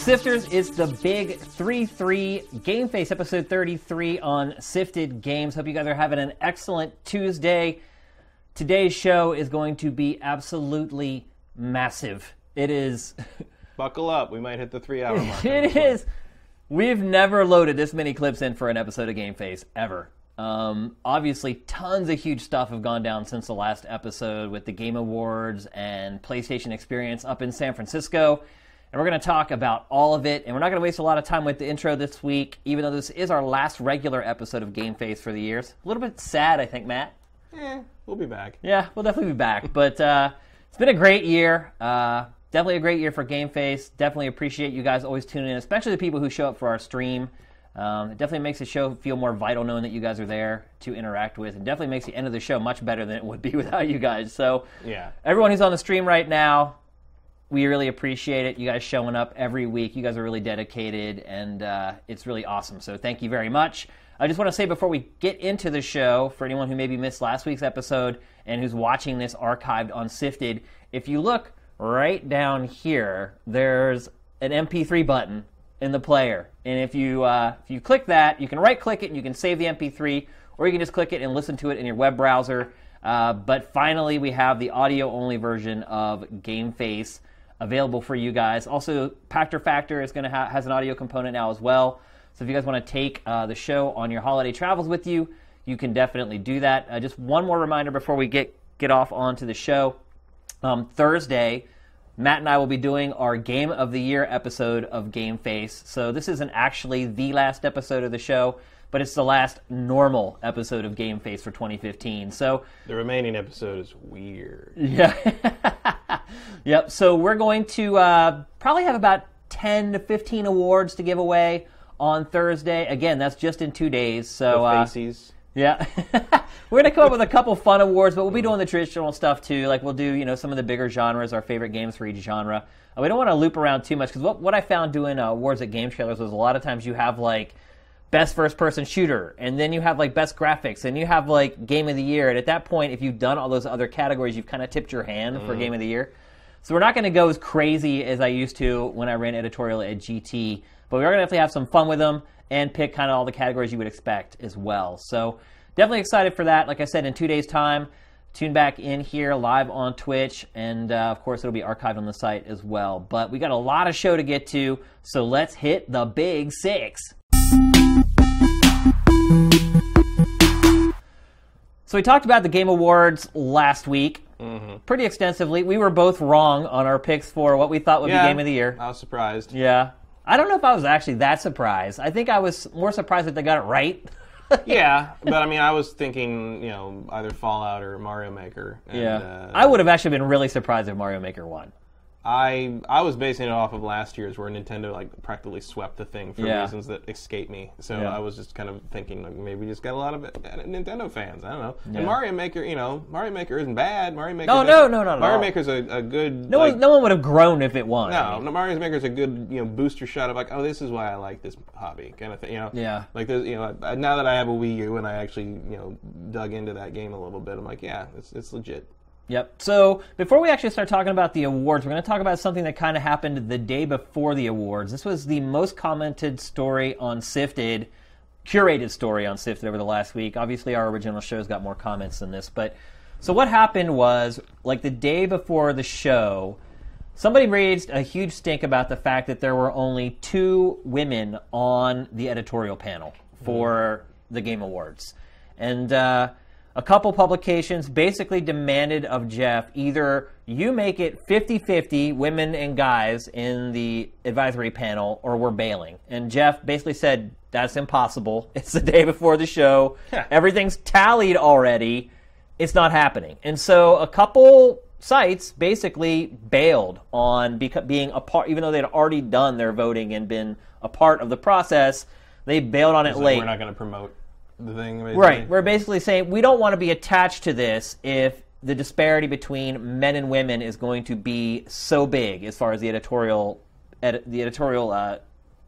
Sifters, it's the Big 3-3 GameFace episode 33 on Sifted Games. Hope you guys are having an excellent Tuesday. Today's show is going to be absolutely massive. It is... Buckle up, we might hit the 3-hour mark. It is. We've never loaded this many clips in for an episode of GameFace, ever. Obviously, tons of huge stuff have gone down since the last episode with the Game Awards and PlayStation Experience up in San Francisco. And we're going to talk about all of it. And we're not going to waste a lot of time with the intro this week, even though this is our last regular episode of GameFace for the year. It's a little bit sad, I think, Matt. We'll be back. Yeah, we'll definitely be back. But it's been a great year. Definitely a great year for GameFace. Definitely appreciate you guys always tuning in, especially the people who show up for our stream. It definitely makes the show feel more vital knowing that you guys are there to interact with. And definitely makes the end of the show much better than it would be without you guys. So yeah, everyone who's on the stream right now, we really appreciate it. You guys showing up every week. You guys are really dedicated, and it's really awesome. So thank you very much. I just want to say before we get into the show, for anyone who maybe missed last week's episode and who's watching this archived on Sifted, if you look right down here, there's an MP3 button in the player. And if you click that, you can right-click it and you can save the MP3, or you can just click it and listen to it in your web browser. But finally, we have the audio-only version of GameFace available for you guys. Also, Pactor Factor is going to has an audio component now as well. So if you guys want to take the show on your holiday travels with you, you can definitely do that. Just one more reminder before we get off onto the show. Thursday, Matt and I will be doing our Game of the Year episode of GameFace. So this isn't actually the last episode of the show, but it's the last normal episode of GameFace for 2015. So the remaining episode is weird. Yeah. Yep. So we're going to probably have about 10 to 15 awards to give away on Thursday. Again, that's just in 2 days. So faces. Yeah. We're going to come up with a couple fun awards, but we'll be doing the traditional stuff too. Like we'll do, some of the bigger genres, our favorite games for each genre. We don't want to loop around too much, because what I found doing awards at Game Trailers was a lot of times you have like best first-person shooter, and then you have like best graphics, and you have like Game of the Year. And at that point, if you've done all those other categories, you've kind of tipped your hand for Game of the Year. So we're not going to go as crazy as I used to when I ran editorial at GT, but we are going to definitely have some fun with them and pick kind of all the categories you would expect as well. So definitely excited for that. Like I said, in 2 days' time, tune back in here live on Twitch, and of course it'll be archived on the site as well. But we got a lot of show to get to, so let's hit the big six. So we talked about the Game Awards last week pretty extensively. We were both wrong on our picks for what we thought would be Game of the Year. I was surprised. Yeah. I don't know if I was actually that surprised. I think I was more surprised that they got it right. Yeah, but I mean, I was thinking, either Fallout or Mario Maker. And, yeah. I would have actually been really surprised if Mario Maker won. I was basing it off of last year's, where Nintendo practically swept the thing for reasons that escape me. So I was just kind of thinking maybe we just got a lot of Nintendo fans. I don't know. Yeah. And Mario Maker, Mario Maker isn't bad. Mario Maker. No. Mario Maker's a good. No one would have groaned if it won. No, Mario Maker's a good booster shot of like, oh, this is why I like this hobby kind of thing. Yeah. Like there's now that I have a Wii U and I actually dug into that game a little bit, I'm like, yeah, it's legit. Yep. So before we actually start talking about the awards, we're going to talk about something that kind of happened the day before the awards. This was the most commented story on Sifted, curated story on Sifted over the last week. Obviously, our original shows got more comments than this. But so what happened was, like the day before the show, somebody raised a huge stink about the fact that there were only 2 women on the editorial panel for the Game Awards. And a couple publications basically demanded of Jeff, either you make it 50-50 women and guys in the advisory panel, or we're bailing. And Jeff basically said, that's impossible. It's the day before the show. Everything's tallied already. It's not happening. And so a couple sites basically bailed on being a part, even though they'd already done their voting and been a part of the process, they bailed on it late. We're not going to promote the thing, basically. Right. We're basically saying we don't want to be attached to this if the disparity between men and women is going to be so big as far as the editorial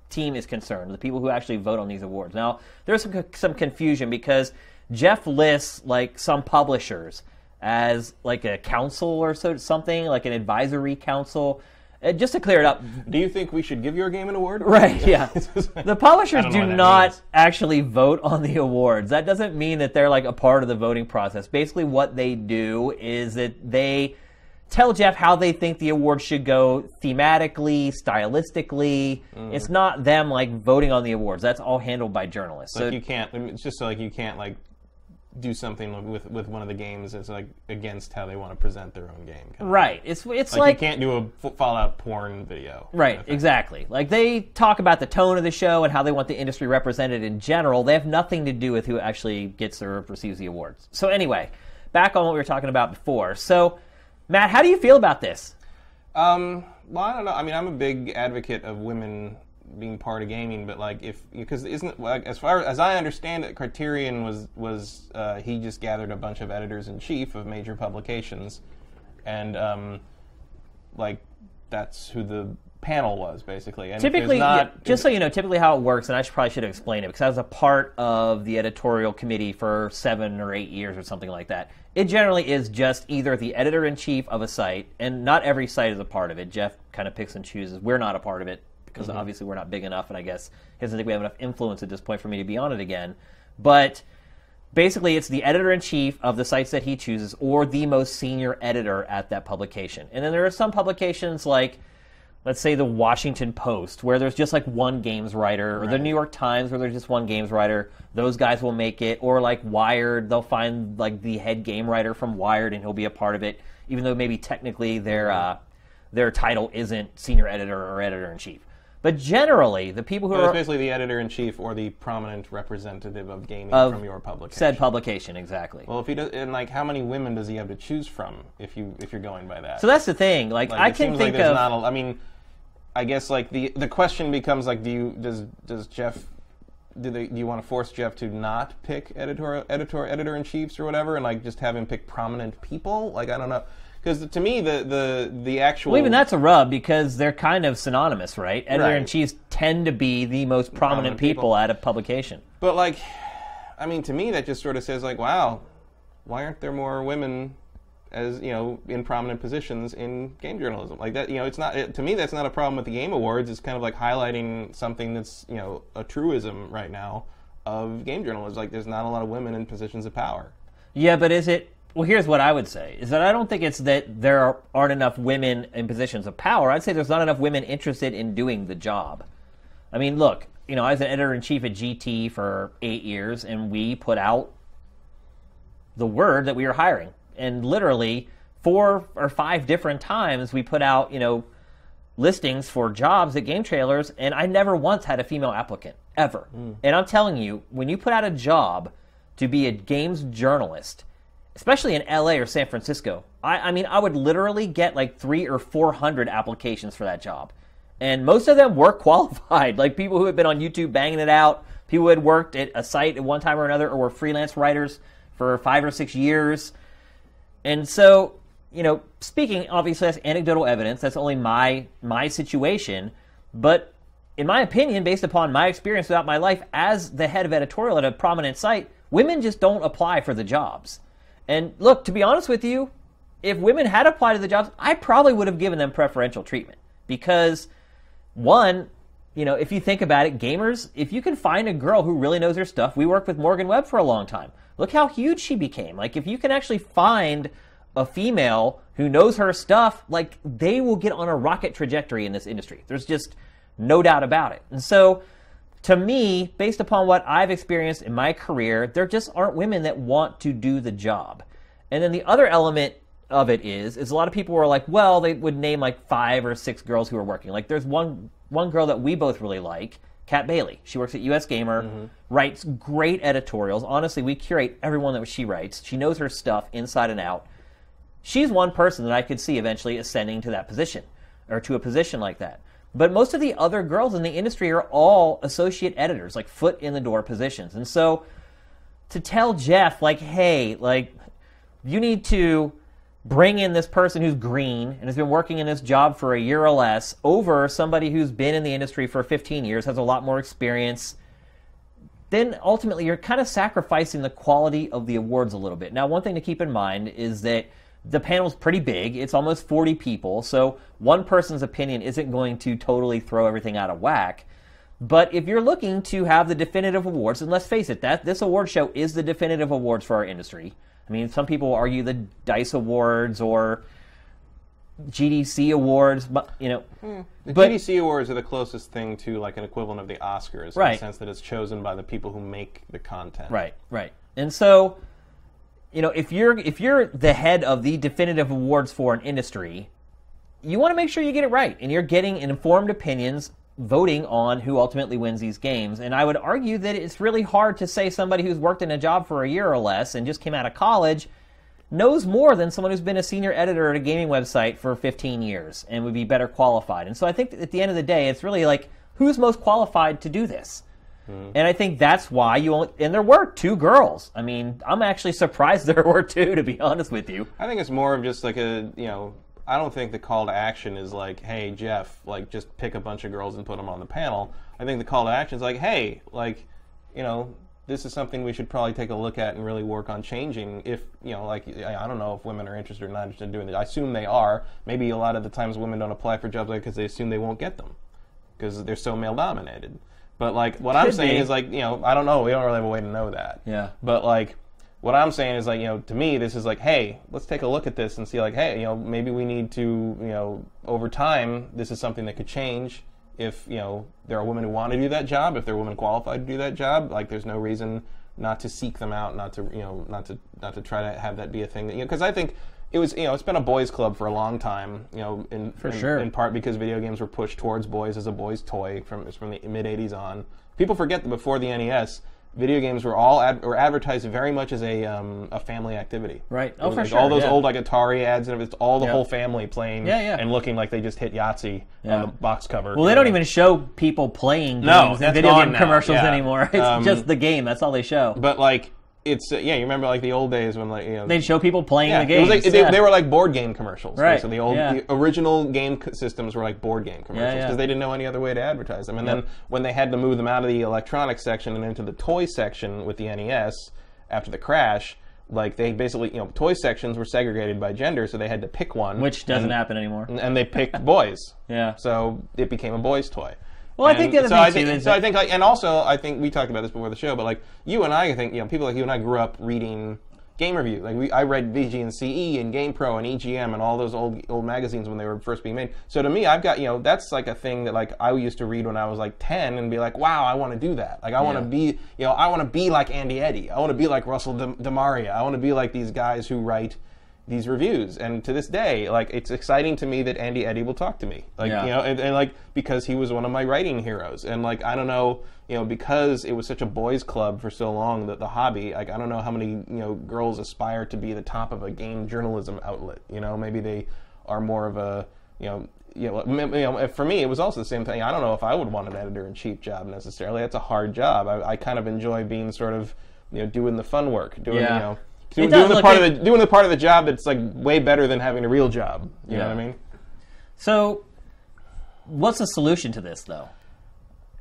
team is concerned, the people who actually vote on these awards. Now, there's some confusion because Jeff lists like some publishers as like a council or something, like an advisory council. Just to clear it up. Do you think we should give your game an award? Right, yeah. The publishers do not actually vote on the awards. That doesn't mean that they're like a part of the voting process. Basically what they do is that they tell Jeff how they think the awards should go thematically, stylistically. It's not them like voting on the awards. That's all handled by journalists. Like you can't, it's just like you can't like do something with one of the games that's like against how they want to present their own game. Right. It's like you can't do a Fallout porn video. Right, exactly. Like they talk about the tone of the show and how they want the industry represented in general. They have nothing to do with who actually gets or receives the awards. So anyway, back on what we were talking about before. So, Matt, how do you feel about this? Well, I don't know. I mean, I'm a big advocate of women being part of gaming, but like because isn't like as far as I understand it, Criterion was he just gathered a bunch of editors in chief of major publications, and like that's who the panel was basically. And typically, just so you know, typically how it works, and I probably should have explained it because I was a part of the editorial committee for 7 or 8 years or something like that. It generally is just either the editor-in-chief of a site, and not every site is a part of it. Jeff kind of picks and chooses. We're not a part of it because obviously we're not big enough, and I guess he doesn't think we have enough influence at this point for me to be on it again. But basically it's the editor-in-chief of the sites that he chooses or the most senior editor at that publication. And then there are some publications like, let's say the Washington Post, where there's just like one games writer, or the New York Times, where there's just one games writer. Those guys will make it. Or like Wired, they'll find like the head game writer from Wired, and he'll be a part of it, even though maybe technically their title isn't senior editor or editor-in-chief. But generally, the people who are... It's basically the editor-in-chief or the prominent representative of gaming from your publication. Said publication, exactly. Well, if he does, and like, how many women does he have to choose from if you're going by that? So that's the thing. Like I can think of... I mean, I guess like the question becomes like, does Jeff... Do you want to force Jeff to not pick editor-in-chiefs or whatever, and like just have him pick prominent people? Like, I don't know. Because to me, the actual... Well, even that's a rub, because they're kind of synonymous, right? Editor-in-chiefs tend to be the most prominent people at a publication. But, like, I mean, to me, that just sort of says, like, wow, why aren't there more women as, you know, in prominent positions in game journalism? Like, that, you know, it's not... to me, that's not a problem with the Game Awards. It's kind of like highlighting something that's, you know, a truism right now of game journalism. Like, there's not a lot of women in positions of power. Yeah, but is it... Well, here's what I would say, is that I don't think it's that there aren't enough women in positions of power. I'd say there's not enough women interested in doing the job. I mean, look, you know, I was an editor-in-chief at GT for 8 years, and we put out the word that we were hiring. And literally 4 or 5 different times we put out, you know, listings for jobs at Game Trailers, and I never once had a female applicant, ever. And I'm telling you, when you put out a job to be a games journalist, especially in LA or San Francisco, I mean, I would literally get like 300 or 400 applications for that job. And most of them were qualified, like people who had been on YouTube banging it out, people who had worked at a site at one time or another, or were freelance writers for 5 or 6 years. And so, you know, speaking, obviously that's anecdotal evidence, that's only my situation, but in my opinion, based upon my experience throughout my life as the head of editorial at a prominent site, women just don't apply for the jobs. And look, to be honest with you, if women had applied to the jobs, I probably would have given them preferential treatment. Because, one, you know, if you think about it, gamers, if you can find a girl who really knows her stuff, we worked with Morgan Webb for a long time. Look how huge she became. Like, if you can actually find a female who knows her stuff, like, they will get on a rocket trajectory in this industry. There's just no doubt about it. And so, to me, based upon what I've experienced in my career, there just aren't women that want to do the job. And then the other element of it is a lot of people were like, well, they would name like 5 or 6 girls who are working. Like there's one girl that we both really like, Kat Bailey. She works at US Gamer, writes great editorials. Honestly, we curate everyone that she writes. She knows her stuff inside and out. She's one person that I could see eventually ascending to that position, or to a position like that. But most of the other girls in the industry are all associate editors, like foot-in-the-door positions. And so to tell Jeff, like, hey, like, you need to bring in this person who's green and has been working in this job for a year or less over somebody who's been in the industry for 15 years, has a lot more experience, then ultimately you're kind of sacrificing the quality of the awards a little bit. Now, one thing to keep in mind is that the panel's pretty big. It's almost 40 people, so one person's opinion isn't going to totally throw everything out of whack. But if you're looking to have the definitive awards, and let's face it, this award show is the definitive awards for our industry. I mean, some people argue the DICE Awards or GDC Awards, but the GDC Awards are the closest thing to like an equivalent of the Oscars, in the sense that it's chosen by the people who make the content. Right. And so, if you're the head of the definitive awards for an industry, you want to make sure you get it right, and you're getting informed opinions, voting on who ultimately wins these games. And I would argue that it's really hard to say somebody who's worked in a job for a year or less and just came out of college knows more than someone who's been a senior editor at a gaming website for 15 years and would be better qualified. And so I think at the end of the day, it's really like, who's most qualified to do this? And I think that's why and there were 2 girls. I mean, I'm actually surprised there were 2, to be honest with you. I think it's more of just like I don't think the call to action is like, hey, Jeff, like, just pick a bunch of girls and put them on the panel. I think the call to action is like, hey, like, this is something we should probably take a look at and really work on changing. If, I don't know if women are interested or not interested in doing it. I assume they are. Maybe a lot of the times women don't apply for jobs because they assume they won't get them because they're so male-dominated. But, like, what I'm saying is, like, I don't know. We don't really have a way to know that. Yeah. But, like, what I'm saying is, like, to me, this is like, hey, let's take a look at this and see, like, hey, maybe we need to, over time, this is something that could change if, there are women who want to do that job, if there are women qualified to do that job. Like, there's no reason not to seek them out, not to try to have that be a thing. Because I think it was, it's been a boys' club for a long time, in part because video games were pushed towards boys as a boys' toy from the mid-'80s on. People forget that before the NES, video games were all were advertised very much as a family activity. Right. Oh, for sure. All those old like Atari ads and it's all the whole family playing and looking like they just hit Yahtzee on the box cover. Well, they don't even show people playing games in video game commercials anymore. It's just the game. That's all they show. But like it's you remember like the old days when they'd show people playing the games. It was like, they were like board game commercials. Right. So the original game systems were like board game commercials because they didn't know any other way to advertise them. And then when they had to move them out of the electronics section and into the toy section with the NES after the crash, like they basically toy sections were segregated by gender, so they had to pick one, which doesn't happen anymore. And they picked boys. So it became a boys' toy. Well, I think the other thing too is I think like, and also I think we talked about this before the show, but like you and I think people like you and I grew up reading game reviews. Like I read VG and CE and GamePro and EGM and all those old magazines when they were first being made. So to me, I've got that's like a thing that like I used to read when I was like 10 and be like, wow, I want to do that. Like I want to be I want to be like Andy Eddy. I want to be like Russell DeMaria. I want to be like these guys who write these reviews. And to this day, like it's exciting to me that Andy Eddy will talk to me, like and like because he was one of my writing heroes. And like I don't know, because it was such a boys' club for so long, that the hobby, like I don't know how many girls aspire to be the top of a game journalism outlet. Maybe they are more of a for me, it was also the same thing. I don't know if I would want an editor-in-chief job necessarily. That's a hard job. I kind of enjoy being sort of doing the fun work, doing doing the part of the job that's like way better than having a real job. You know what I mean? So, what's the solution to this, though?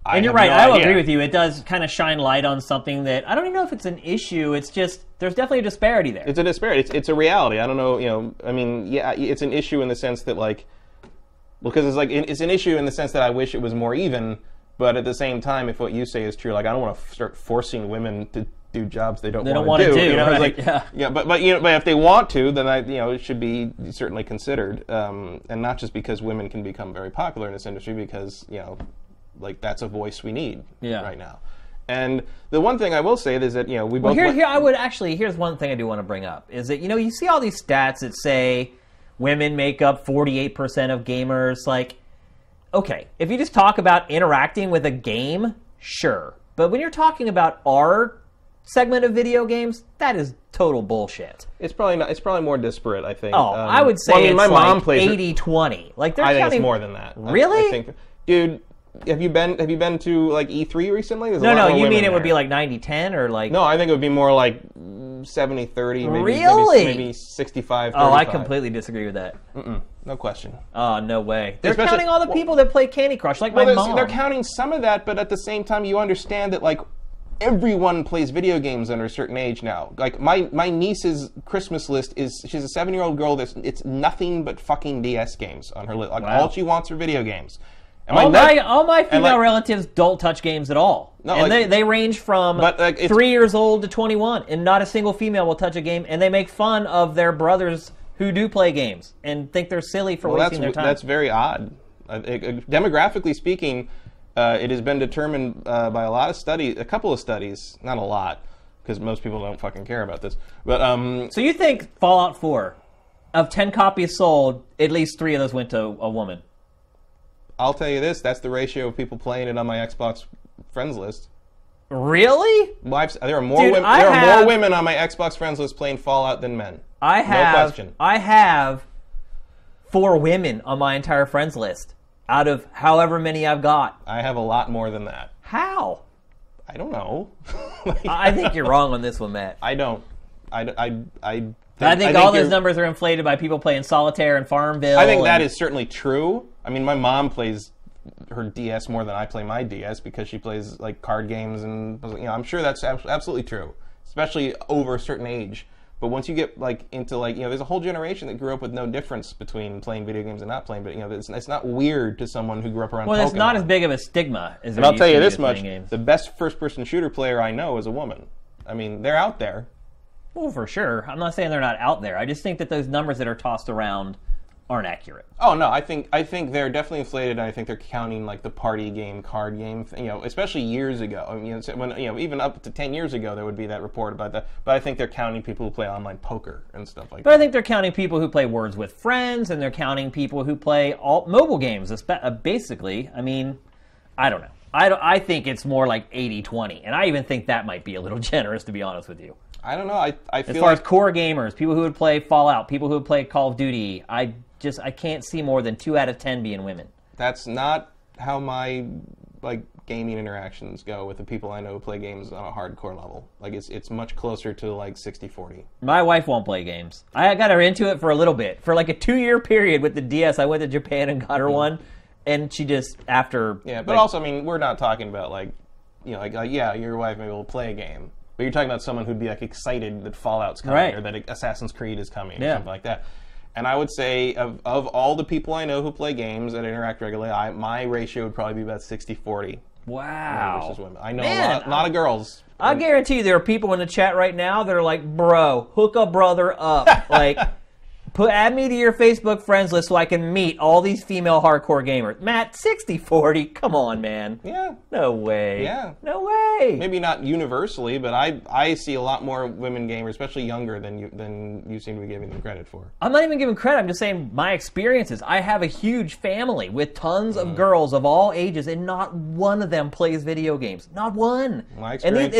And you're right. I will agree with you. It does kind of shine light on something that I don't even know if it's an issue. It's just there's definitely a disparity there. It's a disparity. It's a reality. I don't know. I mean, it's an issue in the sense that because it's an issue in the sense that I wish it was more even. But at the same time, if what you say is true, like I don't want to start forcing women to do jobs they don't want to do. Right? But if they want to, then it should be certainly considered, and not just because women can become very popular in this industry, because like that's a voice we need right now. And the one thing I will say is that we both. Here's one thing I do want to bring up is that you see all these stats that say women make up 48% of gamers. Like, okay, if you just talk about interacting with a game, sure, but when you're talking about our segment of video games, that is total bullshit. It's probably not. It's probably more disparate, I think. I would say my mom plays 80-20. Like I think it's more than that. Really? I think, dude, have you been to like E3 recently? No. You mean it would be like 90-10 or like? No, I think it would be more like 70-30. Maybe, really? Maybe 65-35. Oh, I completely disagree with that. No question. Oh, no way. They're counting all the people that play Candy Crush, like my mom. They're counting some of that, but at the same time, you understand that like everyone plays video games under a certain age now. Like my niece's Christmas list she's a 7-year-old girl. It's nothing but fucking DS games on her list. Like all she wants are video games. And all my female relatives don't touch games at all. No, and they range from 3 years old to 21, and not a single female will touch a game. And they make fun of their brothers who do play games and think they're silly for wasting their time. That's very odd. Demographically speaking, it has been determined by a couple of studies, not a lot, because most people don't fucking care about this. But so you think Fallout 4, of 10 copies sold, at least 3 of those went to a woman? I'll tell you this, that's the ratio of people playing it on my Xbox friends list. Really? There are more women on my Xbox friends list playing Fallout than men. No question. I have 4 women on my entire friends list out of however many I've got. I have a lot more than that. How? I don't know. I think you're wrong on this one, Matt. I don't. I think all those numbers are inflated by people playing Solitaire and Farmville. I think that is certainly true. I mean, my mom plays her DS more than I play my DS because she plays like card games, and I'm sure that's absolutely true, especially over a certain age. But once you get like into there's a whole generation that grew up with no difference between playing video games and not playing. But it's not weird to someone who grew up around. Well, Pokemon. It's not as big of a stigma as. And I'll tell you this much: the best first-person shooter player I know is a woman. I mean, they're out there. Well, for sure. I'm not saying they're not out there. I just think that those numbers that are tossed around aren't accurate. Oh no, I think they're definitely inflated, and I think they're counting like the party game, card game, especially years ago. I mean, when even up to 10 years ago, there would be that report about that. But I think they're counting people who play online poker and stuff like that. But I think they're counting people who play Words with Friends, and they're counting people who play all mobile games. Basically, I mean, I don't know. I think it's more like 80-20, and I even think that might be a little generous, to be honest with you. I don't know. I feel as far as core gamers, people who would play Fallout, people who would play Call of Duty, I can't see more than 2 out of 10 being women. That's not how my gaming interactions go with the people I know who play games on a hardcore level. Like it's much closer to like 60-40. My wife won't play games. I got her into it for a little bit. For like a 2-year period with the DS, I went to Japan and got her one, and she just after. Yeah, but also I mean we're not talking about your wife maybe will play a game. But you're talking about someone who'd be like excited that Fallout's coming or that Assassin's Creed is coming or something like that. And I would say of all the people I know who play games that interact regularly, my ratio would probably be about 60-40. Wow. Versus women. I know a lot of girls. I guarantee you there are people in the chat right now that are like, bro, hook a brother up. Add me to your Facebook friends list so I can meet all these female hardcore gamers. Matt, 60-40? Come on, man. Yeah. No way. Yeah. No way. Maybe not universally, but I see a lot more women gamers, especially younger, than you seem to be giving them credit for. I'm not even giving credit. I'm just saying my experiences. I have a huge family with tons of girls of all ages, and not one of them plays video games. Not one. My experience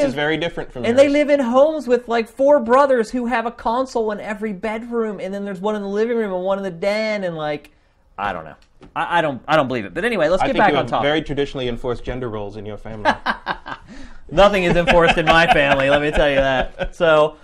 is very different from yours. And they live in homes with like 4 brothers who have a console in every bedroom. And then there's one in the living room and one in the den, and I don't know. I don't believe it. But anyway, let's get back on topic. I think you have very traditionally enforced gender roles in your family. Nothing is enforced in my family, let me tell you that. So,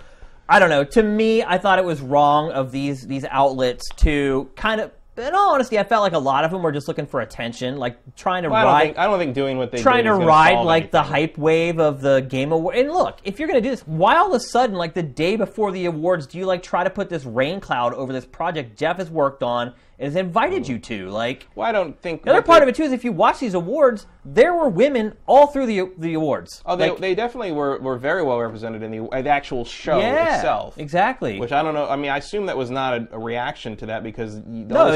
I don't know. To me, I thought it was wrong of these outlets to kind of, in all honesty, I felt like a lot of them were just looking for attention, like trying to ride. I don't think doing what they trying did to is ride solve like anything. the hype wave of the Game Award. And look, if you're going to do this, why all of a sudden, like the day before the awards, do you try to put this rain cloud over this project Jeff has worked on and has invited you to? Well, I don't think the other part of it too is if you watch these awards, there were women all through the awards. Oh, they definitely were very well represented in the actual show itself. Exactly. Which I don't know. I mean, I assume that was not a reaction to that because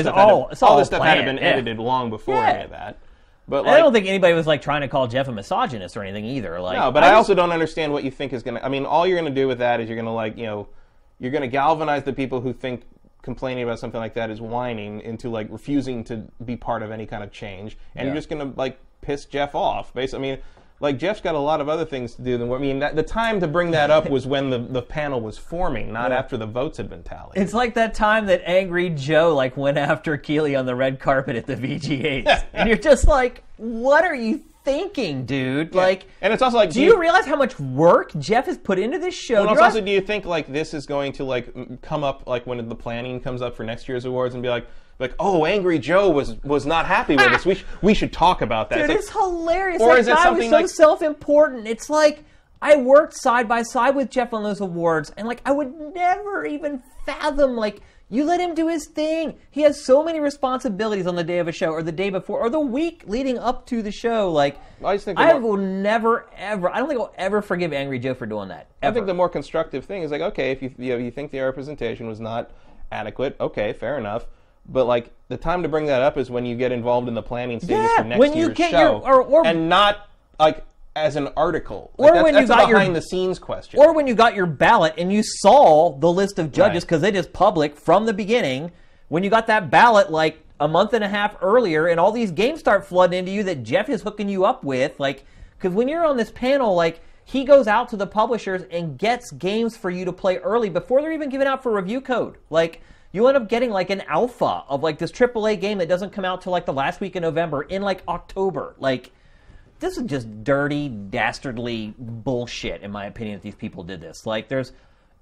all this stuff had been edited long before any of that. But I don't think anybody was trying to call Jeff a misogynist or anything either. No, but I also don't understand what you think is going to. I mean, all you're going to do with that is you're going to you're going to galvanize the people who think complaining about something like that is whining into refusing to be part of any kind of change, and you're just going to piss Jeff off. Basically, I mean, Jeff's got a lot of other things to do than. I mean, the time to bring that up was when the panel was forming, not after the votes had been tallied. It's like that time that Angry Joe went after Keeley on the red carpet at the VGAs, and you're just like, what are you thinking, dude? Yeah. And it's also do you realize how much work Jeff has put into this show? Well, also, do you think this is going to come up when the planning comes up for next year's awards and be like, like, oh, Angry Joe was not happy with us. We should talk about that. Dude, it's hilarious. Or that is it guy something was so self-important. It's like, I worked side by side with Jeff on those awards, and like I would never even fathom, like, you let him do his thing. He has so many responsibilities on the day of a show, or the day before, or the week leading up to the show. Like, I will never, ever, I don't think I'll ever forgive Angry Joe for doing that. Ever. I think the more constructive thing is like, okay, if you think the representation was not adequate, okay, fair enough. But like, the time to bring that up is when you get involved in the planning stages for next year's show, and not like as an article. Like, or when you got your behind-the-scenes question. Or when you got your ballot and you saw the list of judges, because it is public from the beginning, when you got that ballot like a month and a half earlier, and all these games start flooding into you that Jeff is hooking you up with, like, because when you're on this panel, like, he goes out to the publishers and gets games for you to play early before they're even given out for review code. Like, you end up getting like an alpha of like this AAA game that doesn't come out till like the last week of November in like October. Like, this is just dirty, dastardly bullshit, in my opinion, that these people did this. Like,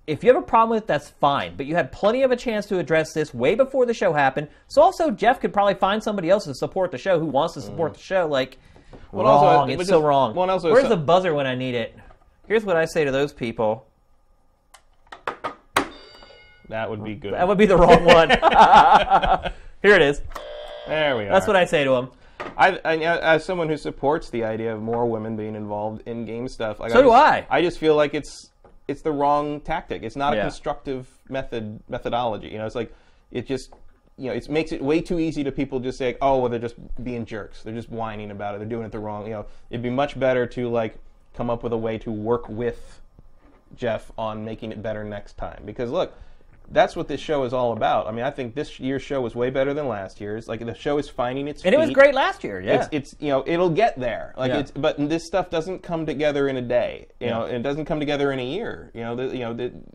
if you have a problem with it, that's fine. But you had plenty of a chance to address this way before the show happened. So also, Jeff could probably find somebody else to support the show who wants to support the show. Like, wrong. It's so wrong. Where's the buzzer when I need it? Here's what I say to those people. That would be good. That would be the wrong one. Here it is. There we are. That's what I say to them. I, as someone who supports the idea of more women being involved in game stuff, like, so do I. I just feel like it's the wrong tactic. It's not a constructive methodology. You know, it's like it just it makes it way too easy to people just say, oh, well, they're just being jerks. They're just whining about it. They're doing it the wrong. You know, it'd be much better to like come up with a way to work with Jeff on making it better next time. Because look, that's what this show is all about. I mean, I think this year's show was way better than last year's. Like, the show is finding its feet. And it was great last year, yeah. It's it'll get there. Like, but this stuff doesn't come together in a day. You know, it doesn't come together in a year.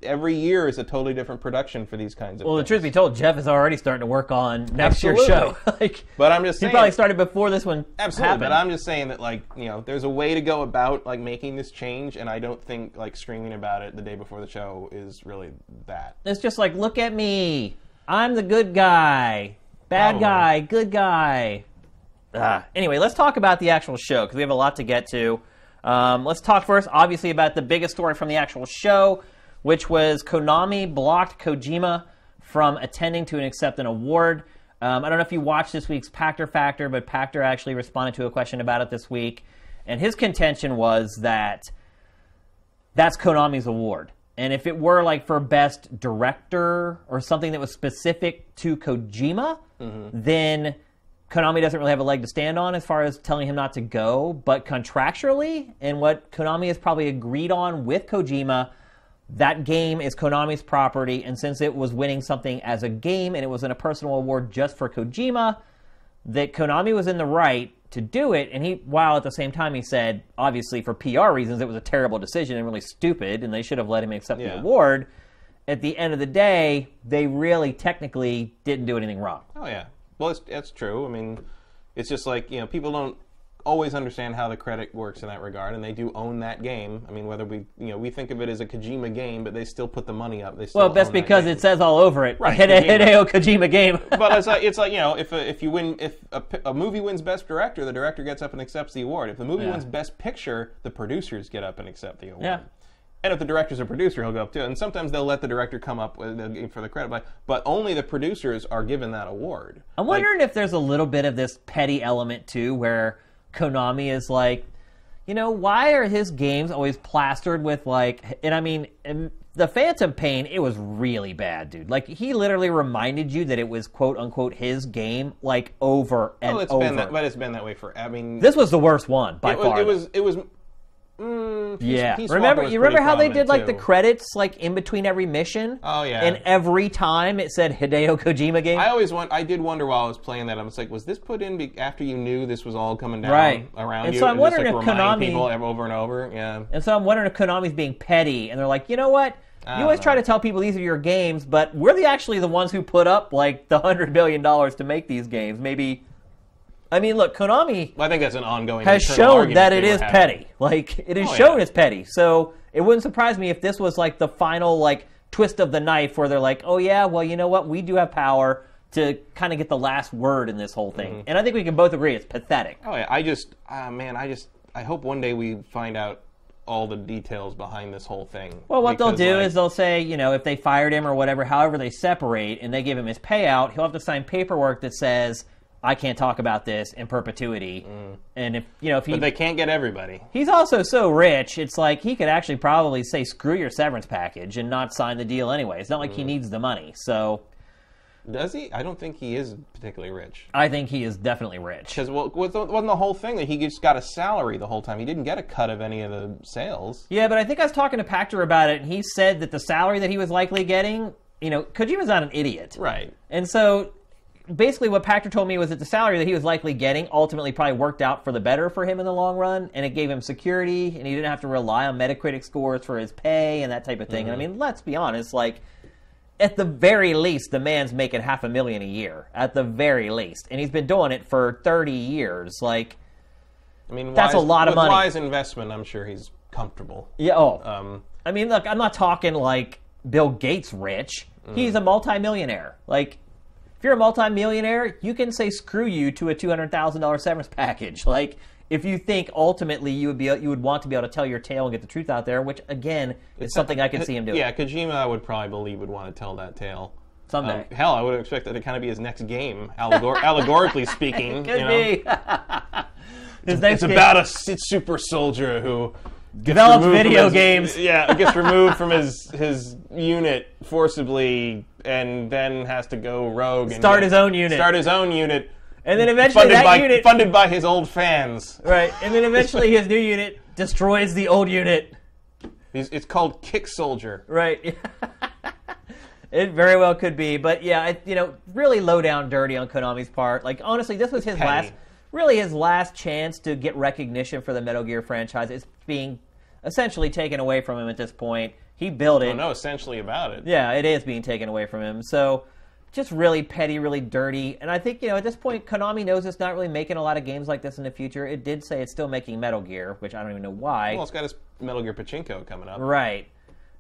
Every year is a totally different production for these kinds of things. The truth be told, Jeff is already starting to work on next year's show. But I'm just saying, he probably started before this one happened. But I'm just saying that, like, there's a way to go about like making this change, and I don't think like screaming about it the day before the show is really that. It's just like, look at me. I'm the good guy. Bad guy, good guy. Anyway, let's talk about the actual show, because we have a lot to get to. Let's talk first, obviously, about the biggest story from the actual show, which was Konami blocked Kojima from attending to and accept an award. I don't know if you watched this week's Pactor Factor, but Pactor actually responded to a question about it this week. And his contention was that that's Konami's award. And if it were like for best director or something that was specific to Kojima, then Konami doesn't really have a leg to stand on as far as telling him not to go. But contractually, and what Konami has probably agreed on with Kojima, that game is Konami's property. And since it was winning something as a game and it wasn't a personal award just for Kojima, that Konami was in the right to do it, and while at the same time he said, obviously for PR reasons, it was a terrible decision and really stupid, and they should have let him accept the award. At the end of the day, they really technically didn't do anything wrong. Oh yeah, well that's true. I mean, it's just like people don't always understand how the credit works in that regard, and they do own that game. I mean, whether we think of it as a Kojima game, but they still put the money up. They still that's because it says all over it, right? Hideo Kojima game. But it's like if a movie wins Best Director, the director gets up and accepts the award. If the movie wins Best Picture, the producers get up and accept the award. Yeah. And if the director's a producer, he'll go up too. And sometimes they'll let the director come up for the credit, but only the producers are given that award. I'm wondering if there's a little bit of this petty element too, where Konami is like, why are his games always plastered with like, and I mean, the Phantom Pain, it was really bad, dude. Like, he literally reminded you that it was quote unquote his game, like over and over. But it's been that way for. I mean, this was the worst one by far. It was. Peace remember how they did like the credits like in between every mission? Oh yeah. And every time it said Hideo Kojima game. I did wonder while I was playing that. I was like, was this put in after you knew this was all coming down around you? And so I'm wondering if Konami people over and over. Yeah. And so I'm wondering if Konami's being petty and they're like, you know what? You always try to tell people these are your games, but we're actually the ones who put up like the $100 billion to make these games. Maybe. I mean, look, Konami I think that's an ongoing has shown that it is petty. Like, it is shown it's petty. So it wouldn't surprise me if this was like the final like twist of the knife where they're like, oh yeah, well, you know what? We do have power to kind of get the last word in this whole thing. And I think we can both agree it's pathetic. Oh yeah, I hope one day we find out all the details behind this whole thing. Well, what they'll do is they'll say, if they fired him or whatever, however they separate, and they give him his payout, he'll have to sign paperwork that says, I can't talk about this in perpetuity. And if he... But they can't get everybody. He's also so rich, it's like he could actually probably say, screw your severance package and not sign the deal anyway. It's not like he needs the money, so... Does he? I don't think he is particularly rich. I think he is definitely rich. Because wasn't the whole thing that he just got a salary the whole time? He didn't get a cut of any of the sales. Yeah, but I think I was talking to Pactor about it, and he said that the salary that he was likely getting, Kojima's not an idiot. Right. And so, basically what Pactor told me was that the salary that he was likely getting ultimately probably worked out for the better for him in the long run, and it gave him security, and he didn't have to rely on Metacritic scores for his pay and that type of thing. And I mean, let's be honest, at the very least, the man's making $500,000 a year. At the very least. And he's been doing it for 30 years. That's a lot of money. With wise investment, I'm sure he's comfortable. Yeah, look, I'm not talking like Bill Gates rich. He's a multimillionaire. If you're a multimillionaire, you can say screw you to a $200,000 severance package. If you think ultimately you would want to be able to tell your tale and get the truth out there, which again is something I can see him doing. Yeah, Kojima, I would probably believe would want to tell that tale someday. Hell, I would expect that to kind of be his next game, allegorically speaking. Could be. It's about a super soldier who develops video games. Yeah, gets removed from his unit forcibly, and then has to go rogue and start his own unit. And then eventually funded by his old fans. Right. And then eventually his new unit destroys the old unit. It's called Kick Soldier. Right. It very well could be. But yeah, really low down dirty on Konami's part. Honestly, this was his last chance to get recognition for the Metal Gear franchise. It's being essentially taken away from him at this point. He built it. Oh, no, essentially about it. Yeah, it is being taken away from him. So... just really petty, really dirty. And I think, at this point, Konami knows it's not really making a lot of games like this in the future. It did say it's still making Metal Gear, which I don't even know why. Well, it's got its Metal Gear Pachinko coming up. Right.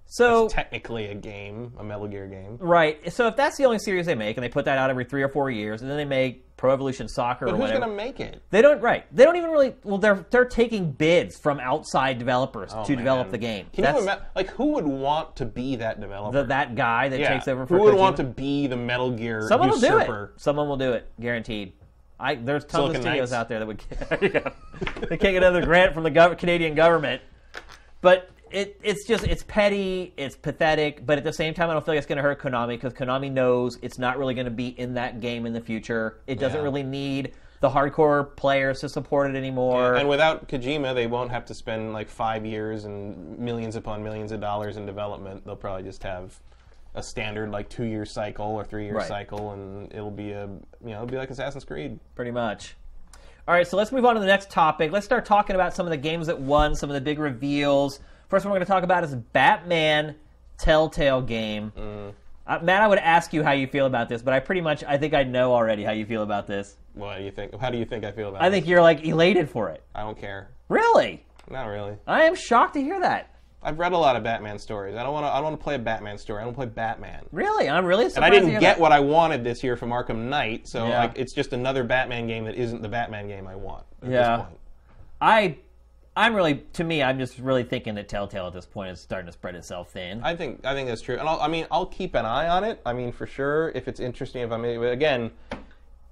So it's technically a Metal Gear game. Right. So if that's the only series they make, and they put that out every 3 or 4 years, and then they make Pro Evolution Soccer or whatever. But who's going to make it? They don't even really... Well, they're taking bids from outside developers to develop the game. Can you imagine... who would want to be that developer? That guy that takes over for Who would Kojima? want to be the Metal Gear Someone usurper? will do it. Someone will do it. Guaranteed. There's tons of studios out there that would... There you go. They can't get another grant from the Canadian government. But... It's petty, it's pathetic, but at the same time, I don't feel like it's going to hurt Konami because Konami knows it's not really going to be in that game in the future. It doesn't really need the hardcore players to support it anymore. Yeah, and without Kojima, they won't have to spend 5 years and millions upon millions of dollars in development. They'll probably just have a standard 2-year cycle or 3-year cycle, and it'll be it'll be like Assassin's Creed. Pretty much. All right, so let's move on to the next topic. Let's start talking about some of the games that won, some of the big reveals. First one we're going to talk about is Batman Telltale game. Matt, I would ask you how you feel about this, but I think I know already how you feel about this. What do you think? How do you think I feel about it? I think you're elated for it. I don't care. Really? Not really. I am shocked to hear that. I've read a lot of Batman stories. I don't want to play a Batman story. I want to play Batman. Really? I'm really surprised. And I didn't get what I wanted this year from Arkham Knight, so it's just another Batman game that isn't the Batman game I want at this point. I'm just really thinking that Telltale at this point is starting to spread itself thin. I think that's true, and I'll keep an eye on it. For sure, if it's interesting, but again,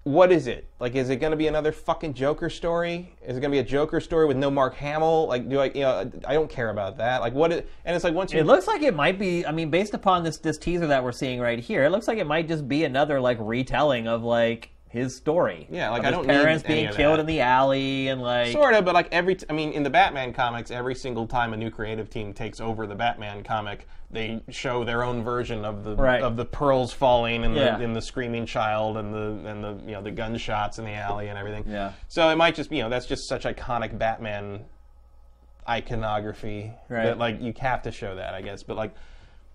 what is it? Is it going to be another fucking Joker story? Is it going to be a Joker story with no Mark Hamill? I don't care about that. And it's once you... It looks like it might be. Based upon this teaser that we're seeing right here, it looks like it might just be another retelling of his story. Yeah, I don't need parents any being of killed that. in the alley and sort of, but in the Batman comics, every single time a new creative team takes over the Batman comic, they show their own version of the pearls falling and the screaming child and the gunshots in the alley and everything. Yeah. So it might just be that's just such iconic Batman iconography that you have to show that, I guess. But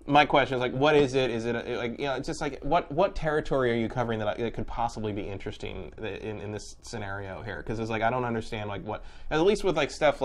my question is what is it? Is it it's just what territory are you covering that could possibly be interesting in this scenario here? Because it's I don't understand what, at least with stuff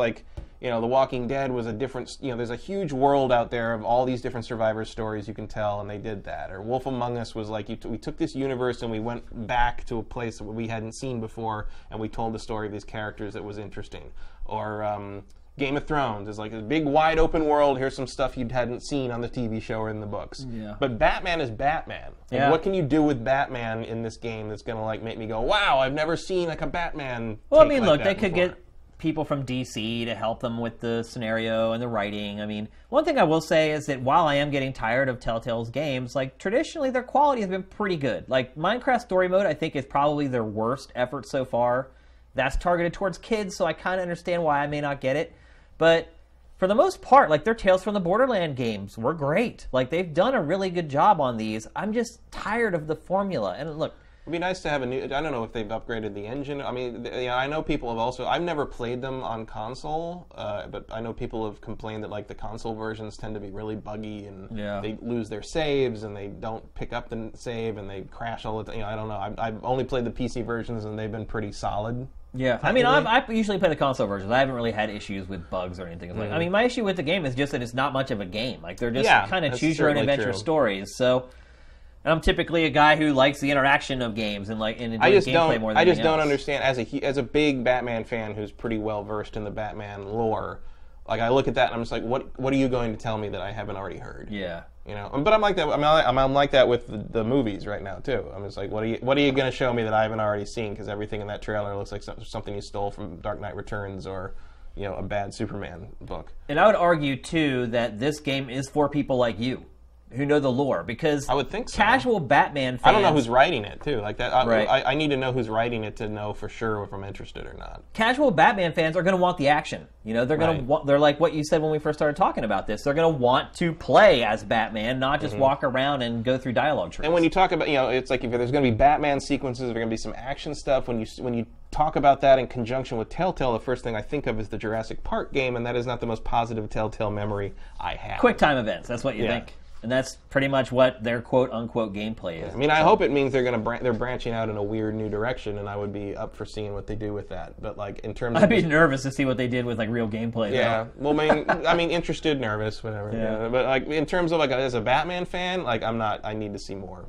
The Walking Dead was a different, there's a huge world out there of all these different survivor stories you can tell, and they did that. Or Wolf Among Us was like, we took this universe and we went back to a place that we hadn't seen before, and we told the story of these characters that was interesting. Or Game of Thrones is like a big wide open world. Here's some stuff you hadn't seen on the TV show or in the books. Yeah. But Batman is Batman. Yeah. What can you do with Batman in this game that's going to like make me go, wow, I've never seen like a Batman. Well, I take mean, like look, that they could before. get people from DC to help them with the scenario and the writing. I mean, one thing I will say is that while I am getting tired of Telltale's games, like traditionally their quality has been pretty good. Like Minecraft Story Mode, I think is probably their worst effort so far. That's targeted towards kids, so I kind of understand why I may not get it. But for the most part, like their Tales from the Borderland games were great. Like they've done a really good job on these. I'm just tired of the formula. And look, it'd be nice to have a new. I don't know if they've upgraded the engine. I mean, I know people have also. I've never played them on console, but I know people have complained that like the console versions tend to be really buggy and they lose their saves and they don't pick up the save and they crash all the time. I don't know. I've only played the PC versions and they've been pretty solid. Yeah, I mean, I usually play the console versions. I haven't really had issues with bugs or anything. Like, I mean, my issue with the game is just that it's not much of a game. Like, they're just kind of choose your own adventure stories. So, and I'm typically a guy who likes the interaction of games and like and gameplay more than I just don't understand as a big Batman fan who's pretty well versed in the Batman lore. Like, I look at that and I'm just like, what are you going to tell me that I haven't already heard? Yeah. But I'm like that. I'm like that with the movies right now too. I'm just like, what are you going to show me that I haven't already seen? Because everything in that trailer looks like something you stole from Dark Knight Returns or, a bad Superman book. And I would argue too that this game is for people like you, who know the lore, because I would think so. Casual Batman fans... I don't know who's writing it, too. Like that, right. I need to know who's writing it to know for sure if I'm interested or not. Casual Batman fans are going to want the action. They're going to want... They're like what you said when we first started talking about this. They're going to want to play as Batman, not just walk around and go through dialogue trees. And when you talk about, it's like if there's going to be Batman sequences, there's going to be some action stuff. When you talk about that in conjunction with Telltale, the first thing I think of is the Jurassic Park game, and that is not the most positive Telltale memory I have. Quick time events, that's what you think. And that's pretty much what their quote-unquote gameplay is. I mean, I hope it means they're branching out in a weird new direction, and I would be up for seeing what they do with that. But like in terms, I'd be nervous to see what they did with like real gameplay. Yeah, well, I mean, interested, nervous, whatever. Yeah. But like in terms of like as a Batman fan, like I'm not. I need to see more.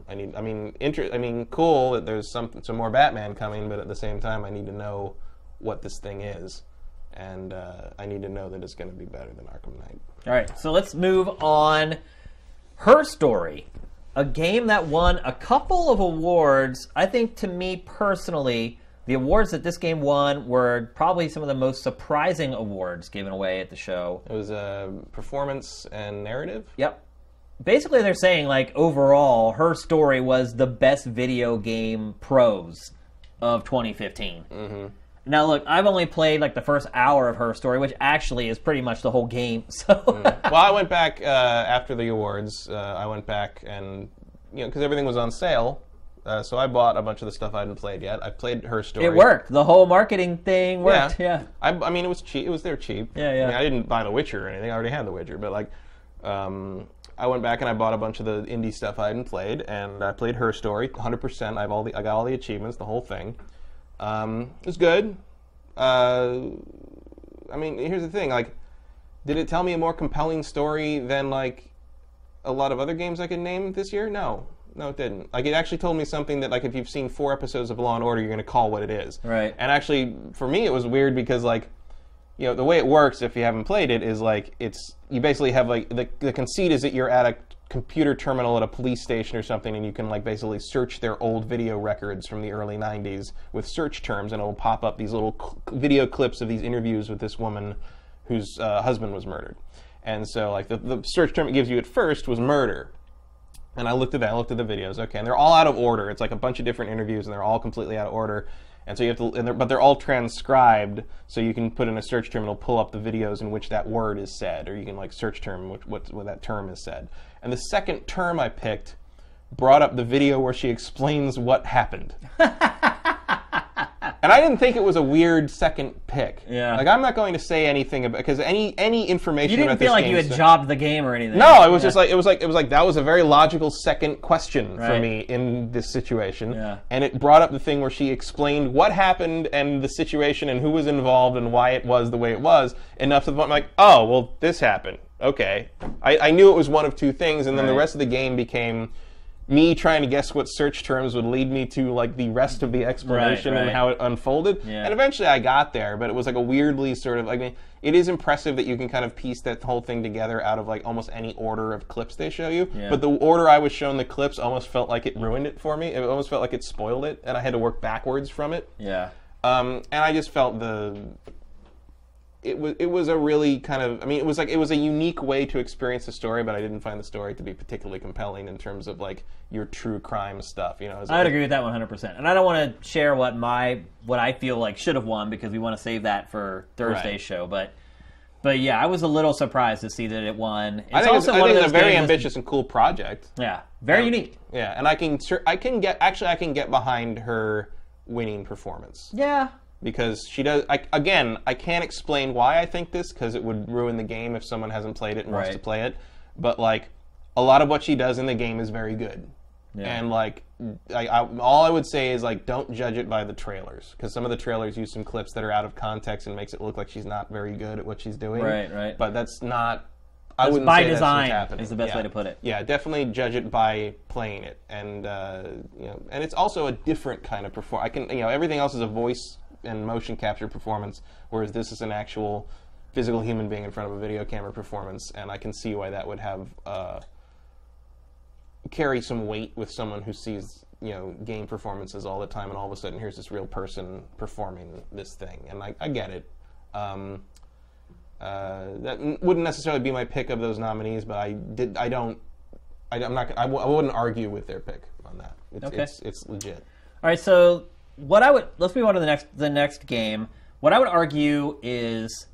Cool that there's some more Batman coming, but at the same time, I need to know what this thing is, and I need to know that it's going to be better than Arkham Knight. All right, so let's move on. Her Story, a game that won a couple of awards. I think, to me personally, the awards that this game won were probably some of the most surprising awards given away at the show. It was performance and narrative? Yep. Basically, they're saying, like, overall, Her Story was the best video game prose of 2015. Mm-hmm. Now, look, I've only played, like, the first hour of Her Story, which actually is pretty much the whole game, so... Well, I went back after the awards. I went back and, because everything was on sale, so I bought a bunch of the stuff I hadn't played yet. I played Her Story. It worked. The whole marketing thing worked, yeah. I mean, it was cheap. It was there cheap. Yeah, yeah. I mean, I didn't buy The Witcher or anything. I already had The Witcher, but, like... I went back and I bought a bunch of the indie stuff I hadn't played, and I played Her Story 100%. I got all the achievements, the whole thing. It was good. I mean, here's the thing. Like, did it tell me a more compelling story than, like, a lot of other games I could name this year? No. No, it didn't. Like, it actually told me something that, like, if you've seen 4 episodes of Law & Order, you're going to call what it is. Right. And actually, for me, it was weird because, like, the way it works, if you haven't played it, is, like, you basically have, like, the conceit is that you're at a computer terminal at a police station or something, and you can like basically search their old video records from the early 90s with search terms, and it'll pop up these little video clips of these interviews with this woman whose husband was murdered. And so like the search term it gives you at first was murder. And I looked at that, I looked at the videos, okay, and they're all out of order. It's like a bunch of different interviews, and they're all completely out of order. And so you have to, but they're all transcribed, so you can put in a search term, and it'll pull up the videos in which that word is said, or you can like search term what that term is said. And the second term I picked brought up the video where she explains what happened. And I didn't think it was a weird second pick. Yeah. Like, I'm not going to say anything about, because any information You didn't about feel this like game you had jobbed the game or anything. No, it was just like it was like that was a very logical second question for Right. me in this situation. Yeah. And it brought up the thing where she explained what happened and the situation and who was involved and why it was the way it was, enough to the point I'm like, oh, well, this happened. Okay. I knew it was one of two things, and then the Right. rest of the game became me trying to guess what search terms would lead me to like the rest of the explanation Right. and how it unfolded. Yeah. And eventually I got there, but it was like a weirdly sort of, I mean, it is impressive that you can kind of piece that whole thing together out of like almost any order of clips they show you. Yeah. But the order I was shown the clips almost felt like it ruined it for me. It almost felt like it spoiled it, and I had to work backwards from it. Yeah. And I just felt it was a really kind of, I mean, it was a unique way to experience the story, but I didn't find the story to be particularly compelling in terms of like your true crime stuff. You know, I would agree with that 100%. And I don't want to share what I feel like should have won, because we want to save that for Thursday's Right. show. But yeah, I was a little surprised to see that it won. I think it's a very ambitious and cool project. Yeah, very unique. Yeah, and I can get behind her winning performance. Yeah. Because she does, I can't explain why I think this, because it would ruin the game if someone hasn't played it and wants Right. to play it. But like, a lot of what she does in the game is very good. Yeah. And like, all I would say is like, don't judge it by the trailers, because some of the trailers use some clips that are out of context and makes it look like she's not very good at what she's doing. Right. But that's not. I wouldn't by say design that's what's happening. is the best way to put it. Yeah, definitely judge it by playing it, and and it's also a different kind of performance. Everything else is a voice and motion capture performance, whereas this is an actual physical human being in front of a video camera performance, and I can see why that would have carry some weight with someone who sees game performances all the time, and all of a sudden here's this real person performing this thing, and I get it. That wouldn't necessarily be my pick of those nominees, but I wouldn't argue with their pick on that. It's legit. All right, so let's move on to the next game. What I would argue is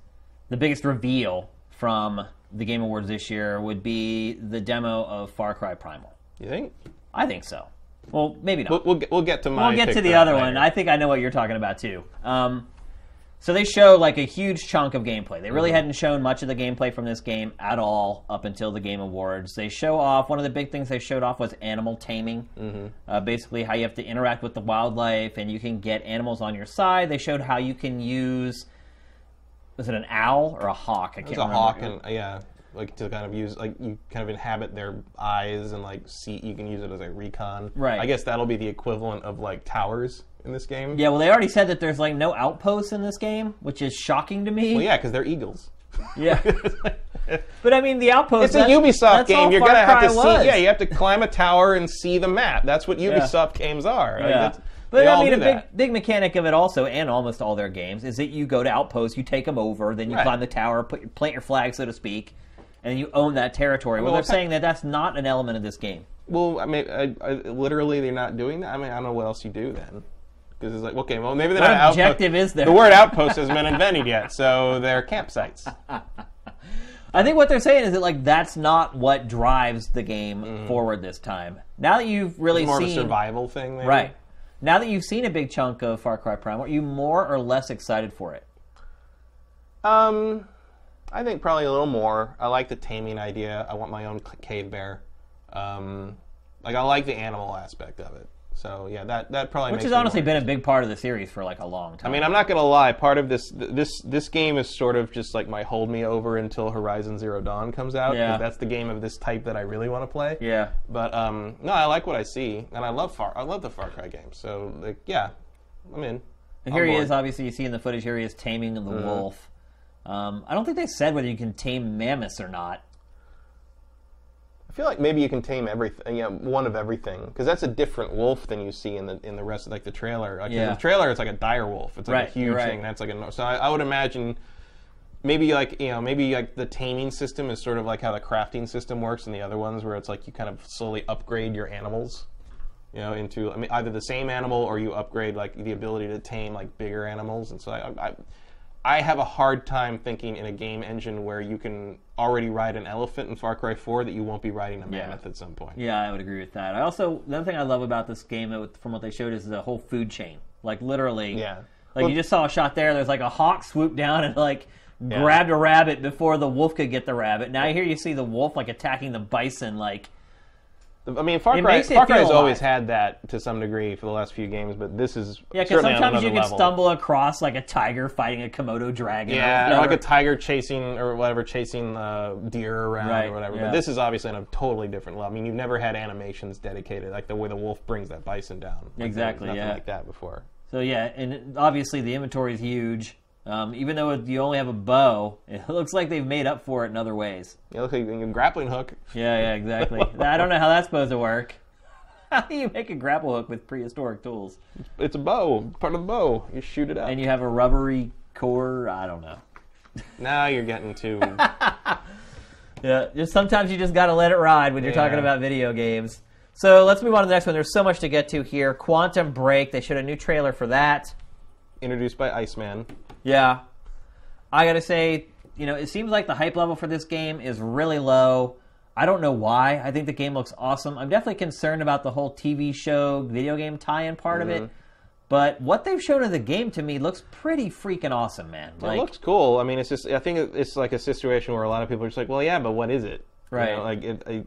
the biggest reveal from the Game Awards this year would be the demo of Far Cry Primal. You think? I think so. Well, maybe not. We'll get to my. We'll get pick to the for other later. one. I think I know what you're talking about too. So they show like a huge chunk of gameplay. They really hadn't shown much of the gameplay from this game at all up until the Game Awards. They show off, one of the big things they showed off was animal taming. Basically how you have to interact with the wildlife and you can get animals on your side. They showed how you can use, was it an owl or a hawk? I can't remember. It's a hawk, and like to kind of use, like you kind of inhabit their eyes and like see, you can use it as like recon. Right. I guess that'll be the equivalent of like towers in this game. Yeah, well, they already said that there's like no outposts in this game, which is shocking to me. Well, yeah, because they're eagles. Yeah. But I mean, the outposts. It's a Ubisoft game. You're Far gonna have Cry to was. see. Yeah, you have to climb a tower and see the map. That's what Ubisoft games are. Like, Yeah. they But I all mean, do a that. big mechanic of it also, and almost all their games, is that you go to outposts, you take them over, then you Right. climb the tower, plant your flag, so to speak, and you own that territory. Well, they're saying that that's not an element of this game. Well, I mean, literally, they're not doing that. I mean, I don't know what else you do then. Because it's like, okay, well, maybe they're What not objective is there? The word outpost hasn't been invented yet, so they're campsites. I think what they're saying is that like that's not what drives the game forward this time. Now that you've really It's more seen of a survival thing, maybe? right, now that you've seen a big chunk of Far Cry Primal, are you more or less excited for it? I think probably a little more. I like the taming idea. I want my own cave bear. Like I like the animal aspect of it. So yeah, that probably Which makes has me honestly more been a big part of the series for like a long time. I mean, I'm not gonna lie. Part of this game is sort of just like my hold me over until Horizon Zero Dawn comes out. Yeah. 'Cause that's the game of this type that I really want to play. Yeah. But no, I like what I see, and I love the Far Cry games. So like, yeah, I'm in. And here I'm he bored. is. Obviously, you see in the footage here he is taming the wolf. I don't think they said whether you can tame mammoths or not. I feel like maybe you can tame everything, one of everything, because that's a different wolf than you see in the rest of like the trailer. Like, in the trailer, it's like a dire wolf. It's like Right, a huge you're right. thing. That's like so I would imagine maybe like the taming system is sort of like how the crafting system works in the other ones, where it's like you kind of slowly upgrade your animals, into either the same animal or you upgrade like the ability to tame like bigger animals. And so I have a hard time thinking in a game engine where you can already ride an elephant in Far Cry 4 that you won't be riding a mammoth at some point. Yeah, I would agree with that. The other thing I love about this game, from what they showed, is the whole food chain. Like literally, Like, you just saw a shot there. There's like a hawk swooped down and like grabbed a rabbit before the wolf could get the rabbit. Now here you see the wolf like attacking the bison. Like, I mean, Far Cry has always had that to some degree for the last few games, but this is because sometimes you can stumble across like a tiger fighting a Komodo dragon. Yeah, or like a tiger chasing deer around or whatever. Yeah. But this is obviously on a totally different level. I mean, you've never had animations dedicated like the way the wolf brings that bison down. Like, exactly. Nothing like that before. So yeah, and obviously the inventory is huge. Even though you only have a bow, it looks like they've made up for it in other ways. Yeah, look like a grappling hook. Yeah, exactly. I don't know how that's supposed to work. How do you make a grapple hook with prehistoric tools? It's a bow, part of the bow. You shoot it out. And you have a rubbery core. I don't know. Now you're getting too... Yeah, just sometimes you just got to let it ride when you're talking about video games. So let's move on to the next one. There's so much to get to here. Quantum Break. They showed a new trailer for that. Introduced by Iceman. Yeah. I got to say, it seems like the hype level for this game is really low. I don't know why. I think the game looks awesome. I'm definitely concerned about the whole TV show, video game tie-in part of it. But what they've shown of the game to me looks pretty freaking awesome, man. It looks cool. I mean, it's just, I think it's like a situation where a lot of people are just like, well, yeah, but what is it? Right.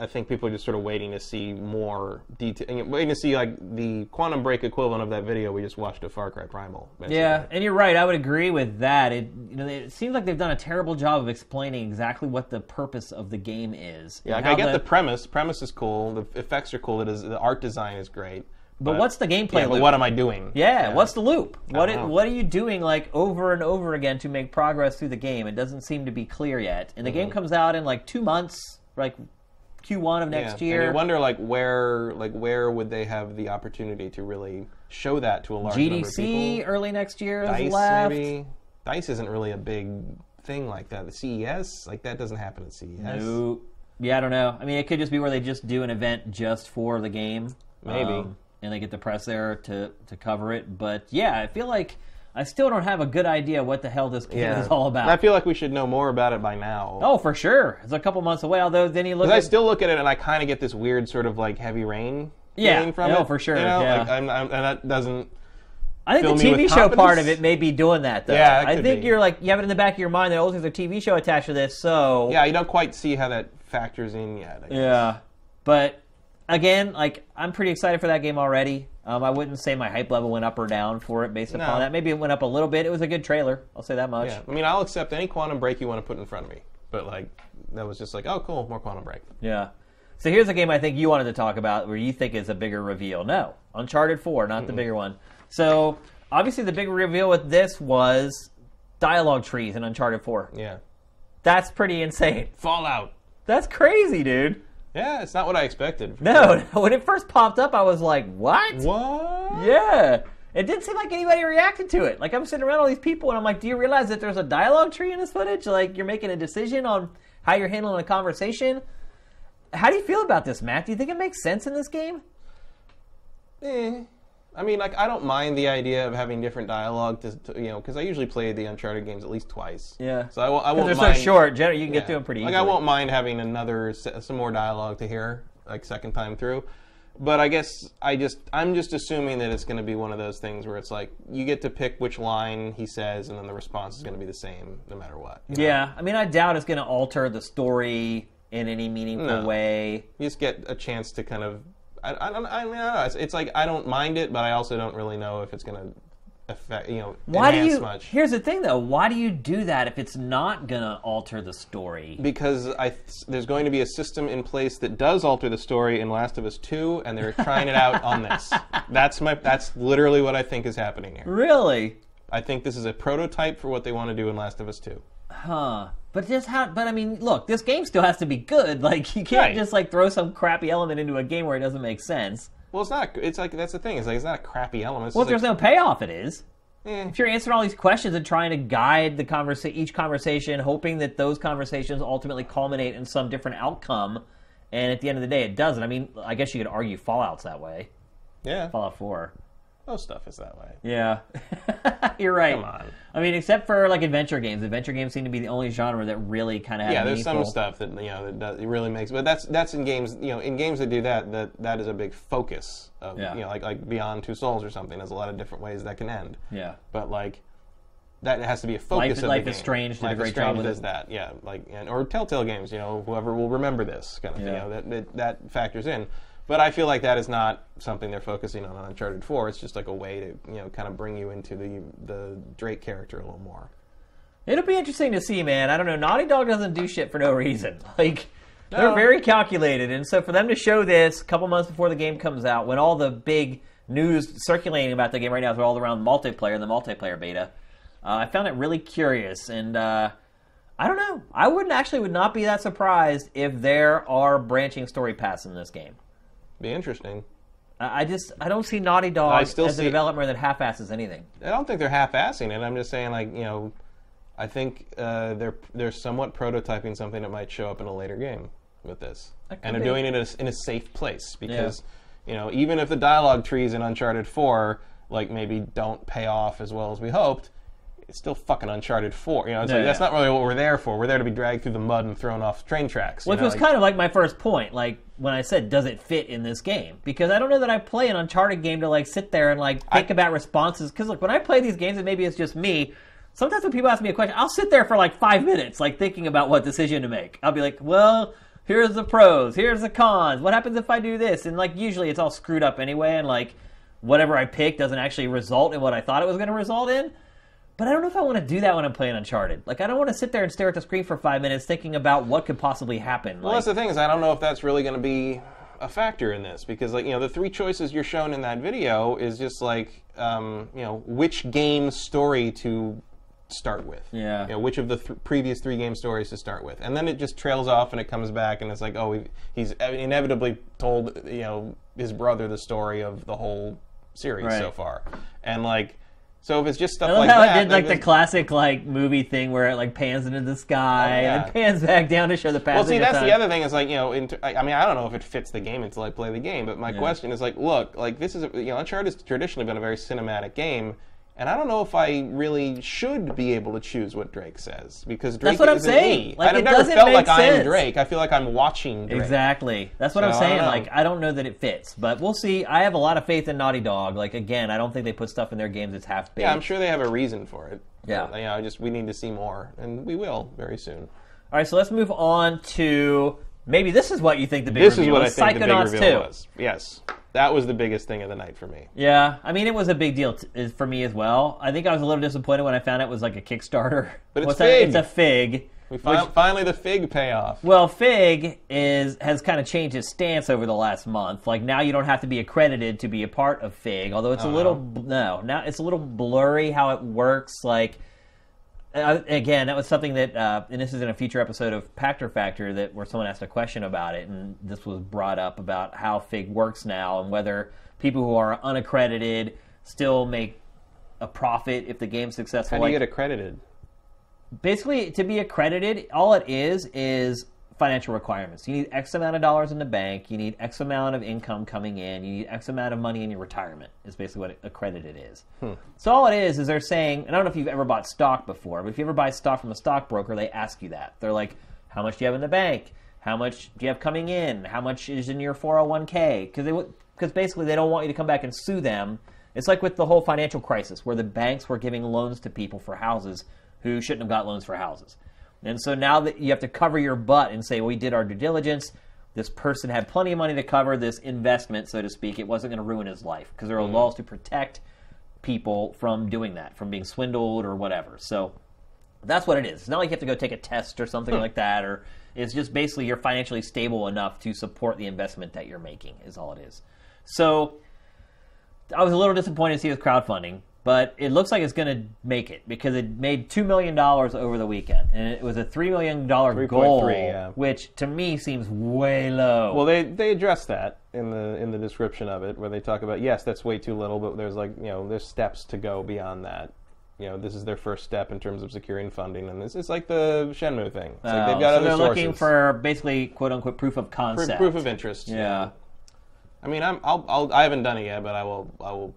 I think people are just sort of waiting to see more detail, waiting to see like the Quantum Break equivalent of that video we just watched of Far Cry Primal. Basically. Yeah, and you're right. I would agree with that. It seems like they've done a terrible job of explaining exactly what the purpose of the game is. Yeah, I get the premise. The premise is cool. The effects are cool. The art design is great. But what's the gameplay loop? But what am I doing? Yeah, what's the loop? What are you doing like over and over again to make progress through the game? It doesn't seem to be clear yet. And the game comes out in like 2 months, like Q1 of next year. And you wonder where would they have the opportunity to really show that to a large number of people? GDC early next year is DICE left. Maybe. DICE isn't really a big thing like that. The CES, like that doesn't happen at CES. No. Yeah, I don't know. I mean, it could just be where they just do an event just for the game. Maybe. And they get the press there to cover it. But yeah, I feel like I still don't have a good idea what the hell this game is all about. And I feel like we should know more about it by now. Oh, for sure. It's a couple months away, although then you look at... Because I still look at it and I kind of get this weird sort of like Heavy Rain feeling from it. Oh, for sure. Like, and that doesn't... I think the TV show part of it may be doing that, though. Yeah, I think you're like, you have it in the back of your mind that, there's a TV show attached to this, so... Yeah, you don't quite see how that factors in yet, I guess. Yeah, but again, like, I'm pretty excited for that game already. I wouldn't say my hype level went up or down for it based upon that. Maybe it went up a little bit. It was a good trailer. I'll say that much. Yeah. I mean, I'll accept any Quantum Break you want to put in front of me. But, like, that was just like, oh, cool, more Quantum Break. Yeah. So here's a game I think you wanted to talk about where you think is a bigger reveal. No. Uncharted 4, not the bigger one. So, obviously the big reveal with this was dialogue trees in Uncharted 4. Yeah. That's pretty insane. Fallout. That's crazy, dude. Yeah, it's not what I expected. No, when it first popped up, I was like, what? What? Yeah. It didn't seem like anybody reacted to it. Like, I'm sitting around all these people, and I'm like, do you realize that there's a dialogue tree in this footage? Like, you're making a decision on how you're handling a conversation? How do you feel about this, Matt? Do you think it makes sense in this game? I mean, like, I don't mind the idea of having different dialogue, because I usually play the Uncharted games at least twice. Yeah. So I won't mind. Because they're so short, you can get through them pretty easily. Like, I won't mind having some more dialogue to hear, like, second time through. But I guess I'm just assuming that it's going to be one of those things where it's like, you get to pick which line he says, and then the response is going to be the same no matter what. Yeah. I mean, I doubt it's going to alter the story in any meaningful way. You just get a chance to kind of... I don't know. It's like I don't mind it, but I also don't really know if it's going to affect, enhance much. Here's the thing, though. Why do you do that if it's not going to alter the story? Because there's going to be a system in place that does alter the story in Last of Us 2, and they're trying it out on this. That's literally what I think is happening here. Really? I think this is a prototype for what they want to do in Last of Us 2. Huh. But I mean, look, this game still has to be good. Like, you can't just like throw some crappy element into a game where it doesn't make sense. Well, it's not. It's like that's the thing. It's like it's not a crappy element. Well, if there's no payoff, it is. If you're answering all these questions and trying to guide each conversation, hoping that those conversations ultimately culminate in some different outcome, and at the end of the day, it doesn't. I mean, I guess you could argue Fallout's that way. Yeah. Fallout 4. Most stuff is that way. Yeah. You're right. Come on. I mean, except for like adventure games. Adventure games seem to be the only genre that really kind of have there's some stuff that that really makes, but that's in games. In games that do that is a big focus of like Beyond Two Souls or something. There's a lot of different ways that can end. Yeah. But like that has to be a focus of the game. Life is Strange did a great job with does that. Yeah, or Telltale games. Whoever will remember this kind of thing. That factors in. But I feel like that is not something they're focusing on Uncharted 4. It's just like a way to, kind of bring you into the Drake character a little more. It'll be interesting to see, man. I don't know. Naughty Dog doesn't do shit for no reason. Like, they're very calculated. And so for them to show this a couple months before the game comes out, when all the big news circulating about the game right now is all around multiplayer and the multiplayer beta, I found it really curious. And I don't know. I would not be that surprised if there are branching story paths in this game. Be interesting. I don't see Naughty Dog as a developer that half-asses anything. I don't think they're half-assing it. I'm just saying, like, I think they're somewhat prototyping something that might show up in a later game with this, and they're doing it in a safe place because, even if the dialogue trees in Uncharted 4 like maybe don't pay off as well as we hoped, it's still fucking Uncharted 4. That's not really what we're there for. We're there to be dragged through the mud and thrown off train tracks. Which was kind of like my first point, like when I said, does it fit in this game? Because I don't know that I play an Uncharted game to like sit there and like think about responses. Because look, when I play these games, and maybe it's just me, sometimes when people ask me a question, I'll sit there for like 5 minutes, like thinking about what decision to make. I'll be like, well, here's the pros, here's the cons. What happens if I do this? And like usually it's all screwed up anyway, and like whatever I pick doesn't actually result in what I thought it was going to result in. But I don't know if I want to do that when I'm playing Uncharted. Like, I don't want to sit there and stare at the screen for 5 minutes thinking about what could possibly happen. Well, that's the thing, is I don't know if that's really going to be a factor in this. Because, like, the 3 choices you're shown in that video is just, like, which game story to start with. Yeah. Which of the previous 3 game stories to start with. And then it just trails off and it comes back and it's like, oh, he's inevitably told, his brother the story of the whole series so far. And, like... So if it's just stuff like that... I love how it did like the classic like movie thing where it like pans into the sky and then pans back down to show the passage. Well, see, that's the other thing is like, I mean, I don't know if it fits the game until I play the game, but my question is like, look, like this is, Uncharted has traditionally been a very cinematic game, and I don't know if I really should be able to choose what Drake says, because Drake That's what I'm isn't saying. me. Like, I've never felt like I'm Drake. I feel like I'm watching Drake. Exactly. That's what I'm saying. Like, I don't know that it fits, but we'll see. I have a lot of faith in Naughty Dog. Like, again, I don't think they put stuff in their games that's half-baked. Yeah, I'm sure they have a reason for it. Yeah. But, we need to see more, and we will very soon. All right, so let's move on to maybe this is what you think the big reveal was. This is what I think the big reveal was. Yes. That was the biggest thing of the night for me. Yeah, I mean, it was a big deal for me as well. I think I was a little disappointed when I found out it was like a Kickstarter. But it's Fig. It's a Fig. Finally, the Fig payoff. Well, Fig has kind of changed its stance over the last month. Like, now you don't have to be accredited to be a part of Fig, although it's now it's a little blurry how it works. Like, again, that was something that, and this is in a future episode of Pachter Factor, where someone asked a question about it, and this was brought up about how Fig works now and whether people who are unaccredited still make a profit if the game's successful. How do you get accredited? Basically, to be accredited, all it is financial requirements. You need X amount of dollars in the bank. You need X amount of income coming in. You need X amount of money in your retirement is basically what accredited is. So all it is they're saying, and I don't know if you've ever bought stock before, but if you ever buy stock from a stockbroker, they ask you that. They're like, how much do you have in the bank? How much do you have coming in? How much is in your 401k? Because basically they don't want you to come back and sue them. It's like with the whole financial crisis where the banks were giving loans to people for houses who shouldn't have got loans for houses. And so now that you have to cover your butt and say, well, we did our due diligence, this person had plenty of money to cover this investment, so to speak, it wasn't going to ruin his life, because there are laws to protect people from doing that, from being swindled or whatever. So that's what it is. It's not like you have to go take a test or something like that, or it's just basically you're financially stable enough to support the investment that you're making is all it is. So I was a little disappointed to see this crowdfunding, but it looks like it's going to make it because it made $2 million over the weekend. And it was a $3 million goal, which to me seems way low. Well, they address that in the description of it, where they talk about, yes, that's way too little, but there's there's steps to go beyond that. This is their first step in terms of securing funding, and this is like the Shenmue thing. It's like they've got other sources. They're looking for basically quote unquote proof of concept, proof of interest. Yeah. I mean, I haven't done it yet, but I will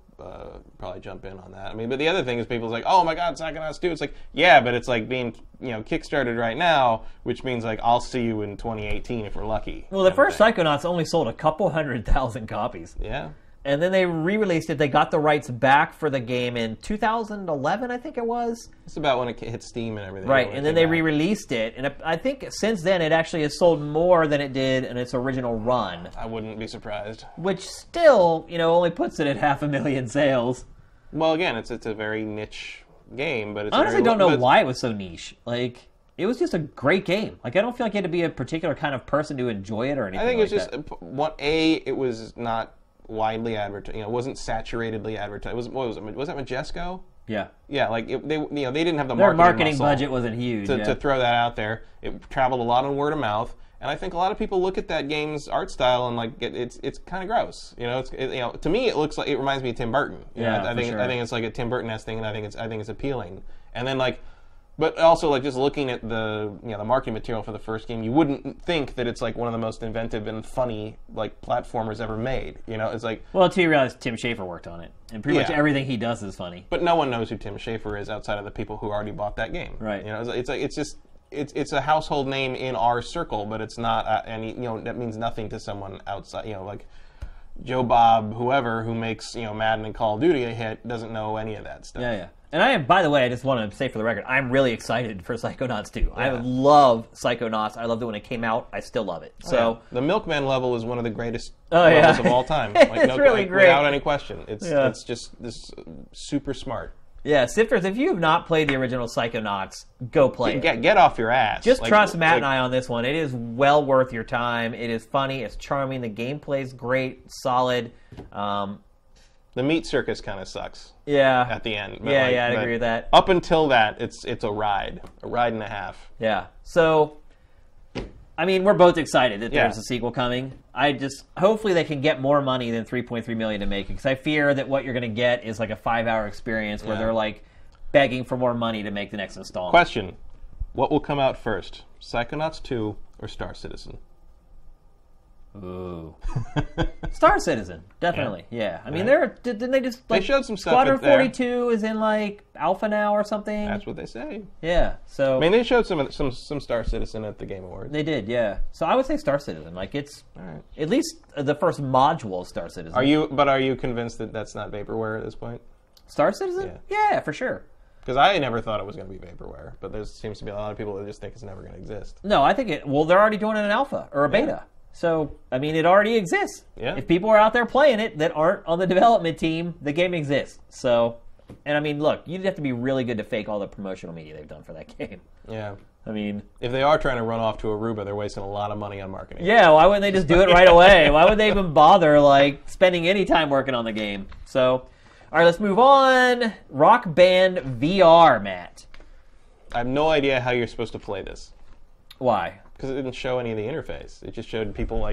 probably jump in on that. I mean, but the other thing is people's like, oh my God, Psychonauts 2. It's like, yeah, but it's like being kickstarted right now, which means like I'll see you in 2018 if we're lucky. Well, the first Psychonauts only sold a couple 100,000 copies. Yeah. And then they re-released it. They got the rights back for the game in 2011, I think it was. It's about when it hit Steam and everything. Right, and then they re-released it. And I think since then it actually has sold more than it did in its original run. I wouldn't be surprised. Which still, only puts it at 500,000 sales. Well, again, it's a very niche game, but it's I honestly don't know why it was so niche. Like, it was just a great game. Like, I don't feel like you had to be a particular kind of person to enjoy it or anything. I think it's just it was not widely advertised. It wasn't saturatedly advertised. Was that Majesco? Yeah. Yeah, like they didn't have the Their marketing budget wasn't huge to throw that out there. It traveled a lot on word of mouth, and I think a lot of people look at that game's art style and like it's kind of gross. To me it looks like it reminds me of Tim Burton. I think it's like a Tim Burton-esque thing, and I think it's appealing. And then but also, like, just looking at the the marketing material for the first game, you wouldn't think that it's like one of the most inventive and funny like platformers ever made. It's like, well, until you realize Tim Schafer worked on it, and pretty much everything he does is funny. But no one knows who Tim Schafer is outside of the people who already bought that game. Right. It's a household name in our circle, but it's not any. That means nothing to someone outside. Like Joe Bob, whoever who makes Madden and Call of Duty a hit doesn't know any of that stuff. Yeah. And by the way, I just want to say for the record, I'm really excited for Psychonauts 2. Yeah. I love Psychonauts. I loved it when it came out. I still love it. So the Milkman level is one of the greatest levels of all time. It's really great. Without any question. It's just this super smart. Yeah, Sifters, if you have not played the original Psychonauts, go play it. Get off your ass. Just trust Matt and I on this one. It is well worth your time. It is funny. It's charming. The gameplay's great, solid. The meat circus kind of sucks. Yeah. At the end. I'd agree with that. Up until that, it's a ride and a half. Yeah. So, I mean, we're both excited that there's a sequel coming. Hopefully they can get more money than $3.3 million to make it, because I fear that what you're going to get is like a 5-hour experience where they're like begging for more money to make the next installment. Question: what will come out first, Psychonauts 2 or Star Citizen? Ooh. Star Citizen, definitely. Yeah. I mean, didn't they just they showed some stuff. Squadron 42 is in like alpha now or something. That's what they say. Yeah. So I mean, they showed some Star Citizen at the Game Awards. They did, yeah. So I would say Star Citizen. Like it's at least the first module of Star Citizen. Are you convinced that that's not vaporware at this point? Star Citizen? Yeah, for sure. Because I never thought it was going to be vaporware, but there seems to be a lot of people that just think it's never going to exist. No, I think they're already doing it in an alpha or a beta. So, I mean, it already exists. Yeah. If people are out there playing it that aren't on the development team, the game exists. So, and I mean, look, you'd have to be really good to fake all the promotional media they've done for that game. Yeah. I mean, if they are trying to run off to Aruba, they're wasting a lot of money on marketing. Yeah, why wouldn't they just do it right away? Why would they even bother, spending any time working on the game? So, all right, let's move on. Rock Band VR, Matt. I have no idea how you're supposed to play this. Why? Because it didn't show any of the interface. It just showed people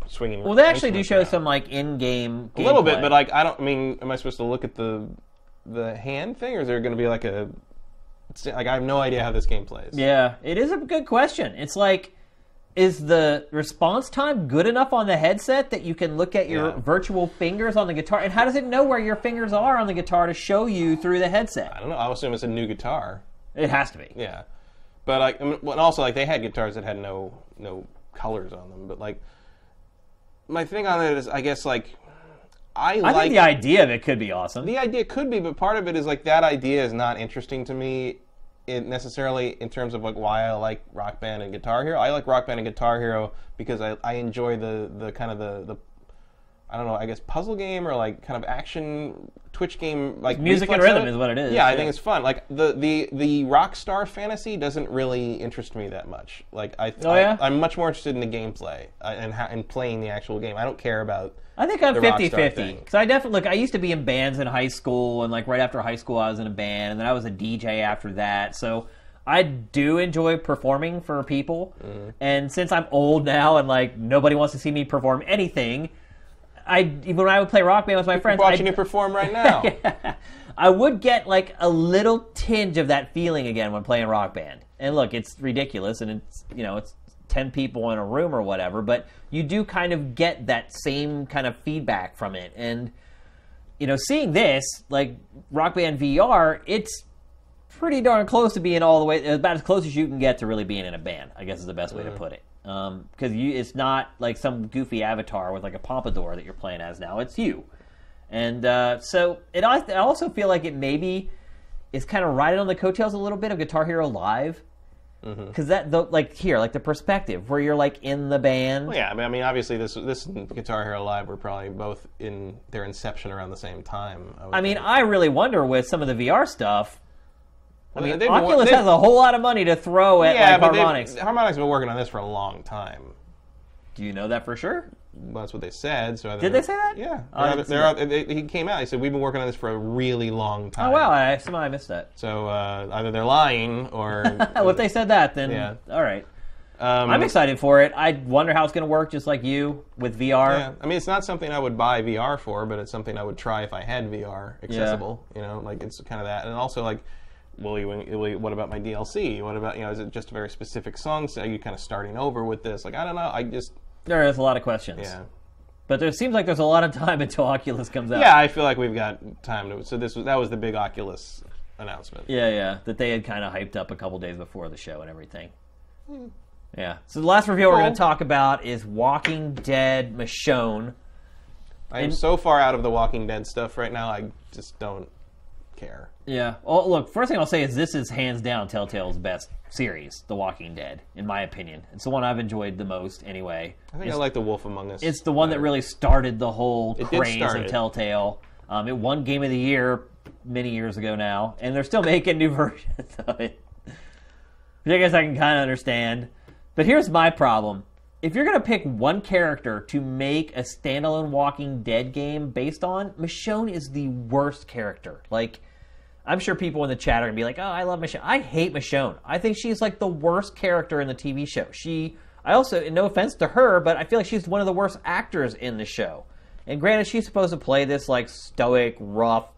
swinging. Well, they actually do show some in-game. A little bit, but am I supposed to look at the hand thing, or is there going to be I have no idea how this game plays. Yeah, it is a good question. It's is the response time good enough on the headset that you can look at your virtual fingers on the guitar? And how does it know where your fingers are on the guitar to show you through the headset? I don't know. I'll assume it's a new guitar. It has to be. Yeah. But and also they had guitars that had no colors on them. But my thing on it is, I guess I think the idea of it could be awesome. The idea could be, but part of it is that idea is not interesting to me. Necessarily in terms of why I like Rock Band and Guitar Hero. I like Rock Band and Guitar Hero because I enjoy the kind of the I don't know, I guess puzzle game or kind of action Twitch game music and rhythm is what it is. Yeah, I think it's fun. The Rockstar fantasy doesn't really interest me that much. I'm much more interested in the gameplay and playing the actual game. I don't care about. I think I'm 50-50 because I definitely I used to be in bands in high school, and right after high school I was in a band, and then I was a DJ after that. So I do enjoy performing for people, and since I'm old now and nobody wants to see me perform anything. When I would play Rock Band with my friends, watching you perform right now. I would get a little tinge of that feeling again when playing Rock Band. And look, it's ridiculous, and it's 10 people in a room or whatever, but you do kind of get that same kind of feedback from it. And seeing this, like Rock Band VR, it's pretty darn close to being all the way, about as close as you can get to really being in a band, I guess is the best way to put it. Because it's not like some goofy avatar with like a pompadour that you're playing as now. It's you. And so I also feel like it maybe is kind of riding on the coattails a little bit of Guitar Hero Live. Because the perspective where you're like in the band. Well, yeah, I mean, obviously this and Guitar Hero Live were probably both in their inception around the same time. I really wonder with some of the VR stuff. Oculus has a whole lot of money to throw at Harmonix. Harmonix have been working on this for a long time. Do you know that for sure? Well, that's what they said. So did they say that? Yeah. He came out. He said, we've been working on this for a really long time. Oh, wow. I missed that. So either they're lying or... Well, if they said that, then all right. I'm excited for it. I wonder how it's going to work, just like you, with VR. Yeah. I mean, it's not something I would buy VR for, but it's something I would try if I had VR accessible. Yeah. It's kind of that. And also, like... what about my DLC? What about, is it just a very specific song? So are you kind of starting over with this? Like, I don't know. There is a lot of questions. Yeah. But there seems like there's a lot of time until Oculus comes out. Yeah, I feel like we've got time to. So that was the big Oculus announcement. Yeah. That they had kind of hyped up a couple days before the show and everything. Yeah. So the last review we're going to talk about is Walking Dead Michonne. I am so far out of the Walking Dead stuff right now, I just don't care. Yeah. Well, look, first thing I'll say is this is hands down Telltale's best series, The Walking Dead, in my opinion. It's the one I've enjoyed the most, anyway. I think I like The Wolf Among Us. It's the one that really started the whole craze of Telltale. It won Game of the Year many years ago now, and they're still making new versions of it, which I guess I can kind of understand. But here's my problem. If you're going to pick one character to make a standalone Walking Dead game based on, Michonne is the worst character. Like, I'm sure people in the chat are going to be like, oh, I love Michonne. I hate Michonne. I think she's like the worst character in the TV show. I also, and no offense to her, but I feel like she's one of the worst actors in the show. And granted, she's supposed to play this like stoic, rough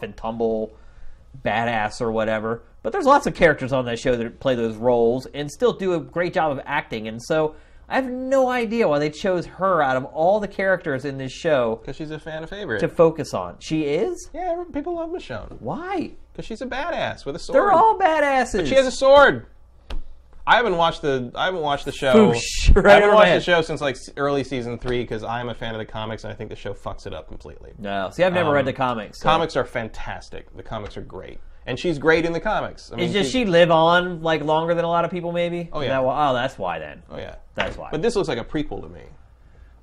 and tumble badass or whatever. But there's lots of characters on that show that play those roles and still do a great job of acting. And so I have no idea why they chose her out of all the characters in this show. Because she's a fan favorite. To focus on. She is? Yeah, people love Michonne. Why? Because she's a badass with a sword. They're all badasses. But she has a sword. I haven't watched the show. Foosh, right, I haven't watched the show since like early season 3 because I'm a fan of the comics and I think the show fucks it up completely. No, see, I've never read the comics. So. Comics are fantastic. The comics are great. And she's great in the comics. I mean, does she live on like longer than a lot of people? Maybe. Oh yeah. That's why then. Oh yeah. That's why. But this looks like a prequel to me.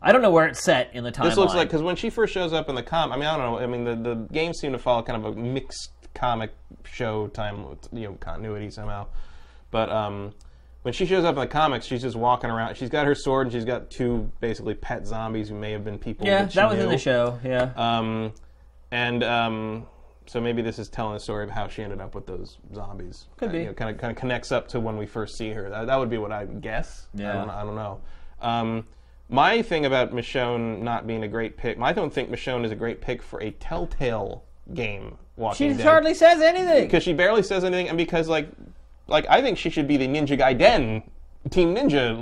I don't know where it's set in the timeline. This looks like because when she first shows up in the I mean, I don't know. I mean, the games seem to follow kind of a mixed comic show time, continuity somehow. But when she shows up in the comics, she's just walking around. She's got her sword and she's got 2 basically pet zombies who may have been people. Yeah, that was in the show. Yeah. So maybe this is telling a story of how she ended up with those zombies. Could be. Kind of connects up to when we first see her. That would be what I would guess. Yeah. I don't know. My thing about Michonne not being a great pick, I don't think Michonne is a great pick for a Telltale game. Walking Dead. She hardly says anything. Because she barely says anything, and because like I think she should be the Ninja Gaiden Team Ninja,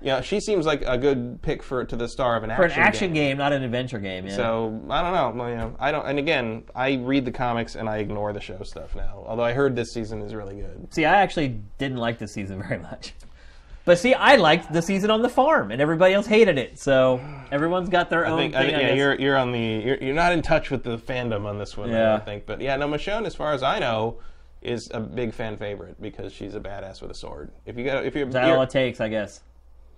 right. She seems like a good pick to the star of an action game. For an action game, not an adventure game. Yeah. So I don't know. I don't. And again, I read the comics and I ignore the show stuff now. Although I heard this season is really good. See, I actually didn't like this season very much. But see, I liked the season on the farm, and everybody else hated it. So everyone's got their own thing. You're not in touch with the fandom on this one. Yeah. I think, but yeah, no, Michonne, as far as I know, is a big fan favorite because she's a badass with a sword. That's all it takes, I guess.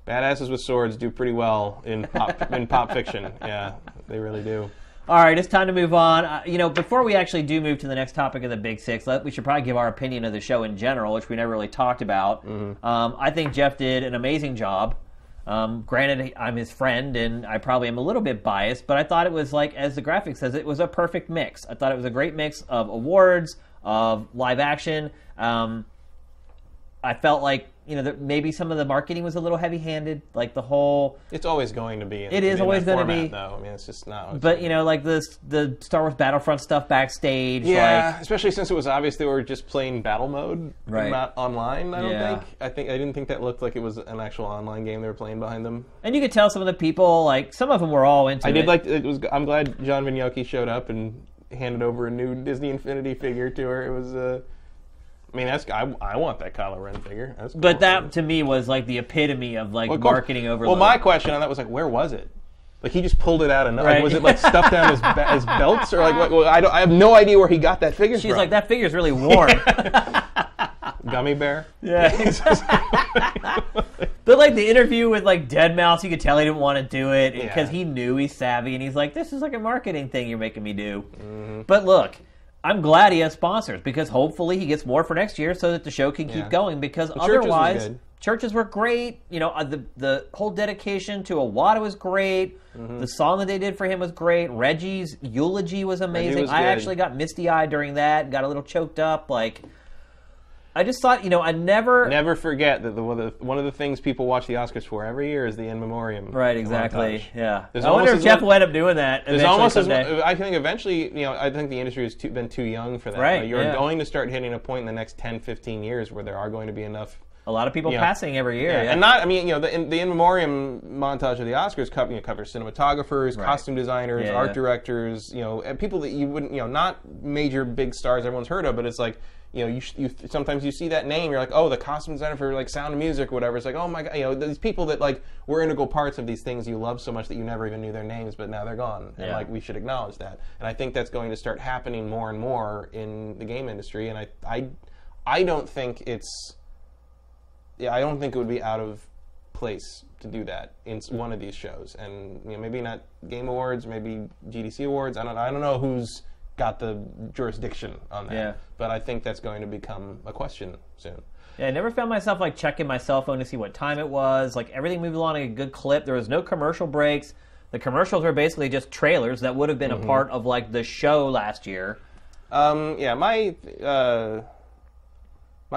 Badasses with swords do pretty well in pop fiction. Yeah, they really do. All right, it's time to move on. Before we actually do move to the next topic of the Big Six, we should probably give our opinion of the show in general, which we never really talked about. Mm-hmm. I think Jeff did an amazing job. Granted, I'm his friend, and I probably am a little bit biased, but I thought it was, like, as the graphic says, it was a perfect mix. I thought it was a great mix of awards, of live action. I felt like, maybe some of the marketing was a little heavy-handed. Like the whole... It's always going to be. It is always going to be. Though. I mean, it's just not... But, like the Star Wars Battlefront stuff backstage. Yeah, especially since it was obvious they were just playing battle mode, not online, I don't think. I didn't think that looked like it was an actual online game they were playing behind them. And you could tell some of the people, like, some of them were all into it. I'm glad John Vignocchi showed up and handed over a new Disney Infinity figure to her. It was... I want that Kylo Ren figure. That's cool. But that, to me, was like the epitome of marketing overload. Well, my question on that was like, where was it? Like, he just pulled it out and was it like stuffed down his belts, or like I have no idea where he got that figure from. She's like, that figure's really warm. Gummy bear. Yeah. But like the interview with like Deadmau5, you could tell he didn't want to do it because he knew he's savvy, and he's like, this is like a marketing thing you're making me do. Mm-hmm. But look. I'm glad he has sponsors because hopefully he gets more for next year so that the show can keep going. Because otherwise, churches were great. The whole dedication to Iwata was great. Mm-hmm. The song that they did for him was great. Reggie's eulogy was amazing. I actually got misty-eyed during that, got a little choked up. Like, I just thought, I never forget that one of the things people watch the Oscars for every year is the in memoriam. Right, exactly. Yeah. I wonder if Jeff will end up doing that someday. I think eventually, I think the industry has been too young for that. Right. You're going to start hitting a point in the next 10, 15 years where there are going to be enough. A lot of people passing every year. Yeah. And the in memoriam montage of the Oscars covers cinematographers, costume designers, art directors, and people that you wouldn't, not major big stars everyone's heard of, but it's like, you sometimes you see that name, you're like, oh, the costume designer for like Sound of Music or whatever. It's like, oh my god, these people that like were integral parts of these things you love so much that you never even knew their names, but now they're gone. And like we should acknowledge that. And I think that's going to start happening more and more in the game industry. And I don't think I don't think it would be out of place to do that in one of these shows. And maybe not Game Awards, maybe GDC Awards. I don't know who's got the jurisdiction on that. Yeah. But I think that's going to become a question soon. Yeah, I never found myself like checking my cell phone to see what time it was. Like everything moved along at a good clip. There was no commercial breaks. The commercials were basically just trailers that would have been a part of like the show last year. My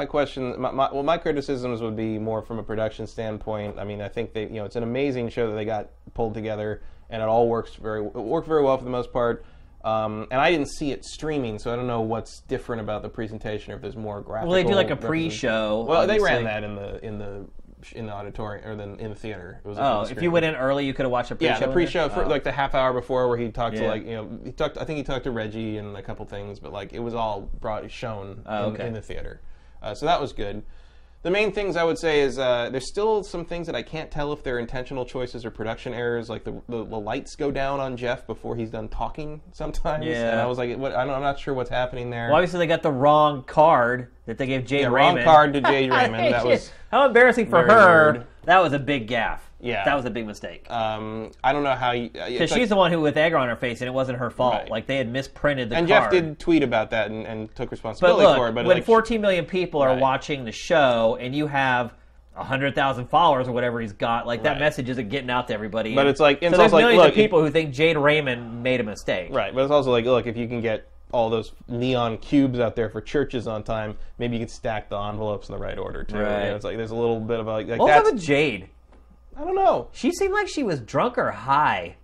criticisms would be more from a production standpoint. I mean, I think it's an amazing show that they got pulled together, and it all worked very well for the most part. And I didn't see it streaming, so I don't know what's different about the presentation, or if there's more graphical. Well, they do like a pre-show. Well, obviously. They ran that in the auditorium or in the theater. It was if you went in early, you could have watched a pre-show. Yeah, the pre-show for like the half hour before, where he talked to I think he talked to Reggie and a couple things, but like it was all shown in the theater. So that was good. The main things I would say is there's still some things that I can't tell if they're intentional choices or production errors. Like the lights go down on Jeff before he's done talking sometimes. Yeah. And I was like, I'm not sure what's happening there. Well, obviously they got the wrong card that they gave Jade Raymond. Wrong card to Jade Raymond. That was how embarrassing for her. Weird. That was a big gaffe. Yeah. That was a big mistake. I don't know how you... Because she's the one who with egg on her face, and it wasn't her fault. Right. Like, they had misprinted the card. And Jeff did tweet about that and took responsibility for it. But when 14 million people are watching the show, and you have 100,000 followers or whatever he's got, like, that message isn't getting out to everybody. But it's like... So there's millions of people who think Jade Raymond made a mistake. Right, but it's also like, look, if you can get all those neon cubes out there for churches on time, maybe you can stack the envelopes in the right order, too. Right. It's like, there's a little bit of a... What was up with Jade? I don't know. She seemed like she was drunk or high.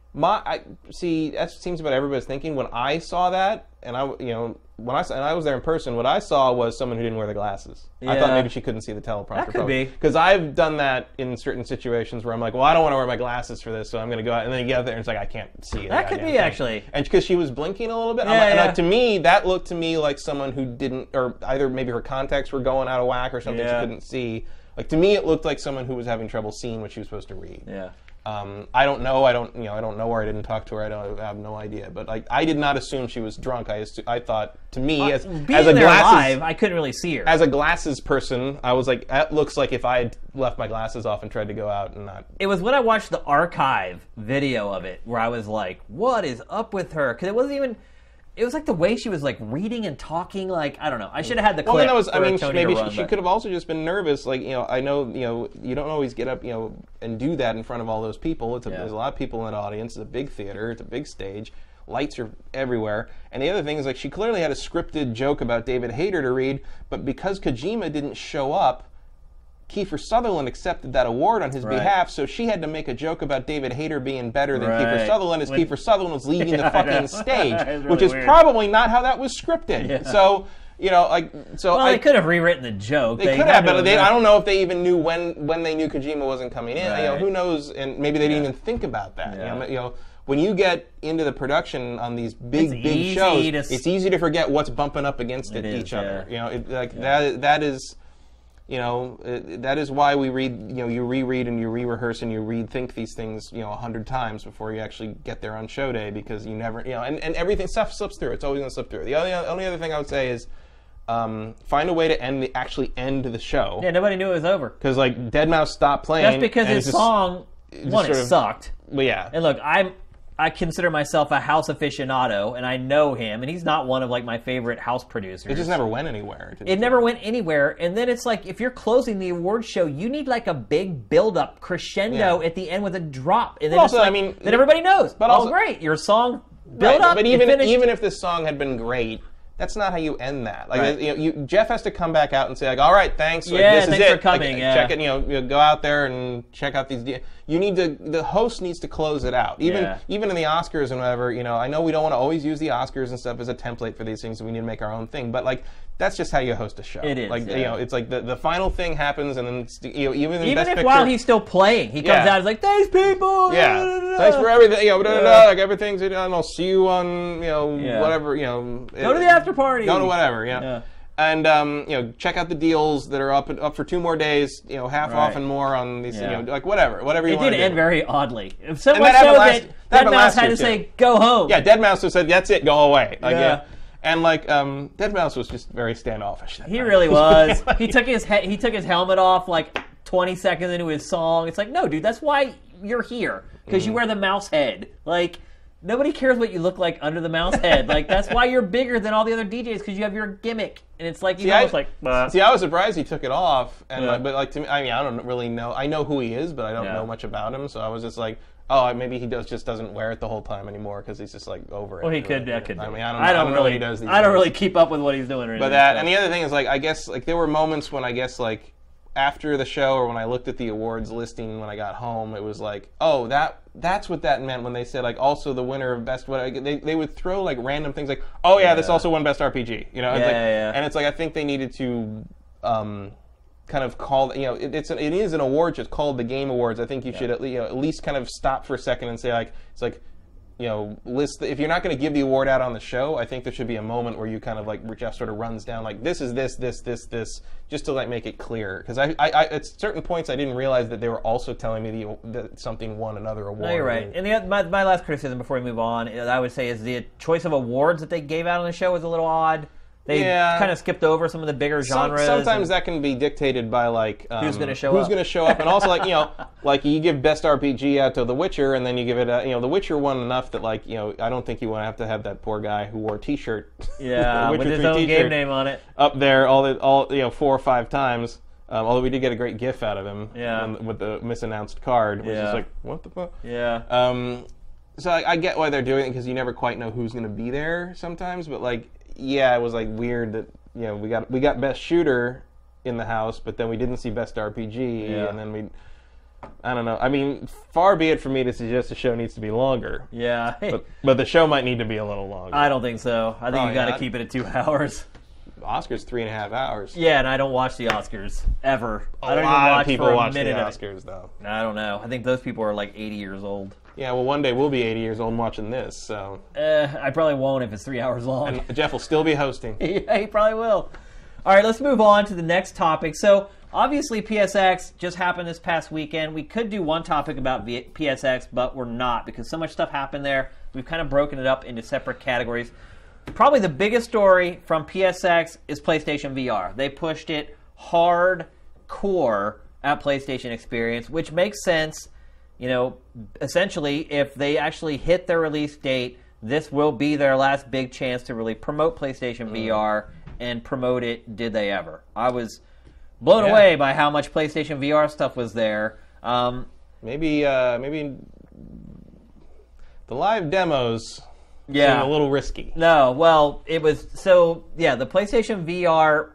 See, that seems about everybody's thinking. When I saw that, and I was there in person, what I saw was someone who didn't wear the glasses. Yeah. I thought maybe she couldn't see the teleprompter. That could be. Because I've done that in certain situations where I'm like, well, I don't want to wear my glasses for this, so I'm going to go out. And then you get out there and it's like, I can't see it. That could be, actually. And because she was blinking a little bit. And to me, that looked to me like someone who didn't, or either maybe her contacts were going out of whack or something she couldn't see. Like, to me, it looked like someone who was having trouble seeing what she was supposed to read. Yeah. I don't know. I don't know her. I didn't talk to her. I have no idea. But like, I did not assume she was drunk. I thought, to me, as a glasses, live, I couldn't really see her. As a glasses person, I was like, that looks like if I had left my glasses off and tried to go out and not. It was when I watched the archive video of it where I was like, what is up with her? Because it wasn't even. It was like the way she was like reading and talking. Like, I don't know. I should have had the clip. Well, maybe she could have also just been nervous. Like, I know, you don't always get up, and do that in front of all those people. There's a lot of people in that audience. It's a big theater. It's a big stage. Lights are everywhere. And the other thing is, like, she clearly had a scripted joke about David Hayter to read, but because Kojima didn't show up, Kiefer Sutherland accepted that award on his behalf, so she had to make a joke about David Hayter being better than Kiefer Sutherland as Kiefer Sutherland was leaving the fucking stage, really which is probably not how that was scripted. Yeah. So, they could have rewritten the joke. They could have, but I don't know if they even knew when they knew Kojima wasn't coming in. Right. Who knows? And maybe they didn't even think about that. Yeah. When you get into the production on these big shows, it's easy to forget what's bumping up against each other. That is. That is why we read, you reread and you re-rehearse and you rethink these things, 100 times before you actually get there on show day, because you never, and everything stuff slips through. It's always going to slip through. The only other thing I would say is find a way to actually end the show. Yeah, nobody knew it was over. Because, Deadmau5 stopped playing. That's because his song, it sucked. Well, yeah. And look, I consider myself a house aficionado, and I know him, and he's not one of my favorite house producers. It just never went anywhere. It never went anywhere, and then it's if you're closing the awards show, you need a big build-up crescendo at the end with a drop, and then then everybody knows. But also, great, your song build up. But even if this song had been great, that's not how you end that. Jeff has to come back out and say, all right, thanks. This thanks is it. For coming. Check it. Go out there and check out these. The host needs to close it out. Even in the Oscars and whatever. I know we don't want to always use the Oscars and stuff as a template for these things, and we need to make our own thing. But that's just how you host a show. It is. It's the final thing happens, and then even if Picture, while he's still playing, he comes out and is like, thanks people. Yeah. Thanks for everything. Everything's. I'll see you on whatever. Go to the after party. Go to whatever. Yeah. And check out the deals that are up for 2 more days. Half off and more on these. Whatever you want to do. It did end very oddly. So much so that Deadmau5 had to say, "Go home." Yeah, Deadmau5 said, "That's it, go away." And Deadmau5 was just very standoffish. He really was. He took his helmet off 20 seconds into his song. It's no, dude, that's why you're here, because you wear the mouse head. Nobody cares what you look like under the mouse head. That's why you're bigger than all the other DJs, because you have your gimmick. And it's See, I was surprised he took it off. And but to me, I don't really know. I know who he is, but I don't know much about him. So I was just maybe he just doesn't wear it the whole time anymore, because he's just over it. Well, he could. That could. I don't know what he does. I don't really keep up with what he's doing. Or but and the other thing is I guess there were moments when I guess after the show, or when I looked at the awards listing when I got home, it was that's what that meant when they said also the winner of best. They would throw random things this also won best RPG. And it's I think they needed to kind of call it is an award just called the Game Awards. I think you should at least kind of stop for a second and say list if you're not going to give the award out on the show. I think there should be a moment where you kind of Jeff sort of runs down this is this, just to make it clear, because I at certain points I didn't realize that they were also telling me that something won another award. No, you're right. And my last criticism before we move on, I would say, is the choice of awards that they gave out on the show was a little odd. They kind of skipped over some of the bigger genres. Sometimes that can be dictated by who's going to show up, and also you give best RPG out to The Witcher, and then you give it The Witcher won enough that I don't think you want to have that poor guy who wore a T-shirt, with his own game name on it, up there all 4 or 5 times. Although we did get a great GIF out of him, with the misannounced card, which is what the fuck? Yeah. So I get why they're doing it, because you never quite know who's going to be there sometimes, but it was weird that we got best shooter in the house, but then we didn't see best RPG, and then I don't know. I mean, far be it for me to suggest the show needs to be longer. Yeah, but the show might need to be a little longer. I don't think so. I think you got to keep it at 2 hours. Oscars 3.5 hours. Yeah, and I don't watch the Oscars ever. I don't even watch people watch the Oscars though. I don't know. I think those people are 80 years old. Yeah, well, one day we'll be 80 years old watching this, so... I probably won't if it's 3 hours long. And Jeff will still be hosting. Yeah, he probably will. All right, let's move on to the next topic. So, obviously, PSX just happened this past weekend. We could do one topic about PSX, but we're not, because so much stuff happened there. We've kind of broken it up into separate categories. Probably the biggest story from PSX is PlayStation VR. They pushed it hardcore at PlayStation Experience, which makes sense. Essentially, if they actually hit their release date, this will be their last big chance to really promote PlayStation VR, and promote it did they ever. I was blown away by how much PlayStation VR stuff was there. Maybe the live demos seem a little risky. No, well, it was... So, the PlayStation VR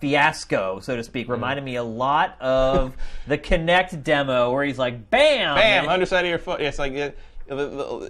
fiasco, so to speak, reminded me a lot of the Kinect demo where he's like, bam! Bam! Underside of your foot. It's like...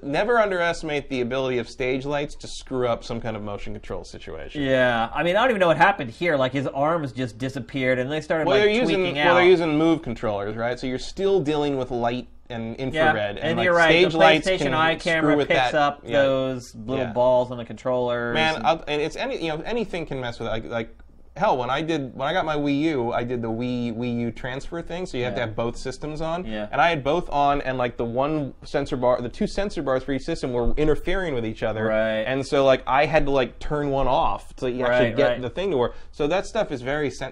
never underestimate the ability of stage lights to screw up some kind of motion control situation. Yeah, I mean, I don't even know what happened here. Like, his arms just disappeared, and they started tweaking out. Well, they're using Move controllers, right? So you're still dealing with light and infrared. And like, you're right. Stage the lights PlayStation can Eye camera with picks that. up those little balls on the controllers. Man, and it's anything can mess with it. Like hell, when I got my Wii U, I did the Wii U transfer thing, so you have to have both systems on. Yeah. And I had both on, and like the two sensor bars for each system were interfering with each other. Right. And so like I had to like turn one off to actually get the thing to work. So that stuff is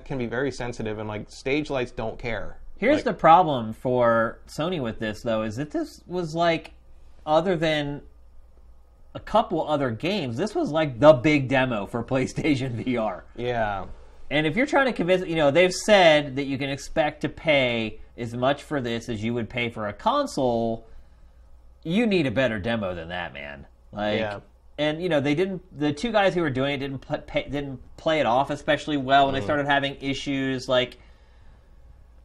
can be very sensitive, and like stage lights don't care. Here's the problem for Sony with this, though, is that this was like, other than a couple other games, this was like the big demo for PlayStation VR. Yeah. And if you're trying to convince, they've said that you can expect to pay as much for this as you would pay for a console. You need a better demo than that, man. And they didn't. The two guys who were doing it didn't play it off especially well when they started having issues. Like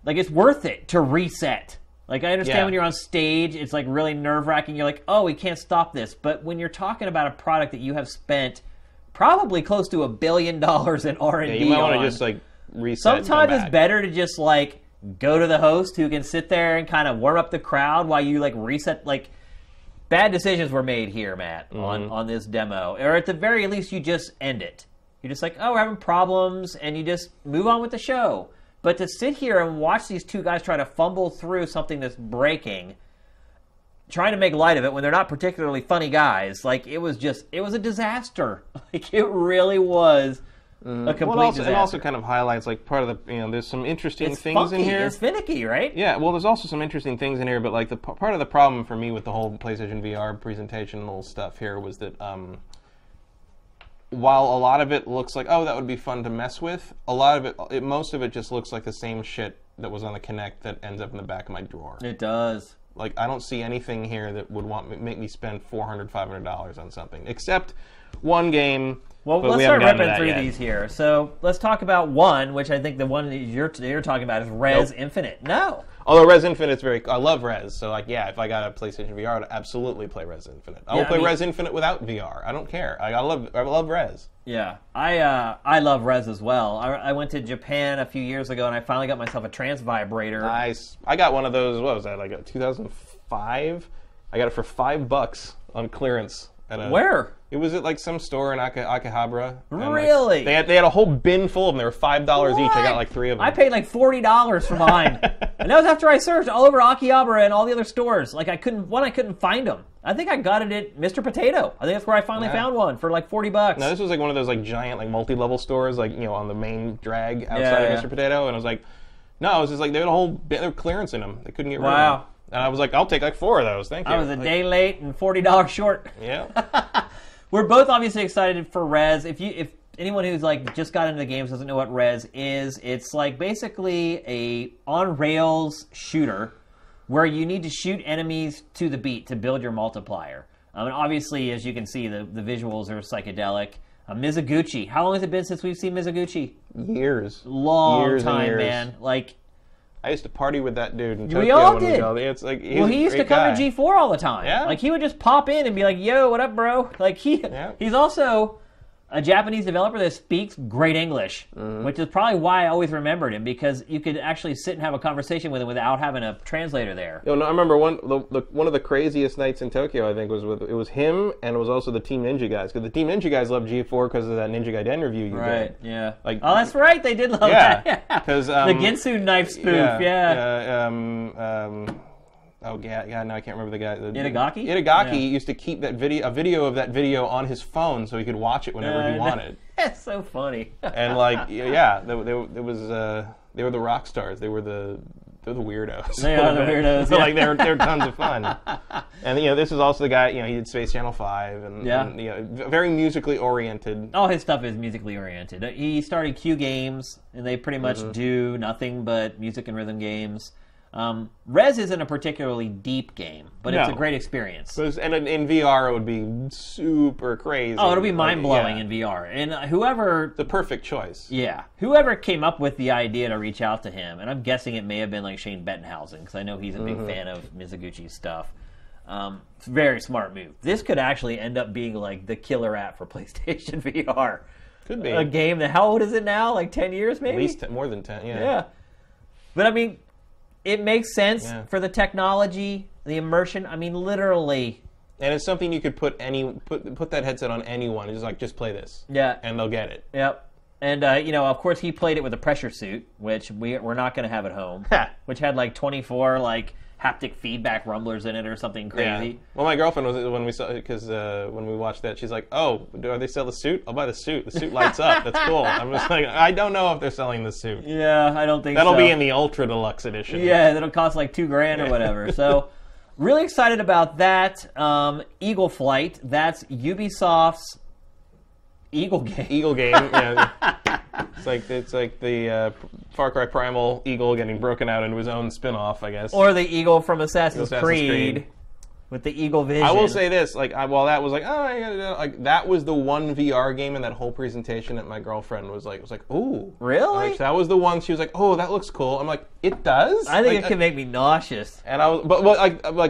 it's worth it to reset. Like, I understand when you're on stage, it's, like, really nerve-wracking. You're like, oh, we can't stop this. But when you're talking about a product that you have spent probably close to $1 billion in R&D on... you might want to just, like, reset. Sometimes it's better to just, like, go to the host who can sit there and kind of warm up the crowd while you, like, reset. Like, bad decisions were made here, Matt, on this demo. Or at the very least, you just end it. You're just like, oh, we're having problems, and you just move on with the show. But to sit here and watch these two guys try to fumble through something that's breaking, trying to make light of it when they're not particularly funny guys, like, it was a disaster. Like, it really was a complete disaster. It also kind of highlights, like, part of the, there's some interesting things in here. It's finicky, right? Yeah, well, there's also some interesting things in here, but, like, part of the problem for me with the whole PlayStation VR presentation and little stuff here was that, while a lot of it looks like, oh, that would be fun to mess with, a lot of it, most of it just looks like the same shit that was on the Kinect that ends up in the back of my drawer. It does. Like, I don't see anything here that would make me spend $400, $500 on something, except one game. Well, let's start ripping through these here. So let's talk about one, which I think the one that you're talking about is Res Infinite. No. Although Res Infinite's I love Res, so like, yeah, if I got a PlayStation VR, I'd absolutely play Res Infinite. I will play Res Infinite without VR. I don't care. I love Res. Yeah, I love Res as well. I went to Japan a few years ago, and I finally got myself a trance vibrator. Nice. I got one of those. What was that? Like 2005. I got it for $5 on clearance. Where? It was at like some store in Akihabara. Really? Like, they had a whole bin full of them. They were $5 each. I got like 3 of them. I paid like $40 for mine, and that was after I searched all over Akihabara and all the other stores. Like I couldn't find them. I think I got it at Mr. Potato. I think that's where I finally found one for like $40. No, this was like one of those like giant like multi-level stores, like on the main drag outside of Mr. Potato, and I was like, no, it was just like they had a whole bit of clearance in them. They couldn't get rid of them. And I was like, I'll take like 4 of those. Thank you. I was a day late and $40 short. Yeah. We're both obviously excited for Res. If anyone who's like just got into the games doesn't know what Res is, it's like basically a on rails shooter where you need to shoot enemies to the beat to build your multiplier. And obviously, as you can see, the visuals are psychedelic. Mizuguchi. How long has it been since we've seen Mizuguchi? Years. Long time, man. Like. I used to party with that dude in Tokyo. We all did. It's like, he used to come to G4 all the time. Yeah. Like, he would just pop in and be like, yo, what up, bro? Like, he's also a Japanese developer that speaks great English, which is probably why I always remembered him, because you could actually sit and have a conversation with him without having a translator there. I remember one of the craziest nights in Tokyo, I think, was him, and it was also the Team Ninja guys, because the Team Ninja guys loved G4 because of that Ninja Gaiden review you did. Right, yeah. Like, oh, that's right, they did love that. Because the Ginsu knife spoof, oh yeah, no, I can't remember the guy. Itagaki? Itagaki used to keep a video of that video on his phone so he could watch it whenever he wanted. That's so funny. And like, they were the rock stars. They're the weirdos. They are the weirdos. So like they're tons of fun. And this is also the guy. He did Space Channel 5 and very musically oriented. All his stuff is musically oriented. He started Q Games, and they pretty much do nothing but music and rhythm games. Rez isn't a particularly deep game, but it's a great experience. And in VR, it would be super crazy. Oh, it'll be mind-blowing in VR. And whoever... The perfect choice. Yeah. Whoever came up with the idea to reach out to him, and I'm guessing it may have been like Shane Bettenhausen, because I know he's a big fan of Mizuguchi's stuff. It's a very smart move. This could actually end up being like the killer app for PlayStation VR. Could be. A game that, how old is it now? Like 10 years maybe? At least more than 10, yeah. Yeah. But I mean, it makes sense for the technology, the immersion. I mean, literally. And it's something you could put that headset on anyone. It's like, just play this. Yeah. And they'll get it. Yep. And, of course, he played it with a pressure suit, which we're not going to have at home, which had like 24, like, haptic feedback rumblers in it or something crazy. Yeah. Well, my girlfriend was when we saw because when we watched that, she's like, "Oh, do they sell the suit? I'll buy the suit. The suit lights up. That's cool." I'm just like, I don't know if they're selling the suit. Yeah, I don't think that'll so. be in the ultra deluxe edition. Yeah, that'll cost like $2,000 or whatever. So, really excited about that. Eagle Flight. That's Ubisoft's Eagle game. Eagle game. Yeah. It's like the Far Cry Primal Eagle getting broken out into his own spin-off, I guess. Or the Eagle from Assassin's Creed with the Eagle Vision. I will say this, that was like, that was the one VR game in that whole presentation that my girlfriend was like, ooh. Really? That was the one she was like, oh, that looks cool. I'm like, it does? I think it can make me nauseous. And I was, but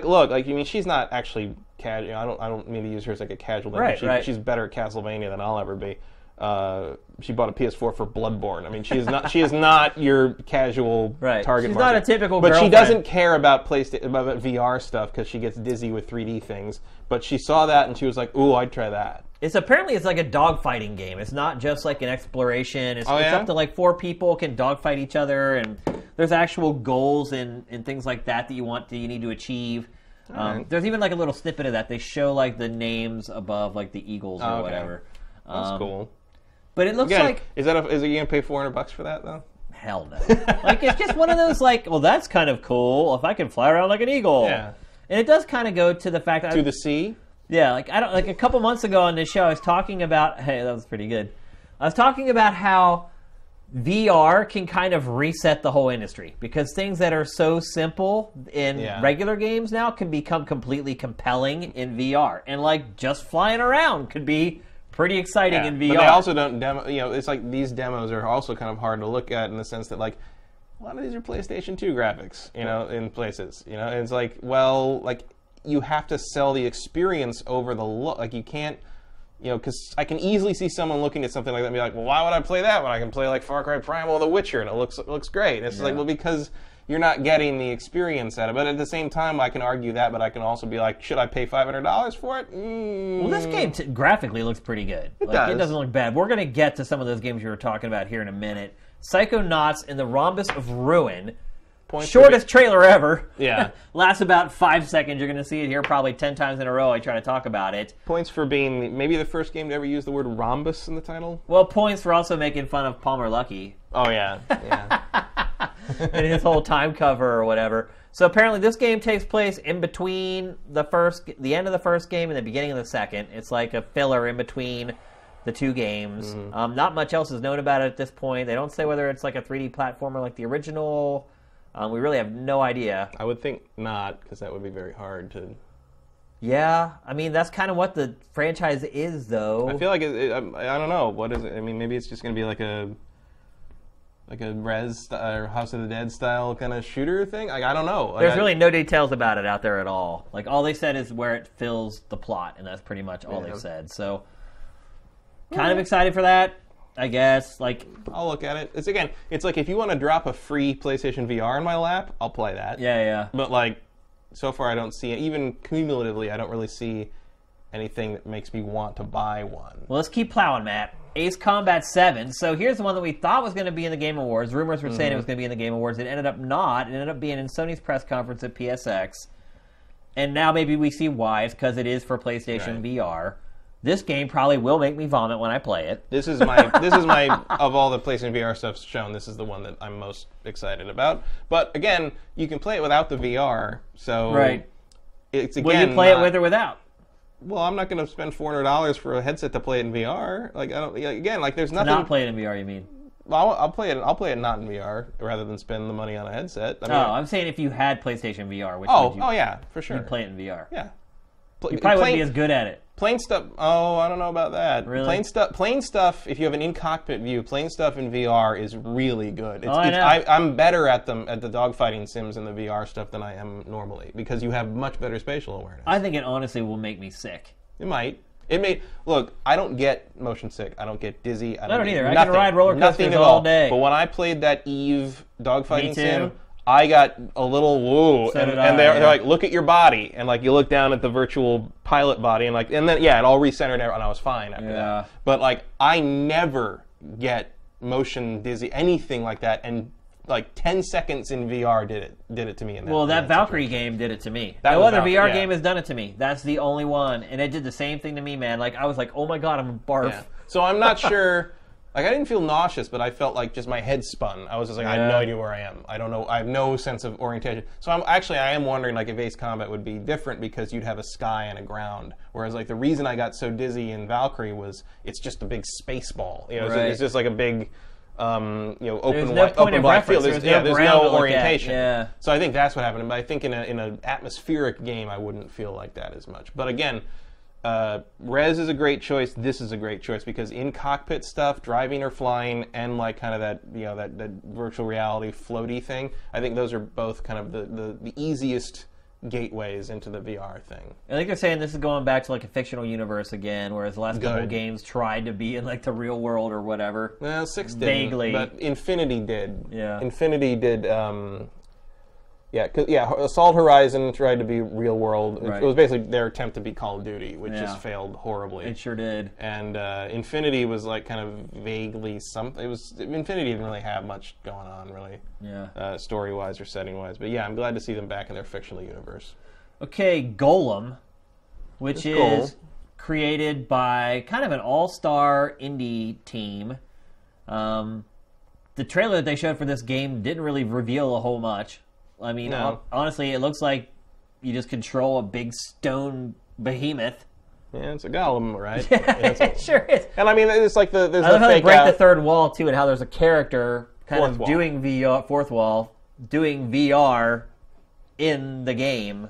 look, I mean, she's not actually casual. I don't mean to use her as like a casual name. Right. She's better at Castlevania than I'll ever be. She bought a PS4 for Bloodborne. I mean, she is not your casual target She's market. not a typical But girlfriend. she doesn't care about about VR stuff because she gets dizzy with 3D things. But she saw that and she was like, "Ooh, I'd try that." It's like a dogfighting game. It's not just like an exploration. It's up to like 4 people can dogfight each other, and there's actual goals and things like that you need to achieve. There's even like a little snippet of that. They show like the names above like the eagles or whatever. That's cool. But it looks like... Is it going to pay $400 for that, though? Hell no. Like, it's just one of those, like, well, that's kind of cool if I can fly around like an eagle. Yeah. And it does kind of go to the fact that... To the sea? Yeah, like, a couple months ago on this show, I was talking about... Hey, that was pretty good. I was talking about how VR can kind of reset the whole industry. Because things that are so simple in regular games now can become completely compelling in VR. And, like, just flying around could be... pretty exciting in VR. But they also don't demo. It's like these demos are also kind of hard to look at in the sense that like a lot of these are PlayStation 2 graphics, in places. And it's like, well, like you have to sell the experience over the look. Like you can't, because I can easily see someone looking at something like that and be like, well, why would I play that when I can play like Far Cry Primal or The Witcher and it looks great? And it's like, well, because you're not getting the experience out of it. But at the same time, I can argue that, but I can also be like, should I pay $500 for it? Well, this game graphically looks pretty good. It doesn't look bad. We're going to get to some of those games you were talking about here in a minute. Psychonauts in the Rhombus of Ruin. Shortest trailer ever. Yeah. Lasts about 5 seconds. You're going to see it here probably 10 times in a row. I try to talk about it. Points for being maybe the first game to ever use the word rhombus in the title. Well, points for also making fun of Palmer Luckey. Oh, yeah. And his whole time cover or whatever. So apparently this game takes place in between the end of the first game and the beginning of the second. It's like a filler in between the 2 games. Not much else is known about it at this point. They don't say whether it's like a 3D platformer like the original. We really have no idea. I would think not, because that would be very hard to... Yeah, I mean, that's kind of what the franchise is, though. I feel like, I don't know, what is it? I mean, maybe it's just going to be like a Rez or House of the Dead style kind of shooter thing? I don't know. There's really no details about it out there at all. Like, all they said is where it fills the plot, and that's pretty much all they said. So, kind of excited for that. I guess, like... I'll look at it. It's like if you want to drop a free PlayStation VR in my lap, I'll play that. Yeah. But, like, so far I don't see it. Even cumulatively, I don't really see anything that makes me want to buy one. Well, let's keep plowing, Matt. Ace Combat 7. So here's the one that we thought was going to be in the Game Awards. Rumors were saying it was going to be in the Game Awards. It ended up not. It ended up being in Sony's press conference at PSX. And now maybe we see why. It's because it is for PlayStation VR. This game probably will make me vomit when I play it. This is my of all the PlayStation VR stuff shown, this is the one that I'm most excited about. But again, you can play it without the VR, so it's again. Will you play it with or without? Well, I'm not going to spend $400 for a headset to play it in VR. Like I don't. Again, like there's nothing. To not play it in VR, you mean? I'll play it. I'll play it not in VR rather than spend the money on a headset. I mean, I'm saying if you had PlayStation VR, which would you? Oh yeah, for sure. You'd play it in VR. Yeah. You probably wouldn't be as good at it. Plain stuff. Oh, I don't know about that. Really? Plain stuff. If you have an in-cockpit view, plain stuff in VR is really good. I know. I'm better at the dogfighting sims in the VR stuff than I am normally because you have much better spatial awareness. I think it honestly will make me sick. It might. Look, I don't get motion sick. I don't get dizzy. I don't either. Nothing, I can ride roller coasters nothing at all day. But when I played that Eve dogfighting Me sim, too. I got a little woo, So and did I, they're like, look at your body, and like you look down at the virtual pilot body, and then it all recentered, and I was fine after that. But like, I never get motion dizzy, anything like that, and like 10 seconds in VR did it to me. That Valkyrie game did it to me. That no was other VR yeah. game has done it to me. That's the only one, and it did the same thing to me, man. Like I was like, oh my god, I'm a barf. Yeah. So I'm not sure. Like, I didn't feel nauseous, but I felt like just my head spun. I was just like, I have no idea where I am. I don't know. I have no sense of orientation. So I am wondering, like, if Ace Combat would be different because you'd have a sky and a ground. Whereas, like, the reason I got so dizzy in Valkyrie was it's just a big space ball. You know, Right. it's just like a big, open of wide field. reference. There's There's no ground to no look at. orientation. Yeah. So I think that's what happened. But I think in an atmospheric game, I wouldn't feel like that as much. But again, Res is a great choice. This is a great choice because in cockpit stuff, driving or flying, and like kind of that virtual reality floaty thing, I think those are both kind of the easiest gateways into the VR thing. I think they're saying this is going back to like a fictional universe again, whereas the last couple games tried to be in like the real world or whatever. Well, 6 didn't, Vaguely. but Infinity did. Yeah. Infinity did. Assault Horizon tried to be real world. Right. It was basically their attempt to be Call of Duty, which Yeah. just failed horribly. It sure did. And Infinity was like kind of vaguely something. Infinity didn't really have much going on, really, story-wise or setting-wise. But yeah, I'm glad to see them back in their fictional universe. Okay, Golem, which is created by kind of an all-star indie team. The trailer that they showed for this game didn't really reveal a whole much. I mean, honestly, it looks like you just control a big stone behemoth. Yeah, it's a golem, right? It sure is. And I mean, it's like there's I love how they fake break out. the third wall too, and how there's a character kind Fourth of wall. doing VR, fourth wall, doing VR in the game.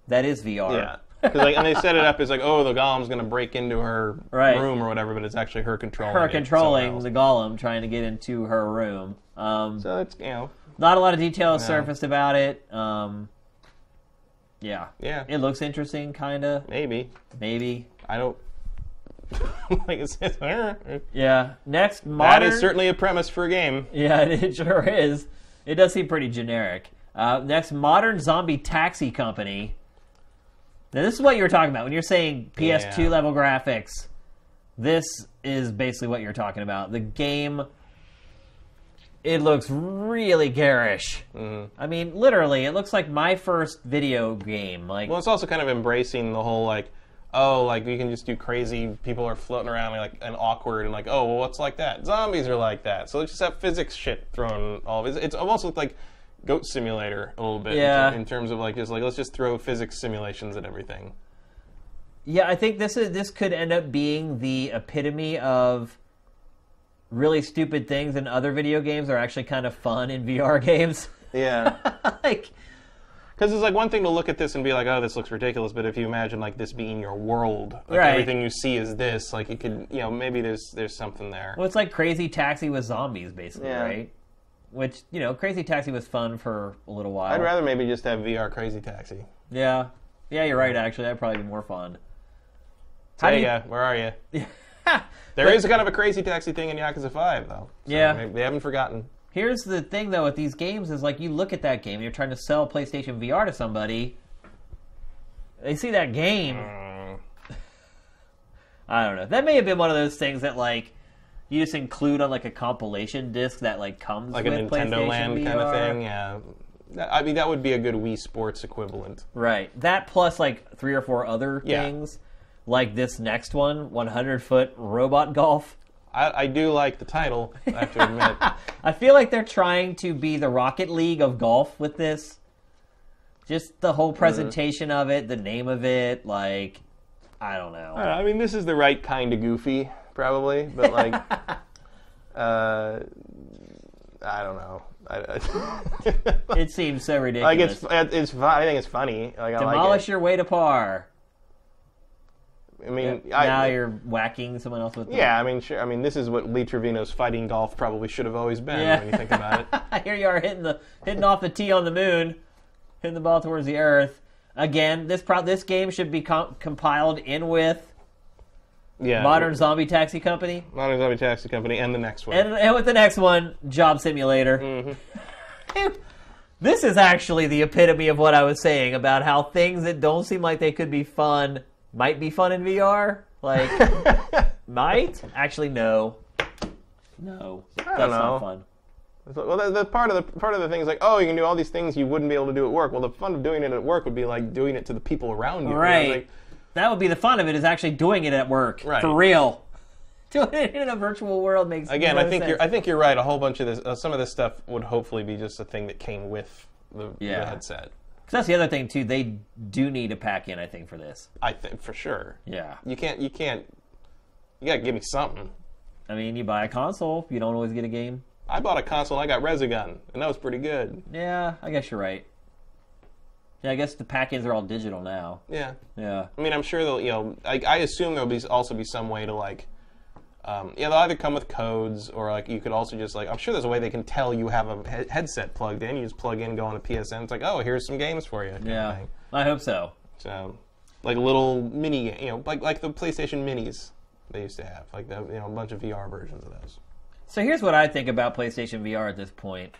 That is VR. Yeah. And they set it up as like, oh, the golem's going to break into her Right. room or whatever, but it's actually her controlling Her it controlling somewhere the golem, trying to get into her room. else. So it's Not a lot of details surfaced about it. Yeah. It looks interesting, kind of. maybe. I don't. Like it says, Yeah. Next, that modern. is certainly a premise for a game. Yeah, it sure is. It does seem pretty generic. Next, modern zombie taxi company. Now, this is what you were talking about when you're saying PS2 level graphics. This is basically what you're talking about. The game. It looks really garish. Mm-hmm. I mean, literally, it looks like my first video game. Like, Well, it's also kind of embracing the whole like, oh, like you can just do crazy. People are floating around and awkward and like, oh, well, what's like that? Zombies are like that. So let's just have physics shit thrown all of it. It's almost looked like Goat Simulator a little bit. Yeah. In terms of like just like let's just throw physics simulations at everything. yeah, I think this could end up being the epitome of really stupid things in other video games are actually kind of fun in VR games. Yeah. Like, Because it's like one thing to look at this and be like, oh, this looks ridiculous, but if you imagine like this being your world, like Right. everything you see is this, like you could, maybe there's something there. well, it's like Crazy Taxi with zombies, basically, Yeah. right? Which, Crazy Taxi was fun for a little while. I'd rather maybe just have VR Crazy Taxi. Yeah. Yeah, you're right, actually. That'd probably be more fun. Sega, where are you? There is kind of a Crazy Taxi thing in Yakuza 5, though. So Yeah. maybe they haven't forgotten. Here's the thing, though, with these games is, like, you look at that game, you're trying to sell PlayStation VR to somebody, they see that game. I don't know. That may have been one of those things that, like, you just include on, like, a compilation disc that, like, comes Like with a Nintendo PlayStation Land VR. kind of thing, yeah. I mean, that would be a good Wii Sports equivalent. Right. That plus, like, 3 or 4 other Yeah. things, like this next one, 100-foot robot golf. I do like the title, I have to admit. I feel like they're trying to be the Rocket League of golf with this. Just the whole presentation of it, the name of it, like, I don't know. I mean, this is the right kind of goofy, probably, but like, I don't know. It seems so ridiculous. Like it's I think it's funny. Like Demolish your way to par. I mean, now you're whacking someone else with. Yeah, I mean, sure. I mean, this is what Lee Trevino's fighting golf probably should have always been when you think about it. Here you are hitting off the tee on the moon, hitting the ball towards the earth. Again, this game should be compiled in with Modern Zombie Taxi Company. Modern Zombie Taxi Company, and the next one. And with the next one, Job Simulator. Mm-hmm. This is actually the epitome of what I was saying about how things that don't seem like they could be fun might be fun in VR. Like, might? Actually, no. No. That's not fun. Well, the part of the thing is like, oh, you can do all these things you wouldn't be able to do at work. Well, the fun of doing it at work would be like doing it to the people around you. Right. You know, like, that would be the fun of it, is actually doing it at work. Right. For real. Doing it in a virtual world makes Again, no I think sense. I think you're right. A whole bunch of this, some of this stuff would hopefully be just a thing that came with the headset. Because that's the other thing too. They do need to pack in, I think, for this. I think for sure. Yeah. You can't. You gotta give me something. I mean, you buy a console, you don't always get a game. I bought a console. And I got Resogun, and that was pretty good. Yeah, I guess you're right. Yeah, I guess the pack-ins are all digital now. Yeah. Yeah. I mean, I'm sure they'll. I assume there'll also be some way to like. They'll either come with codes, or like you could also just like. I'm sure there's a way they can tell you have a headset plugged in. You just plug in, go on a PSN. It's like, oh, here's some games for you. Yeah, I hope so. So, like a little mini, like the PlayStation Minis they used to have, like a bunch of VR versions of those. So here's what I think about PlayStation VR at this point.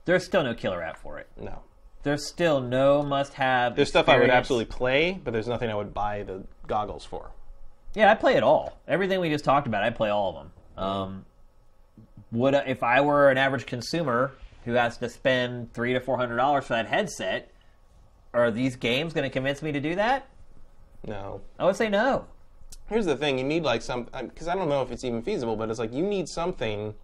There's still no killer app for it. No. There's still no must-have. There's stuff I would absolutely play, but there's nothing I would buy the goggles for. Yeah, I play it all. Everything we just talked about, I play all of them. If I were an average consumer who has to spend $300 to $400 for that headset, are these games going to convince me to do that? No. I would say no. Here's the thing: you need like because I don't know if it's even feasible, but it's like you need something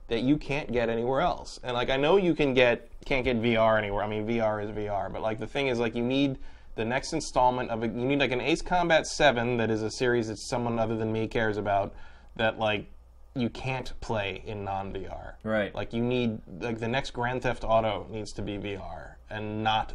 that you can't get anywhere else. And like I know you can't get VR anywhere. I mean, VR is VR, but like the thing is like you need the next installment of you need like an Ace Combat 7 that is a series that someone other than me cares about, that like you can't play in non-VR. Right. Like you need like the next Grand Theft Auto needs to be VR and not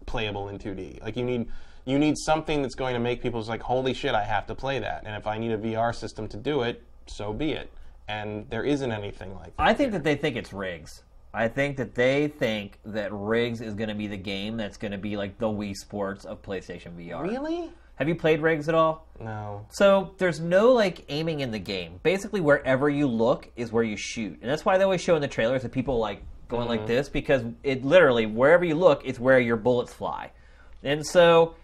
playable in 2D. Like you need something that's going to make people just like, holy shit, I have to play that. And if I need a VR system to do it, so be it. And there isn't anything like that. I think that they think it's rigs. I think that they think that Rigs is going to be the game that's going to be like the Wii Sports of PlayStation VR. Really? Have you played Rigs at all? No. So there's no like aiming in the game. Basically, wherever you look is where you shoot, and that's why they always show in the trailers that people like going like this, because it literally wherever you look is where your bullets fly, and so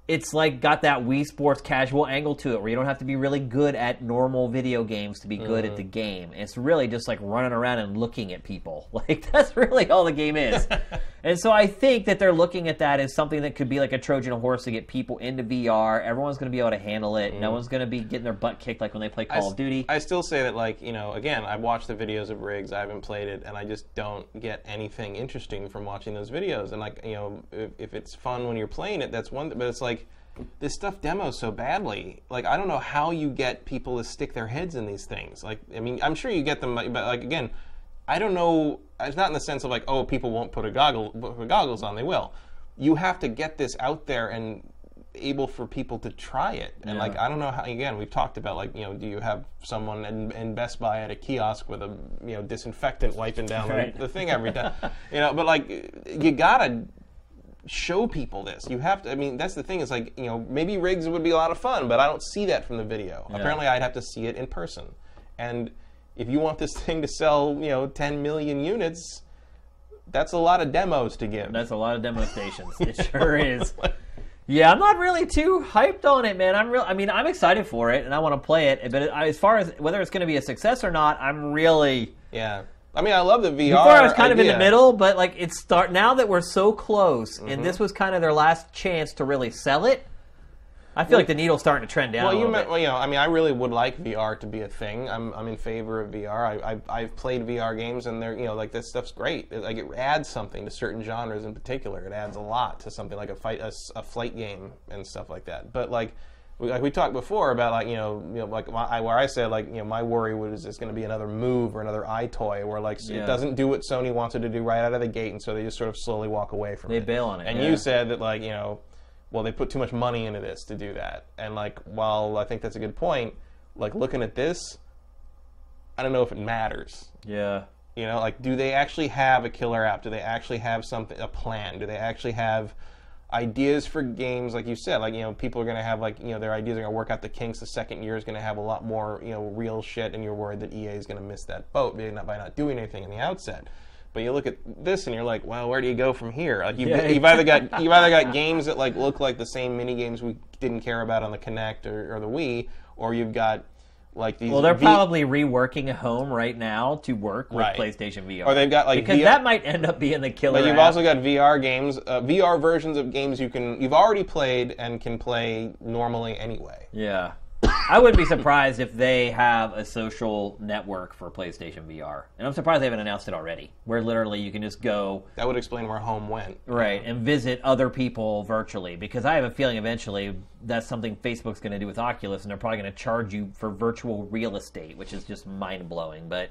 it's like got that Wii Sports casual angle to it, where you don't have to be really good at normal video games to be good at the game. It's really just like running around and looking at people. Like that's really all the game is. And so I think that they're looking at that as something that could be like a Trojan horse to get people into VR. Everyone's going to be able to handle it. No one's going to be getting their butt kicked like when they play Call of Duty. I still say that, like, again, I've watched the videos of Rigs. I haven't played it, and I just don't get anything interesting from watching those videos. And, like, if it's fun when you're playing it, that's one thing. But it's like, this stuff demos so badly. Like, I don't know how you get people to stick their heads in these things. Like, I mean, I'm sure you get them, but, like, again, I don't know. It's not in the sense of like, oh, people won't put goggles on. They will. You have to get this out there and able for people to try it. And like, I don't know how. Again, we've talked about like, do you have someone in Best Buy at a kiosk with a disinfectant wiping down the thing every time? But like, you gotta show people this. You have to. I mean, that's the thing. Is like, maybe Rigs would be a lot of fun, but I don't see that from the video. Yeah. Apparently, I'd have to see it in person. And if you want this thing to sell, 10 million units, that's a lot of demos to give. That's a lot of demo stations. It sure is. Yeah, I'm not really too hyped on it, man. I'm excited for it, and I want to play it. But as far as whether it's going to be a success or not, I'm really... Yeah. I mean, I love the VR before I was kind of in the middle, but like now that we're so close, and this was kind of their last chance to really sell it, I feel like the needle's starting to trend down a little bit. I mean, I really would like VR to be a thing. I'm in favor of VR. I've played VR games, and they're like this stuff's great. Like it adds something to certain genres in particular. It adds a lot to something like a flight game and stuff like that. But like we talked before about like where I said like my worry was it's going to be another Move or another iToy where like it doesn't do what Sony wanted to do right out of the gate, and so they just sort of slowly walk away from it. They bail on it. And you said that like well, they put too much money into this to do that. And like while I think that's a good point, like looking at this, I don't know if it matters. Yeah. Like do they actually have a killer app? Do they actually have a plan? Do they actually have ideas for games, like you said, like people are going to have like their ideas are going to work out the kinks. The second year is going to have a lot more real shit, and you're worried that EA is going to miss that boat by not doing anything in the outset. But you look at this and you're like, well, where do you go from here? Like you've either got games that like look like the same mini games we didn't care about on the Kinect or the Wii, or you've got like these. Well, they're probably reworking a home right now to work with PlayStation VR. Or they've got like because that might end up being the killer. But you've app. also got VR games, VR versions of games you've already played and can play normally anyway. Yeah. I wouldn't be surprised if they have a social network for PlayStation VR. And I'm surprised they haven't announced it already, where literally you can just go... That would explain where Home went. Right, and visit other people virtually. Because I have a feeling eventually that's something Facebook's going to do with Oculus, and they're probably going to charge you for virtual real estate, which is just mind-blowing. But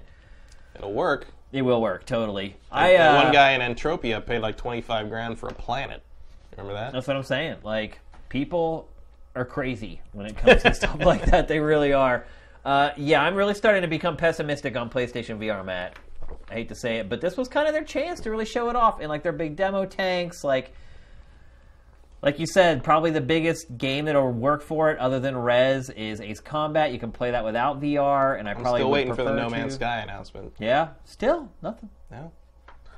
it'll work. It will work, totally. One guy in Entropia paid like $25,000 for a planet. Remember that? That's what I'm saying. Like, people... are crazy when it comes to stuff like that. They really are. I'm really starting to become pessimistic on PlayStation VR, Matt. I hate to say it, but this was kind of their chance to really show it off in like their big demo tanks. Like you said, probably the biggest game that'll work for it, other than Rez, is Ace Combat. You can play that without VR, and I'm probably still waiting for the No Man's Sky announcement. Yeah, still nothing. No,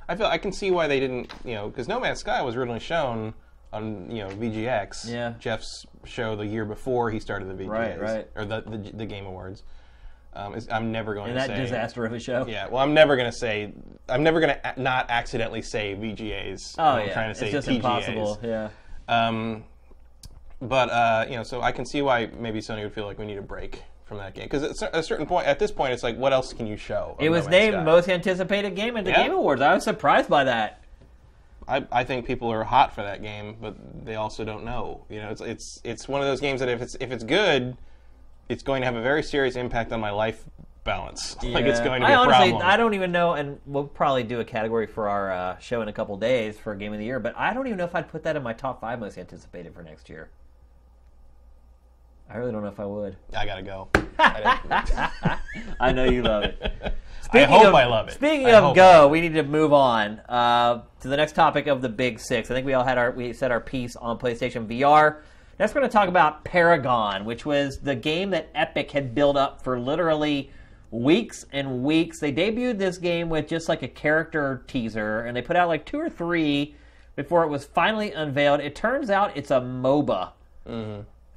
I can see why they didn't. Because No Man's Sky was originally shown on VGX, Jeff's show the year before he started the VGAs, right. or the Game Awards. I'm never going to say that disaster of a show. Yeah, well, I'm never going to not accidentally say VGAs. Oh yeah, trying to say it's just TGAs. Impossible. Yeah. So I can see why maybe Sony would feel like we need a break from that game, because at a certain point, at this point, it's like, what else can you show? It was named most anticipated game at the Game Awards. I was surprised by that. I think people are hot for that game, but they also don't know. It's one of those games that if it's good, it's going to have a very serious impact on my life balance. Yeah. Like it's going to be a problem. Honestly, I don't even know, and we'll probably do a category for our show in a couple days for Game of the Year, but I don't even know if I'd put that in my top 5 most anticipated for next year. I really don't know if I would. I gotta go. I know you love it. I love it. Speaking of go, we need to move on to the next topic of the Big Six. I think we said our piece on PlayStation VR. Next, we're going to talk about Paragon, which was the game that Epic had built up for literally weeks and weeks. They debuted this game with just like a character teaser, and they put out like 2 or 3 before it was finally unveiled. It turns out it's a MOBA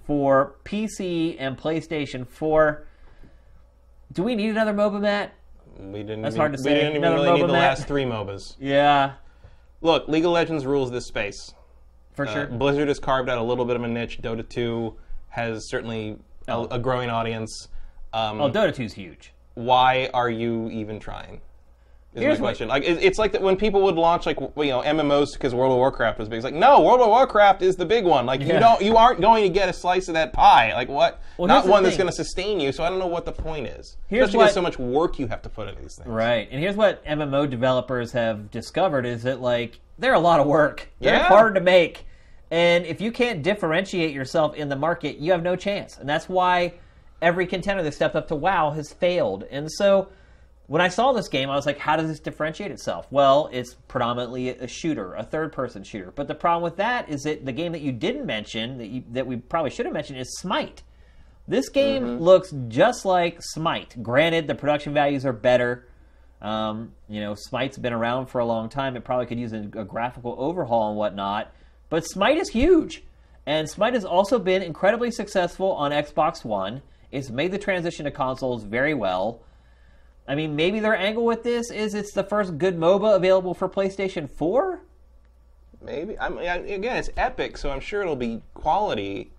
for PC and PlayStation 4. Do we need another MOBA, Matt? We didn't. That's hard to say. We didn't even really need the last 3 MOBAs. Yeah. Look, League of Legends rules this space. For sure. Blizzard has carved out a little bit of a niche. Dota 2 has certainly a growing audience. Dota 2 is huge. Why are you even trying? Here's my question. Like it's like that when people would launch like MMOs because World of Warcraft was big. It's like, no, World of Warcraft is the big one. Like you aren't going to get a slice of that pie. Like what? Well, not one that's going to sustain you. So I don't know what the point is. Especially because so much work you have to put into these things. Right. And here's what MMO developers have discovered is that like they're a lot of work. They're hard to make. And if you can't differentiate yourself in the market, you have no chance. And that's why every contender that stepped up to WoW has failed. And so when I saw this game, I was like, how does this differentiate itself? Well, it's predominantly a shooter, a third-person shooter. But the problem with that is that the game that you didn't mention, that we probably should have mentioned, is Smite. This game looks just like Smite. Granted, the production values are better. Smite's been around for a long time. It probably could use a graphical overhaul and whatnot. But Smite is huge. And Smite has also been incredibly successful on Xbox One. It's made the transition to consoles very well. I mean, maybe their angle with this is it's the first good MOBA available for PlayStation 4? Maybe. Again, it's Epic, so I'm sure it'll be quality.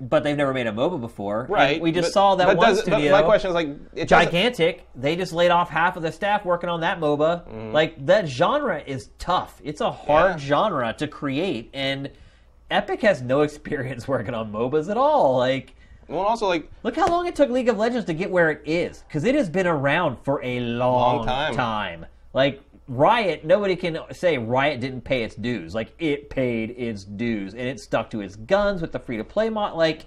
But they've never made a MOBA before. Right. And we just saw that one studio. But my question is, like... Gigantic. They just laid off half of the staff working on that MOBA. Like, that genre is tough. It's a hard genre to create, and Epic has no experience working on MOBAs at all. Like... Well, also, like... Look how long it took League of Legends to get where it is. Because it has been around for a long time. Like, Riot, nobody can say Riot didn't pay its dues. Like, it paid its dues. And it stuck to its guns with the free-to-play mod. Like,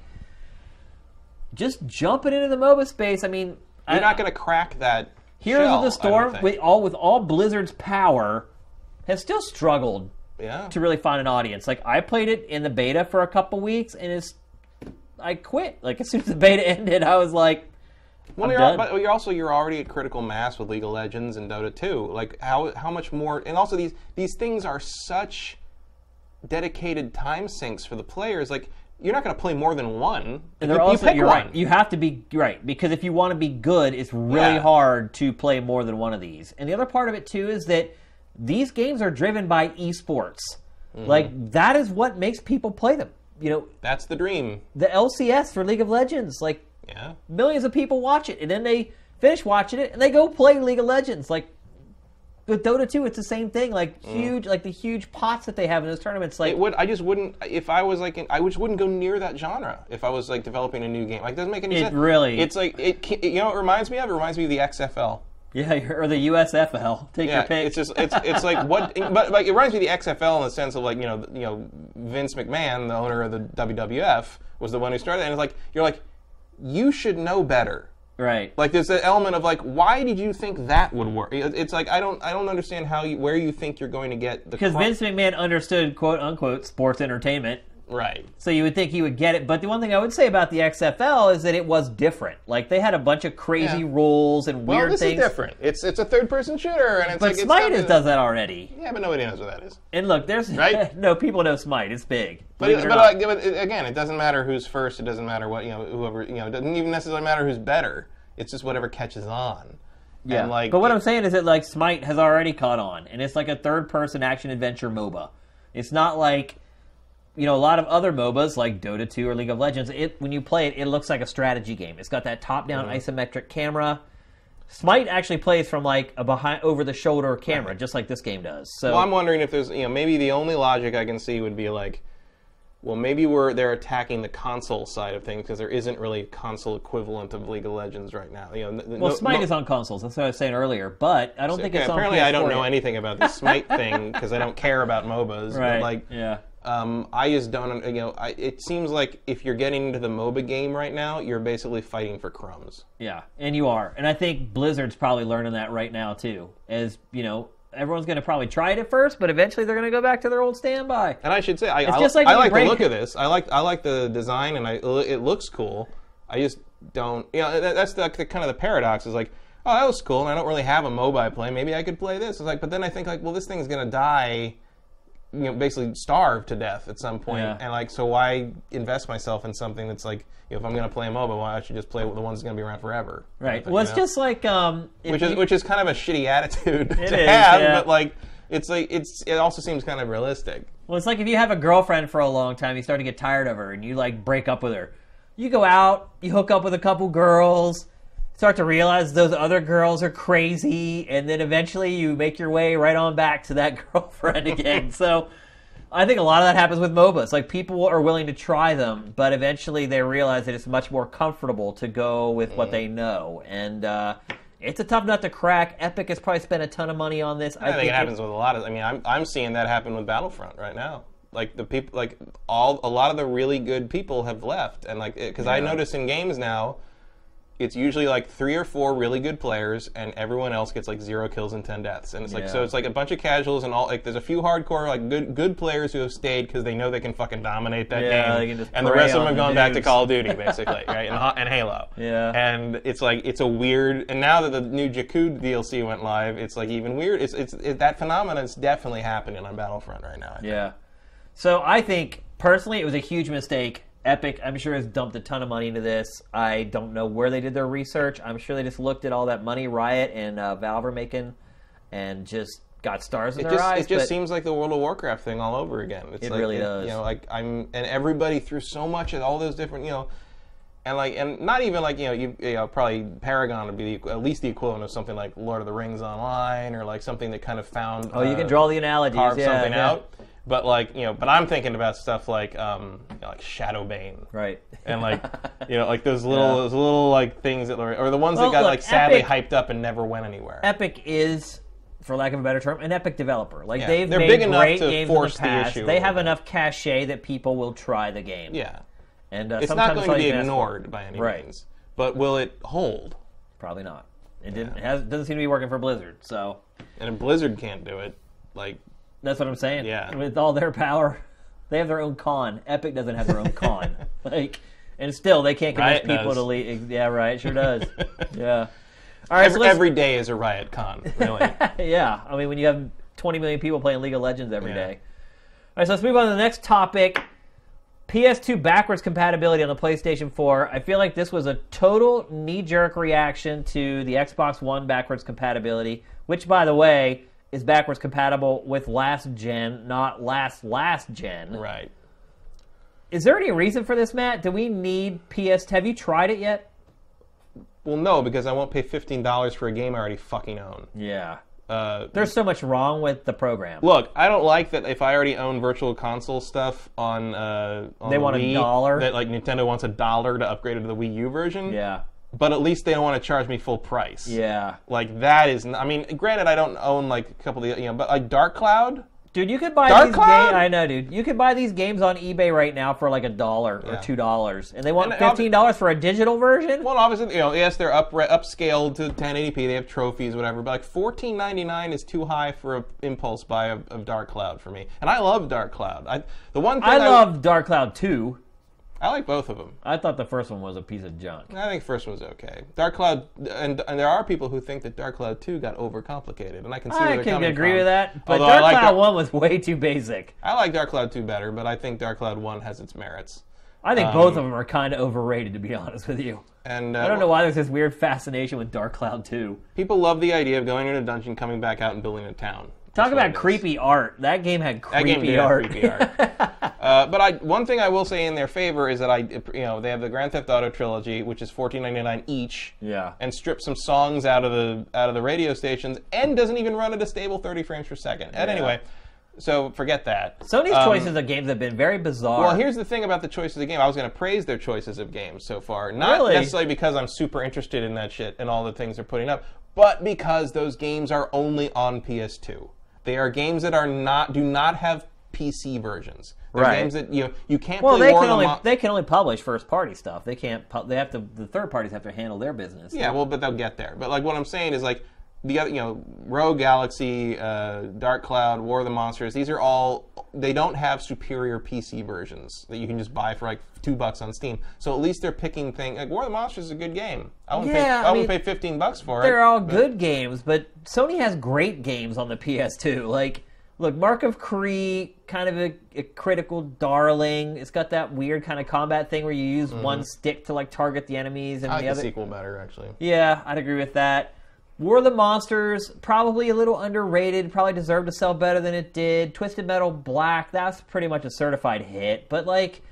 just jumping into the MOBA space, I mean... You're not going to crack that Heroes shell, of the Storm, with all Blizzard's power, has still struggled to really find an audience. Like, I played it in the beta for a couple weeks, and I quit. Like, as soon as the beta ended, I was like, well, done. You're already at critical mass with League of Legends and Dota 2. Like, how much more... And also, these things are such dedicated time sinks for the players. Like, you're not going to play more than one. And you're right. You have to be right, because if you want to be good, it's really hard to play more than one of these. And the other part of it, too, is that these games are driven by esports. Mm-hmm. Like, that is what makes people play them. You know, that's the dream. The LCS for League of Legends, like, millions of people watch it, and then they finish watching it, and they go play League of Legends. Like, with Dota 2, it's the same thing. Like, huge, like the huge pots that they have in those tournaments. Like, I just wouldn't. If I was like, I just wouldn't go near that genre. If I was like developing a new game, like, it doesn't make any sense. Really, it's like you know, what it reminds me of? It reminds me of the XFL. Yeah, or the USFL. Take your pick. It's just it's like what, but like it reminds me of the XFL in the sense of like you know Vince McMahon, the owner of the WWF, was the one who started it, and it's like you're like, you should know better. Right. Like there's an element of like, why did you think that would work? It's like I don't understand where you think you're going to get the... Because Vince McMahon understood, quote unquote, sports entertainment. Right. So you would think he would get it. But the one thing I would say about the XFL is that it was different. Like, they had a bunch of crazy rules and weird things. Well, this is different. It's a third-person shooter, and it's but Smite does that already. Yeah, but nobody knows what that is. And look, there's... Right? No, people know Smite. It's big. But again, it doesn't matter who's first. It doesn't matter what, whoever, it doesn't even necessarily matter who's better. It's just whatever catches on. Yeah. And like, but what I'm saying is that, like, Smite has already caught on, and it's like a third-person action-adventure MOBA. It's not like... a lot of other MOBAs like Dota 2 or League of Legends, when you play it, it looks like a strategy game. It's got that top-down isometric camera. Smite actually plays from like a over-the-shoulder camera, just like this game does. So, well, I'm wondering if there's, maybe the only logic I can see would be like, well, maybe they're attacking the console side of things because there isn't really a console equivalent of League of Legends right now. Smite is on consoles. That's what I was saying earlier, but I don't think it's on. Apparently, I don't know anything about the Smite thing because I don't care about MOBAs. Right. But like, yeah. I just don't, it seems like if you're getting into the MOBA game right now, you're basically fighting for crumbs. Yeah, and you are. And I think Blizzard's probably learning that right now, too. As, everyone's going to probably try it at first, but eventually they're going to go back to their old standby. And I should say, I like the look of this. I like the design, and it looks cool. I just don't, that's the kind of the paradox is like, oh, that was cool, and I don't really have a MOBA I play. Maybe I could play this. It's like, but then I think like, well, this thing's going to die, basically starve to death at some point. Yeah. And like, so why invest myself in something that's like, if I'm going to play a MOBA, why I should just play the ones that's going to be around forever. Right. Well, it's just like which is kind of a shitty attitude to have, yeah. but like it also seems kind of realistic. Well, it's like if you have a girlfriend for a long time, you start to get tired of her, and you like break up with her. You go out, you hook up with a couple girls, start to realize those other girls are crazy, and then eventually you make your way right on back to that girlfriend again. So I think a lot of that happens with MOBAs. Like, people are willing to try them, but eventually they realize that it's much more comfortable to go with what they know. And it's a tough nut to crack. Epic has probably spent a ton of money on this. I think it happens with a lot of... I'm seeing that happen with Battlefront right now. Like, the people... Like, a lot of the really good people have left. And, like... Because I notice in games now... It's usually like 3 or 4 really good players, and everyone else gets like 0 kills and 10 deaths. And it's like so it's like a bunch of casuals and all. Like there's a few hardcore like good players who have stayed because they know they can fucking dominate that game. And the rest of them have gone back to Call of Duty basically, right? And Halo. Yeah. And it's like it's a weird. And now that the new Jakku DLC went live, it's like even weird. It's that phenomenon is definitely happening on Battlefront right now. I think. Yeah. So I think personally it was a huge mistake. Epic, I'm sure, has dumped a ton of money into this. I don't know where they did their research. I'm sure they just looked at all that money Riot and Valve are making and just got stars in their eyes. It just seems like the World of Warcraft thing all over again. It really does. And everybody threw so much at all those different, and not even like, probably Paragon would be at least the equivalent of something like Lord of the Rings Online or like something that kind of found... you can draw the analogies. Carved something out. But like, but I'm thinking about stuff like like Shadowbane, right? And like, like those little like things that or the ones that got like sadly hyped up and never went anywhere. Epic is, for lack of a better term, an epic developer. Like they're made big great games in the past. They have enough cachet that people will try the game. Yeah, and it's not going to be ignored by any means. But will it hold? Probably not. It doesn't seem to be working for Blizzard. So, and if Blizzard can't do it, like. That's what I'm saying. Yeah. With all their power, they have their own con. Epic doesn't have their own con. And still, they can't convince people to leave. Yeah, right. Sure does. Yeah. All right. Every day is a Riot Con, really. Yeah. I mean, when you have 20 million people playing League of Legends every day. All right, so let's move on to the next topic. PS2 backwards compatibility on the PlayStation 4. I feel like this was a total knee-jerk reaction to the Xbox One backwards compatibility, which, by the way, is backwards compatible with last gen, not last gen. Right. Is there any reason for this, Matt? Do we need PS? Have you tried it yet? Well, no, because I won't pay $15 for a game I already fucking own. Yeah. There's so much wrong with the program. Look, I don't like that if I already own Virtual Console stuff on they want Wii, $1. that like Nintendo wants $1 to upgrade it to the Wii U version. Yeah. But at least they don't want to charge me full price. Yeah. Like, that is... I mean, granted, I don't own, like, a couple of the... but, like, Dark Cloud... Dude, you could buy these games... I know, dude. You could buy these games on eBay right now for, like, $1 or $2. And they want $15 for a digital version? Well, obviously, yes, they're upscaled to 1080p. They have trophies, whatever. But, like, $14.99 is too high for an impulse buy of Dark Cloud for me. And I love Dark Cloud. I love Dark Cloud 2. I like both of them. I thought the first one was a piece of junk. I think the first one was okay. Dark Cloud, and there are people who think that Dark Cloud 2 got overcomplicated, and I can see where they're coming from. I can agree with that, but Dark Cloud 1 was way too basic. I like Dark Cloud 2 better, but I think Dark Cloud 1 has its merits. I think both of them are kind of overrated, to be honest with you. And I don't know why there's this weird fascination with Dark Cloud 2. People love the idea of going in a dungeon, coming back out, and building a town. Talk about creepy art. That game had creepy art. But one thing I will say in their favor is that they have the Grand Theft Auto trilogy, which is $14.99 each. Yeah. And strip some songs out of the radio stations, and doesn't even run at a stable 30 frames per second. And anyway, so forget that. Sony's choices of games have been very bizarre. Well, here's the thing about the choices of games. I was going to praise their choices of games so far, not necessarily because I'm super interested in that shit and all the things they're putting up, but because those games are only on PS2. They are games that do not have PC versions. They're games that you can't play War of the they can only publish first party stuff. They can't. They have to. The third parties have to handle their business. Yeah, well, but they'll get there. But like what I'm saying is like the other, Rogue Galaxy, Dark Cloud, War of the Monsters. These are all. They don't have superior PC versions that you can just buy for like $2 on Steam. So at least they're picking things. Like War of the Monsters is a good game. I wouldn't pay $15 for it. They're all good games, but Sony has great games on the PS2. Like, look, Mark of Kree, kind of a critical darling. It's got that weird kind of combat thing where you use one stick to like target the enemies, and I like the sequel better, actually. Yeah, I'd agree with that. War of the Monsters, probably a little underrated, probably deserved to sell better than it did. Twisted Metal Black, that's pretty much a certified hit. But, like,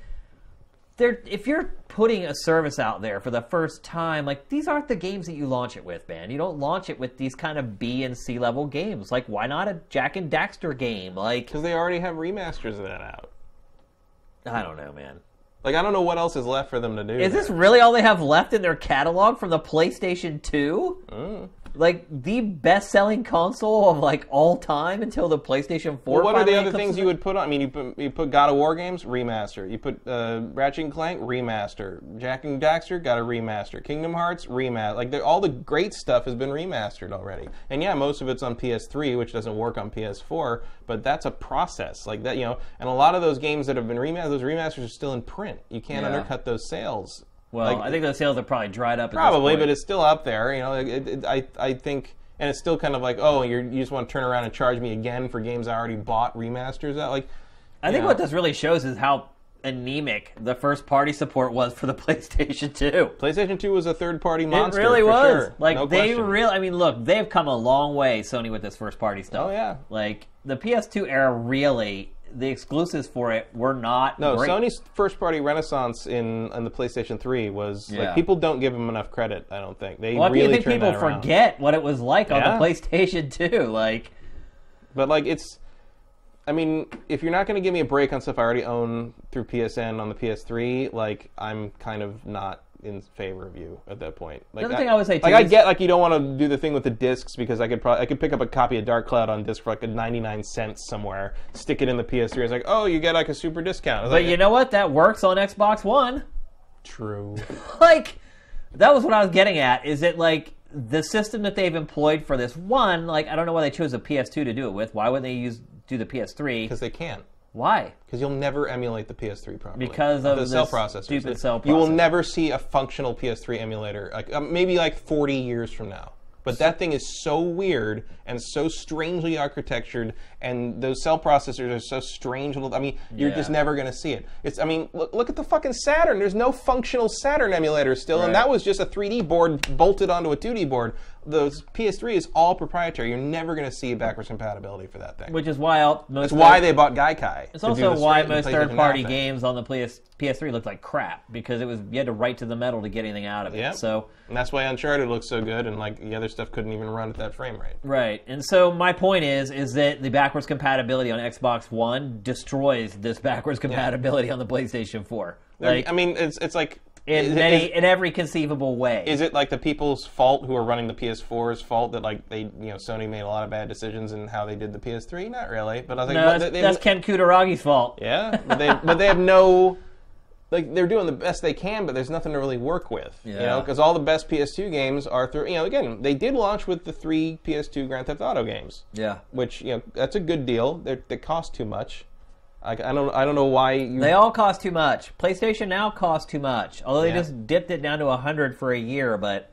if you're putting a service out there for the first time, like, these aren't the games that you launch it with, man. You don't launch it with these kind of B and C level games. Like, why not a Jak and Daxter game? Like, because they already have remasters of that out. I don't know, man. Like, I don't know what else is left for them to do. Is this really all they have left in their catalog from the PlayStation 2? Like, the best-selling console of, like, all time until the PlayStation 4. Well, what are the other things you would put on? I mean, you put God of War games, remaster. You put Ratchet and Clank, remaster. Jak and Daxter, got a remaster. Kingdom Hearts, remaster. Like, all the great stuff has been remastered already. And yeah, most of it's on PS3, which doesn't work on PS4, but that's a process. Like that, and a lot of those games that have been remastered, those remasters are still in print. You can't undercut those sales. Well, I think those sales are probably dried up. Probably, but it's still up there. I think, and it's still kind of like, oh, you just want to turn around and charge me again for games I already bought remasters. I think what this really shows is how anemic the first party support was for the PlayStation 2. PlayStation 2 was a third party monster. It really was. Sure. Like no they question. really. I mean, look, they've come a long way, Sony, with this first party stuff. Oh yeah. Like the PS2 era, really. The exclusives for it were not great. Sony's first-party renaissance in the PlayStation 3 was like people don't give them enough credit. I don't think they really. I think people forget what it was like on the PlayStation 2. Like, but like it's I mean, if you're not going to give me a break on stuff I already own through PSN on the PS3, like, I'm kind of not in favor of you at that point. Like, The other thing I would say, too, like, I get, like, you don't want to do the thing with the discs, because I could pick up a copy of Dark Cloud on disc for, like, 99 cents somewhere, stick it in the PS3, it's like, oh, you get, like, a super discount. But you know what? That works on Xbox One. True. Like, that was what I was getting at, is that, like, the system that they've employed for this one, like, I don't know why they chose a PS2 to do it with. Why wouldn't they do the PS3? Because they can't. Why? Because you'll never emulate the PS3 properly. Because of the cell processors. Stupid cell processor. You will never see a functional PS3 emulator, like maybe like 40 years from now. But that thing is so weird and so strangely architectured, and those cell processors are so strange. I mean, you're just never going to see it. I mean, look at the fucking Saturn. There's no functional Saturn emulator still, and that was just a 3D board bolted onto a 2D board. The PS3 is all proprietary. You're never going to see backwards compatibility for that thing. Which is why that's why they bought Gaikai. It's also why most third-party games on the PS3 looked like crap, because you had to write to the metal to get anything out of it. Yep. So, and that's why Uncharted looks so good, and like the other stuff couldn't even run at that frame rate. Right. And so my point is that the backwards compatibility on Xbox One destroys this backwards compatibility on the PlayStation 4. Like, I mean, it's like in every conceivable way. Is it like the people's fault who are running the PS4's fault that like Sony made a lot of bad decisions in how they did the PS3? Not really, but I was like, that's Ken Kutaragi's fault. Yeah, but they have no. Like, they're doing the best they can, but there's nothing to really work with. Yeah. You know, because all the best PS2 games are through. You know, again, they did launch with the 3 PS2 Grand Theft Auto games. Yeah. Which, that's a good deal. They cost too much. I don't know why They all cost too much. PlayStation Now costs too much. Although they just dipped it down to $100 for a year, but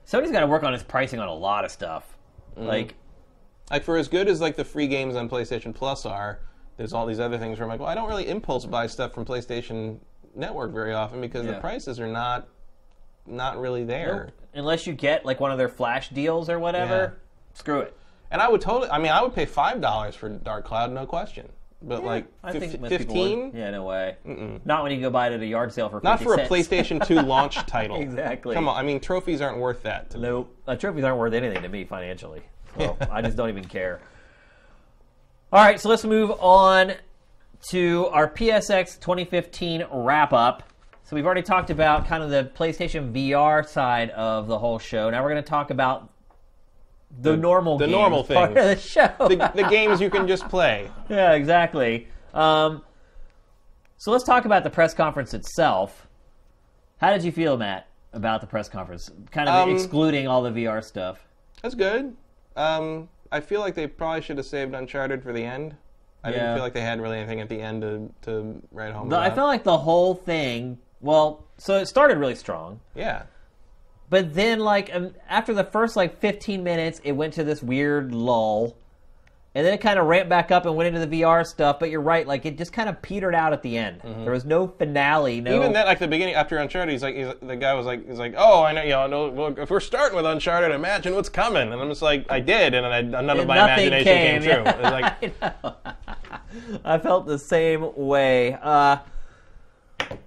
Sony's got to work on its pricing on a lot of stuff. Like for as good as like the free games on PlayStation Plus are, there's all these other things where I'm like, well, I don't really impulse buy stuff from PlayStation Network very often because the prices are not really there. Nope. Unless you get like one of their flash deals or whatever, screw it. And I would I would pay $5 for Dark Cloud, no question. But like I think 15? Yeah, no way. Not when you go buy it at a yard sale for 50 Not for cents. a PlayStation 2 launch title. Exactly. Come on, I mean, trophies aren't worth that. Nope. Trophies aren't worth anything to me financially. So I just don't even care. All right, so let's move on to our PSX 2015 wrap-up. So we've already talked about kind of the PlayStation VR side of the whole show. Now we're going to talk about the normal things. Part of the show. the games you can just play. Yeah, exactly. So let's talk about the press conference itself. How did you feel, Matt, about the press conference? Kind of excluding all the VR stuff. That's good. I feel like they probably should have saved Uncharted for the end. I didn't feel like they had really anything at the end to write home about. I felt like the whole thing, so it started really strong. Yeah. But then, after the first, 15 minutes, it went to this weird lull. And then it kind of ramped back up and went into the VR stuff. But you're right, it just kind of petered out at the end. Mm-hmm. There was no finale. Even that, the beginning, after Uncharted, the guy was like, oh, I know, well, if we're starting with Uncharted, imagine what's coming. And I'm just like, I did, and none of my imagination came true. It was like, I felt the same way.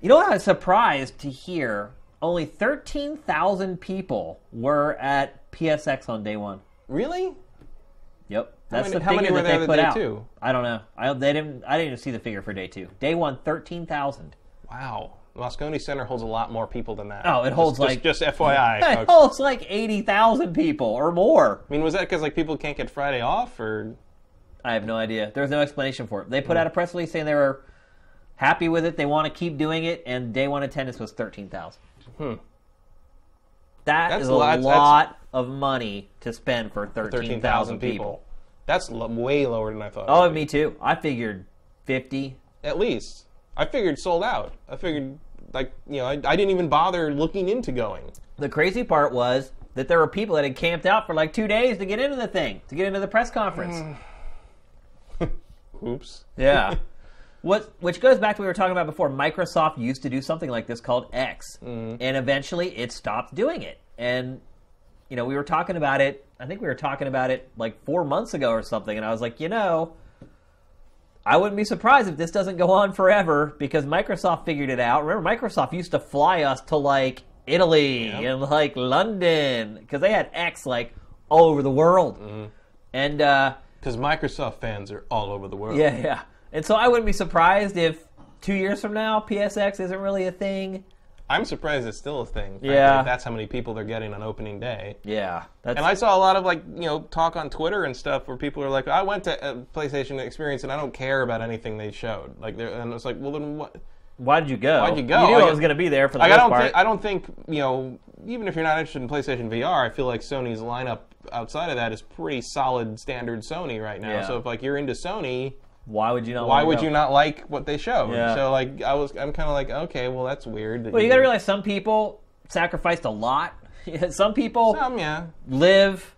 You know what I was surprised to hear? Only 13,000 people were at PSX on day one. Really? Yep. That's the figure figure were that there they put day out. two? I don't know. I didn't even see the figure for day two. Day one, 13,000. Wow. Moscone Center holds a lot more people than that. Oh, it holds just FYI. It holds 80,000 people or more. I mean, was that because people can't get Friday off, or? I have no idea. There's no explanation for it. They put out a press release saying they were happy with it. They want to keep doing it, and day one attendance was 13,000. That's a lot of money to spend for 13,000 people. That's way lower than I thought. Oh, me too. I figured 50. At least. I figured sold out. I figured, I didn't even bother looking into going. The crazy part was that there were people that had camped out for 2 days to get into the thing, to get into the press conference. Oops. Yeah. Which goes back to what we were talking about before. Microsoft used to do something like this called X, and eventually it stopped doing it. And we were talking about it. I think we were talking about it 4 months ago or something. And I was like, I wouldn't be surprised if this doesn't go on forever because Microsoft figured it out. Remember, Microsoft used to fly us to Italy and London because they had X all over the world. And Because Microsoft fans are all over the world. Yeah. And so I wouldn't be surprised if 2 years from now, PSX isn't really a thing. I'm surprised it's still a thing. Frankly, Yeah. if that's how many people they're getting on opening day. Yeah. And I saw a lot of talk on Twitter and stuff where people are like, I went to a PlayStation Experience and I don't care about anything they showed. And it's like, well then what? Why did you go? Why'd you go? You knew I was going to be there for the most part. I don't think, even if you're not interested in PlayStation VR, I feel like Sony's lineup outside of that is pretty solid standard Sony right now. Yeah. So if you're into Sony, why would you not? Why would you not like what they showed? Yeah. So I'm kind of like, okay, well that's weird. Well, you got to realize some people sacrificed a lot. Some people yeah. live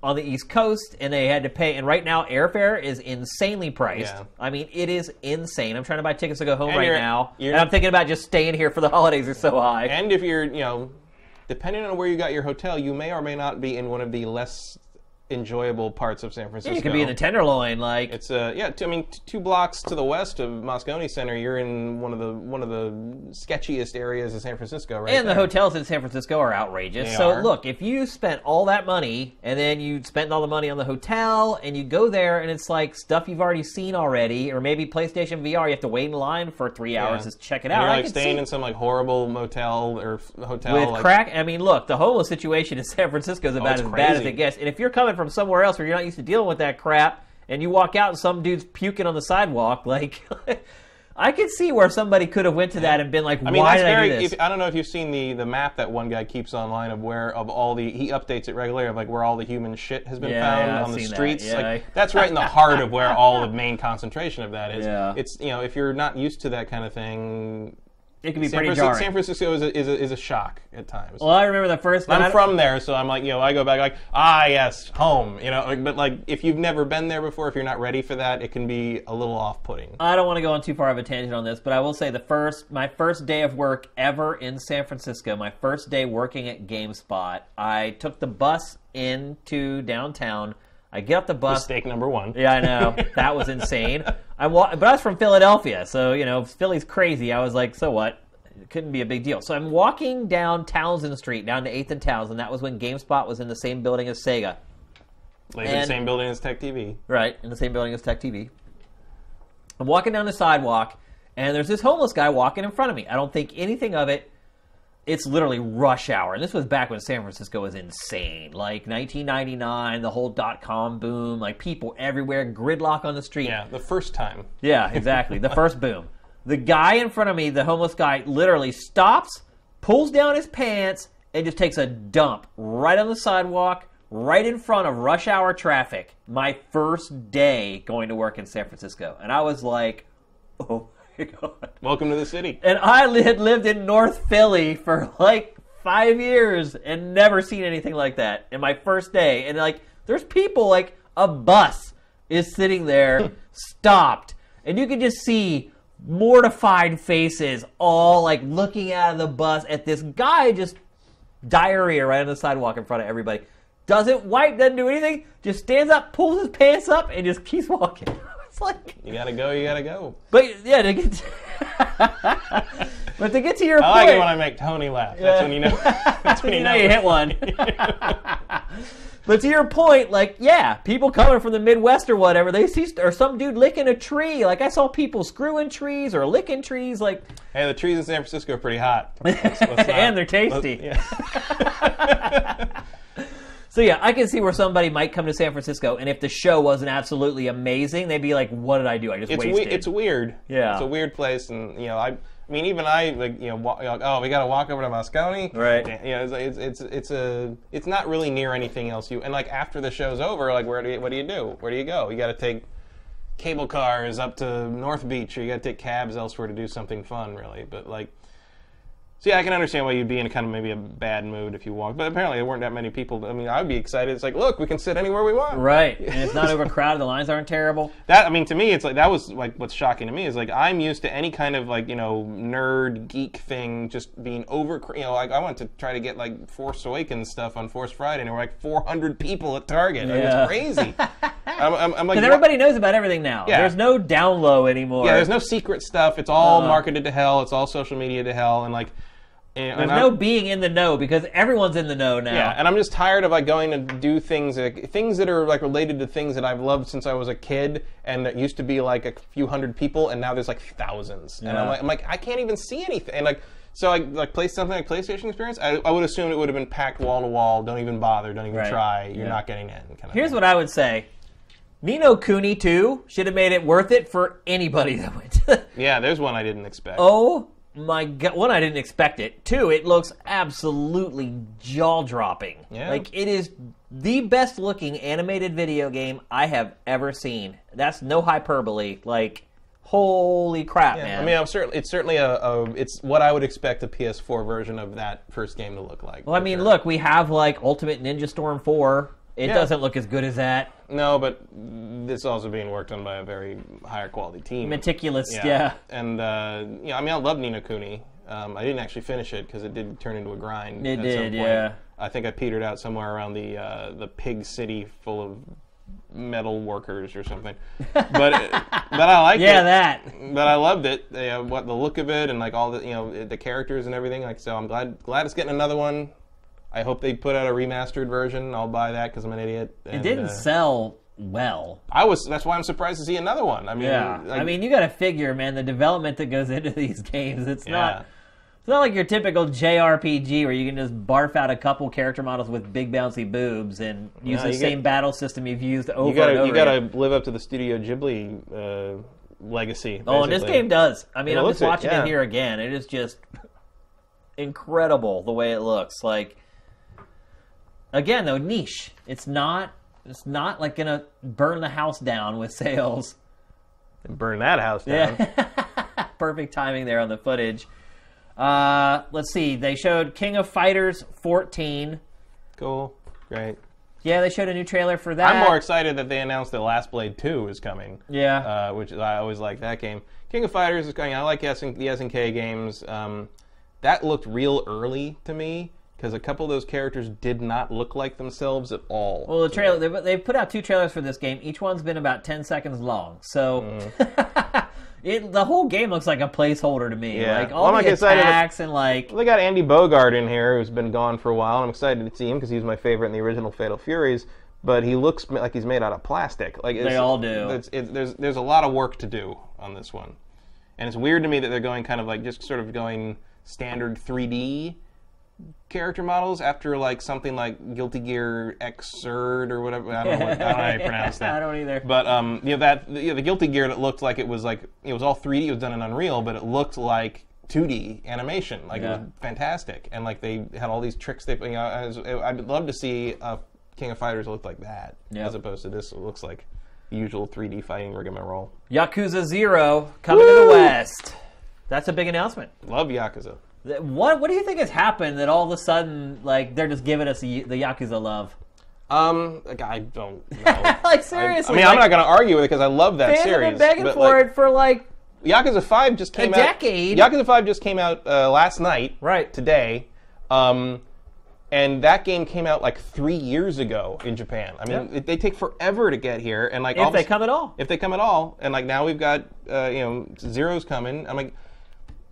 on the East Coast and they had to pay. And right now, airfare is insanely priced. Yeah. I mean, it is insane. I'm trying to buy tickets to go home And now, and I'm thinking about just staying here for the holidays. They're so high. And if you're, depending on where you got your hotel, you may or may not be in one of the less enjoyable parts of San Francisco. You could be in the Tenderloin, like it's 2 blocks to the west of Moscone Center. You're in one of the sketchiest areas of San Francisco, right? And the hotels in San Francisco are outrageous. Look, if you spent all that money and then you spent all the money on the hotel and you go there and it's like stuff you've already seen already, or maybe PlayStation VR, you have to wait in line for 3 hours to check it out. And you're staying in some horrible motel or hotel with crack. I mean, look, the homeless situation in San Francisco is about as bad as it gets. And if you're coming from somewhere else where you're not used to dealing with that crap, and you walk out and some dude's puking on the sidewalk, I could see where somebody could have went to that and been like, why did I do this? I don't know if you've seen the map that one guy keeps online of he updates it regularly of where all the human shit has been found on the streets. That's right in the heart of where all the main concentration of that is. Yeah. It's if you're not used to that kind of thing, it can be pretty jarring. San Francisco is a shock at times. Well, I remember the first time. I'm from there, so I'm like, I go back yes, home. But if you've never been there before, if you're not ready for that, it can be a little off-putting. I don't want to go on too far of a tangent on this, but I will say my first day of work ever in San Francisco, my first day working at GameSpot, I took the bus into downtown. I get off the bus. Mistake number one. Yeah, I know. That was insane. But I was from Philadelphia, so, Philly's crazy. I was like, so what? It couldn't be a big deal. So I'm walking down Townsend Street, down to 8th and Townsend. That was when GameSpot was in the same building as Sega. In the same building as Tech TV. Right, in the same building as Tech TV. I'm walking down the sidewalk, and there's this homeless guy walking in front of me. I don't think anything of it. It's literally rush hour. And this was back when San Francisco was insane. 1999, the whole .com boom, people everywhere, gridlock on the street. Yeah, the first time. Yeah, exactly. The first boom. The guy in front of me, the homeless guy, literally stops, pulls down his pants, and just takes a dump right on the sidewalk, right in front of rush hour traffic. My first day going to work in San Francisco. And I was like, oh, God. Welcome to the city. And I had lived in North Philly for 5 years and never seen anything like that in my first day. And there's people, a bus is sitting there stopped, and you can just see mortified faces all looking out of the bus at this guy, just diarrhea right on the sidewalk in front of everybody. Doesn't wipe, doesn't do anything, just stands up, pulls his pants up, and just keeps walking. You gotta go. But yeah, to get but to get to your point, I like it when I make Tony laugh. That's when you know. That's when you know you hit one. But to your point, people coming from the Midwest or whatever, they see or some dude licking a tree. I saw people screwing trees or licking trees. Hey, the trees in San Francisco are pretty hot. And they're tasty. So yeah, I can see where somebody might come to San Francisco, and if the show wasn't absolutely amazing, they'd be like, "What did I do? I just wasted." It's weird. Yeah, it's a weird place, and we got to walk over to Moscone, right? It's not really near anything else. And after the show's over, what do you do? Where do you go? You got to take cable cars up to North Beach, or you got to take cabs elsewhere to do something fun, really. But so yeah, I can understand why you'd be in a kind of maybe a bad mood if you walked. But apparently there weren't that many people. I mean, I would be excited. It's look, we can sit anywhere we want. Right. And it's not overcrowded. The lines aren't terrible. To me, it's that was what's shocking to me is I'm used to any kind of nerd geek thing just being over. I went to try to get Force Awakens stuff on Force Friday, and there were 400 people at Target. Yeah. It's crazy. I'm because everybody knows about everything now. Yeah. There's no down low anymore. Yeah, there's no secret stuff. It's all marketed to hell. It's all social media to hell, and There's no being in the know because everyone's in the know now. Yeah, and I'm just tired of like going to do things that are like related to things that I've loved since I was a kid, and it used to be like a few hundred people, and now there's like thousands. And I'm like, I can't even see anything. And like, so I like play something like PlayStation Experience. I would assume it would have been packed wall to wall. Don't even bother. Don't even try. You're not getting in. Here's what I would say. Ni no Kuni 2 should have made it worth it for anybody that went. Yeah, there's one I didn't expect. Oh my God. One, I didn't expect it. Two, it looks absolutely jaw-dropping. Yeah. Like, it is the best-looking animated video game I have ever seen. That's no hyperbole. Like, holy crap, man. I mean, it's certainly it's what I would expect a PS4 version of that first game to look like. Well, I mean, look, we have, like, Ultimate Ninja Storm 4. It doesn't look as good as that. No, but it's also being worked on by a very higher quality team. Meticulous, yeah. And, I mean, I love Ni no Kuni. I didn't actually finish it because it did turn into a grind. It at did, some point. yeah. I think I petered out somewhere around the pig city full of metal workers or something. But I liked it. Yeah, that. But I loved it. What the look of it and like all the the characters and everything. Like, so I'm glad it's getting another one. I hope they put out a remastered version. I'll buy that because I'm an idiot. It didn't sell well. That's why I'm surprised to see another one. I mean, I mean, you got to figure, man, the development that goes into these games. It's not like your typical JRPG where you can just barf out a couple character models with big bouncy boobs and use the same battle system you've used over and over. You got to live up to the Studio Ghibli legacy. Basically. Oh, and this game does. I mean, I'm just watching it here again. It is just incredible the way it looks. Like. Again, though, niche. It's not like gonna burn the house down with sales. Burn that house down. Yeah. Perfect timing there on the footage. Let's see. They showed King of Fighters 14. Cool. Great. Yeah, they showed a new trailer for that. I'm more excited that they announced that Last Blade 2 is coming. Yeah. Which I always like that game. King of Fighters is coming. I like the SNK games. That looked real early to me. Because a couple of those characters did not look like themselves at all. Well, the trailer they've put out 2 trailers for this game. Each one's been about 10 seconds long. So the whole game looks like a placeholder to me. Yeah. Like all the attacks and like. Well, they got Andy Bogard in here, who's been gone for a while. I'm excited to see him because he was my favorite in the original Fatal Furies. But he looks like he's made out of plastic. Like they all do. There's a lot of work to do on this one, and it's weird to me that they're going kind of like just sort of going standard 3D. Character models after like something like Guilty Gear Xrd or whatever. I don't know how you pronounce that. I don't either. But the Guilty Gear that looked like it was all 3D. It was done in Unreal, but it looked like 2D animation. Like it was fantastic, and like they had all these tricks. I'd love to see King of Fighters look like that as opposed to this. It looks like the usual 3D fighting rigmarole. Yakuza 0 coming to the West. That's a big announcement. Love Yakuza. What do you think has happened that all of a sudden, like, they're just giving us the Yakuza love? Like, I don't know. Like, seriously. I mean, I'm not going to argue with it because I love that series. series. Fans have been begging for it for, like, Yakuza 5 just came out. A decade. Yakuza 5 just came out last night. Right. Today. And that game came out like 3 years ago in Japan. I mean, they take forever to get here. And like, if they come at all. If they come at all. And like now we've got, Zero's coming. I'm like...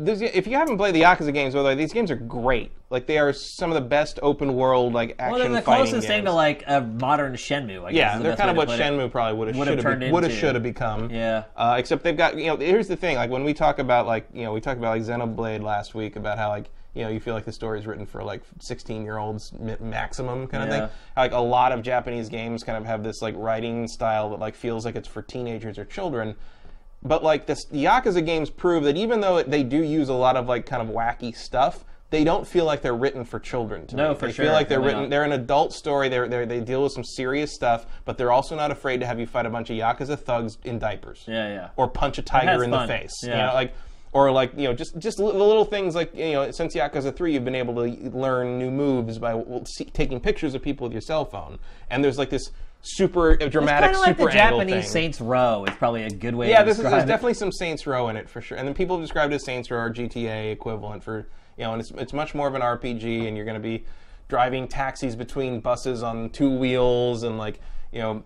if you haven't played the Yakuza games, by the way, these games are great. Like they are some of the best open world like action fighting games. Well, they're the closest thing to like a modern Shenmue. I guess, yeah, they're kind of what Shenmue probably would have should have become. Yeah. Except they've got here's the thing. Like when we talk about we talked about like Xenoblade last week about how like you feel like the story is written for like 16-year-olds maximum kind of thing. Like a lot of Japanese games kind of have this like writing style that like feels like it's for teenagers or children. But like the Yakuza games prove that even though they do use a lot of like kind of wacky stuff, they don't feel like they're written for children. No, for they sure. feel like they're written. They're an adult story. They deal with some serious stuff, but they're also not afraid to have you fight a bunch of Yakuza thugs in diapers. Yeah. Or punch a tiger in the face. Yeah. Just little things like since Yakuza 3, you've been able to learn new moves by taking pictures of people with your cell phone, and there's like this. Super dramatic, it's kind of like the Japanese thing. Saints Row is probably a good way to describe there's it. definitely some Saints Row in it for sure. And then people have described it as Saints Row or GTA equivalent for, and it's much more of an RPG, and you're going to be driving taxis between buses on 2 wheels, and like,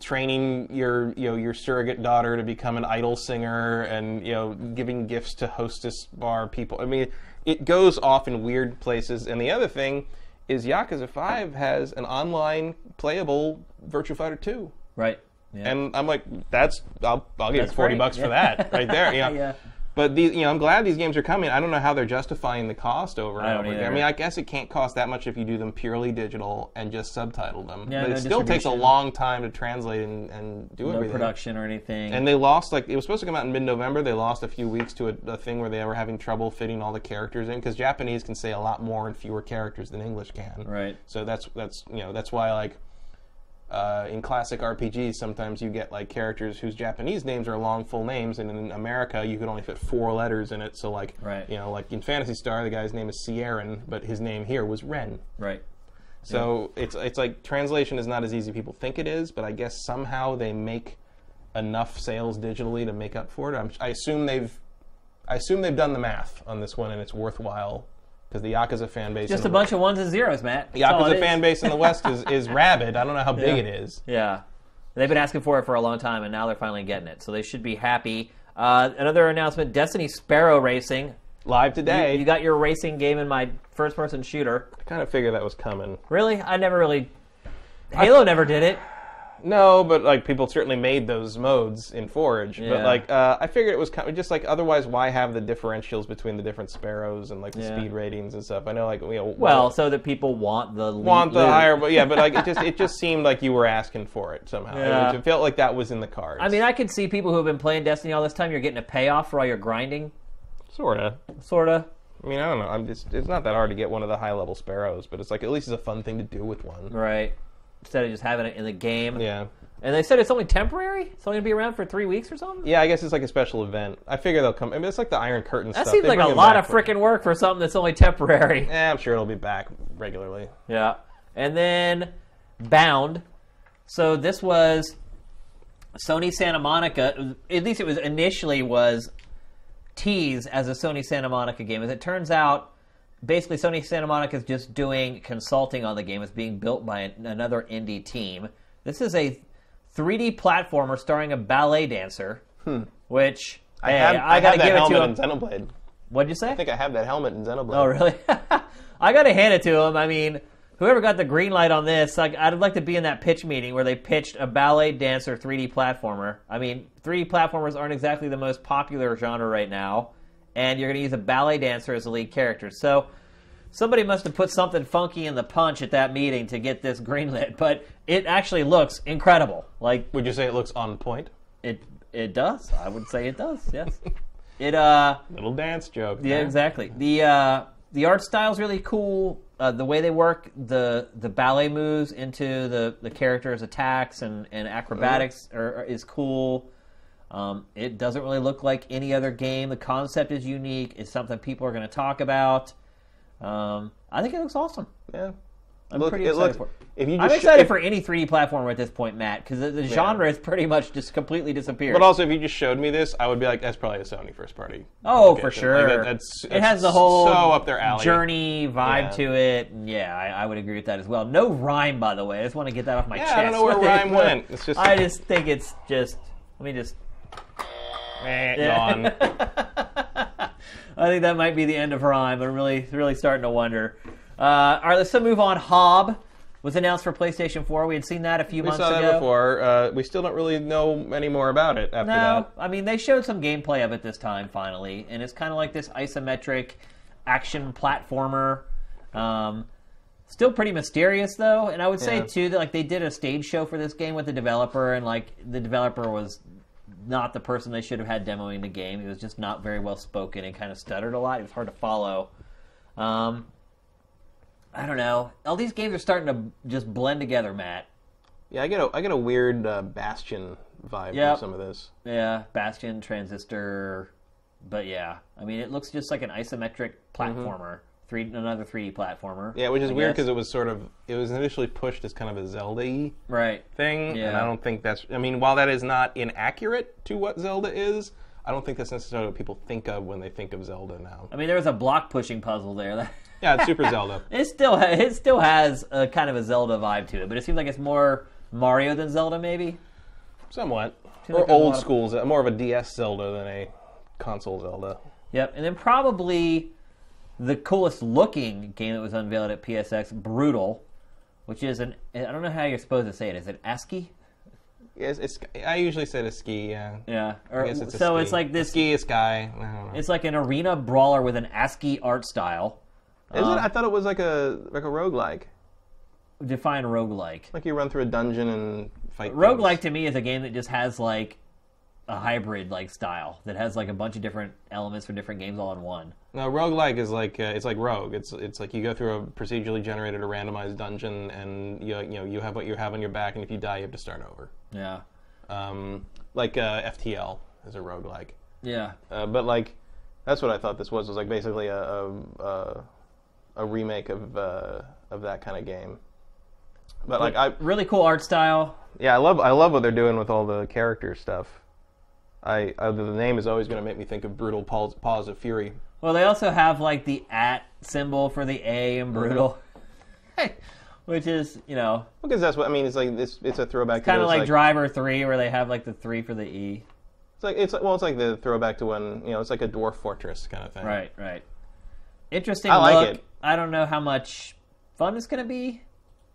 training your surrogate daughter to become an idol singer, and giving gifts to hostess bar people. I mean, it goes off in weird places. And the other thing is Yakuza 5 has an online playable Virtua Fighter 2. Right. Yeah. And I'm like, I'll give you $40 for that right there. Yeah. But I'm glad these games are coming. I don't know how they're justifying the cost over and over again. I mean, I guess it can't cost that much if you do them purely digital and just subtitle them. Yeah, but it still takes a long time to translate and do everything. No production or anything. And they lost, it was supposed to come out in mid-November. They lost a few weeks to a thing where they were having trouble fitting all the characters in, because Japanese can say a lot more in fewer characters than English can. Right. So that's why, in classic RPGs, sometimes you get characters whose Japanese names are long, full names, and in America you could only fit 4 letters in it. So, right. In Phantasy Star, the guy's name is Sieran, but his name here was Ren. Right. So it's like translation is not as easy as people think it is, but I guess somehow they make enough sales digitally to make up for it. I assume they've done the math on this one, and it's worthwhile. Because the Yakuza fan base... Just a bunch of ones and zeros, Matt. The Yakuza fan base in the West is rabid. I don't know how big it is. Yeah. They've been asking for it for a long time, and now they're finally getting it. So they should be happy. Another announcement, Destiny Sparrow Racing. Live today. You got your racing game in my first-person shooter. I kind of figured that was coming. Really? I never really... Halo never did it. No, but people certainly made those modes in Forge. Yeah. But I figured it was kind of just otherwise, why have the differentials between the different sparrows and the speed ratings and stuff? I know well, so that people want the higher, but it just seemed like you were asking for it somehow. Yeah. It felt like that was in the cards. I mean, I could see people who have been playing Destiny all this time. You're getting a payoff for all your grinding. Sorta. I mean, I don't know. It's not that hard to get one of the high level sparrows, but it's at least it's a fun thing to do with one. Right. Instead of just having it in the game. Yeah. And they said it's only temporary? It's only going to be around for 3 weeks or something? Yeah, I guess it's a special event. I figure they'll come. I mean, it's like the Iron Curtain stuff. That seems like a lot of freaking work for something that's only temporary. I'm sure it'll be back regularly. Yeah. And then Bound. So this was Sony Santa Monica. At least it was initially teased as a Sony Santa Monica game. As it turns out, basically, Sony Santa Monica is just doing consulting on the game. It's being built by another indie team. This is a 3D platformer starring a ballet dancer, which I got to give it to him. In Xenoblade. What'd you say? I think I have that helmet in Xenoblade. Oh, really? I got to hand it to him. I mean, whoever got the green light on this, I'd like to be in that pitch meeting where they pitched a ballet dancer 3D platformer. I mean, 3D platformers aren't exactly the most popular genre right now, and you're going to use a ballet dancer as the lead character. So somebody must have put something funky in the punch at that meeting to get this greenlit, but it actually looks incredible. Would you say it looks on point? It does. I would say it does. Yes. Little dance joke. Yeah, exactly. The art style's really cool. The way they work the ballet moves into the characters' attacks and acrobatics is cool. It doesn't really look like any other game. The concept is unique. It's something people are going to talk about. I think it looks awesome. Yeah. I'm pretty excited for it. I'm excited for any 3D platformer at this point, Matt, because the genre has pretty much just completely disappeared. But also, if you just showed me this, I would be like, that's probably a Sony first party. Oh, for sure. It has the whole so up their alley. Journey vibe to it. Yeah, I would agree with that as well. No rhyme, by the way. I just want to get that off my chest. I don't know where rhyme went. It's just. I just think it's just. Let me just. Gone. I think that might be the end of rhyme. I'm really starting to wonder. All right, let's move on. Hob was announced for PlayStation 4. We had seen that a few months ago. We saw that before. We still don't really know any more about it after that. I mean, they showed some gameplay of it this time, finally, and it's kind of like this isometric action platformer. Still pretty mysterious, though, and I would say, too, that they did a stage show for this game with the developer, and the developer was not the person they should have had demoing the game. He was just not very well spoken and kind of stuttered a lot. It was hard to follow. I don't know. All these games are starting to just blend together, Matt. Yeah, I get a weird Bastion vibe from some of this. Yeah, Bastion, Transistor, but yeah. I mean, it looks just like an isometric platformer, another 3D platformer. Yeah, which is weird because it was initially pushed as kind of a Zelda-y thing, and I don't think that's. I mean, while that is not inaccurate to what Zelda is, I don't think that's necessarily what people think of when they think of Zelda now. I mean, there was a block pushing puzzle there. Yeah, it's Super Zelda. It still has a kind of a Zelda vibe to it, but it seems like it's more Mario than Zelda, maybe? Somewhat. Seems Or like there's a old lot of- school, more of a DS Zelda than a console Zelda. Yep, and then probably the coolest looking game that was unveiled at PSX, Brutal, which is I don't know how you're supposed to say it. Is it ASCII? Yes, I usually say the ski, yeah. Yeah. I guess it's a So ski. it's like this. Ski is sky. I don't know. It's like an arena brawler with an ASCII art style. Is it? I thought it was like a roguelike. Define roguelike. Like you run through a dungeon and fight Roguelike to me is a game that just has like a hybrid like style that has like a bunch of different elements for different games all in one. No, roguelike is like it's like Rogue. It's like you go through a procedurally generated or randomized dungeon, and you have what you have on your back, and if you die, you have to start over. Yeah. Like FTL is a roguelike. Yeah. But like that's what I thought this was like basically a remake of that kind of game. But like really cool art style. I love what they're doing with all the character stuff. The name is always going to make me think of Brutal Paws of Fury. Well, they also have like the @ symbol for the A in Brutal, which is Because that's what I mean. It's like it's a throwback. kind of like Driver 3, where they have like the 3 for the E. It's like the throwback to when it's like a dwarf fortress kind of thing. Right. Interesting. I like look. it. I don't know how much fun it's going to be,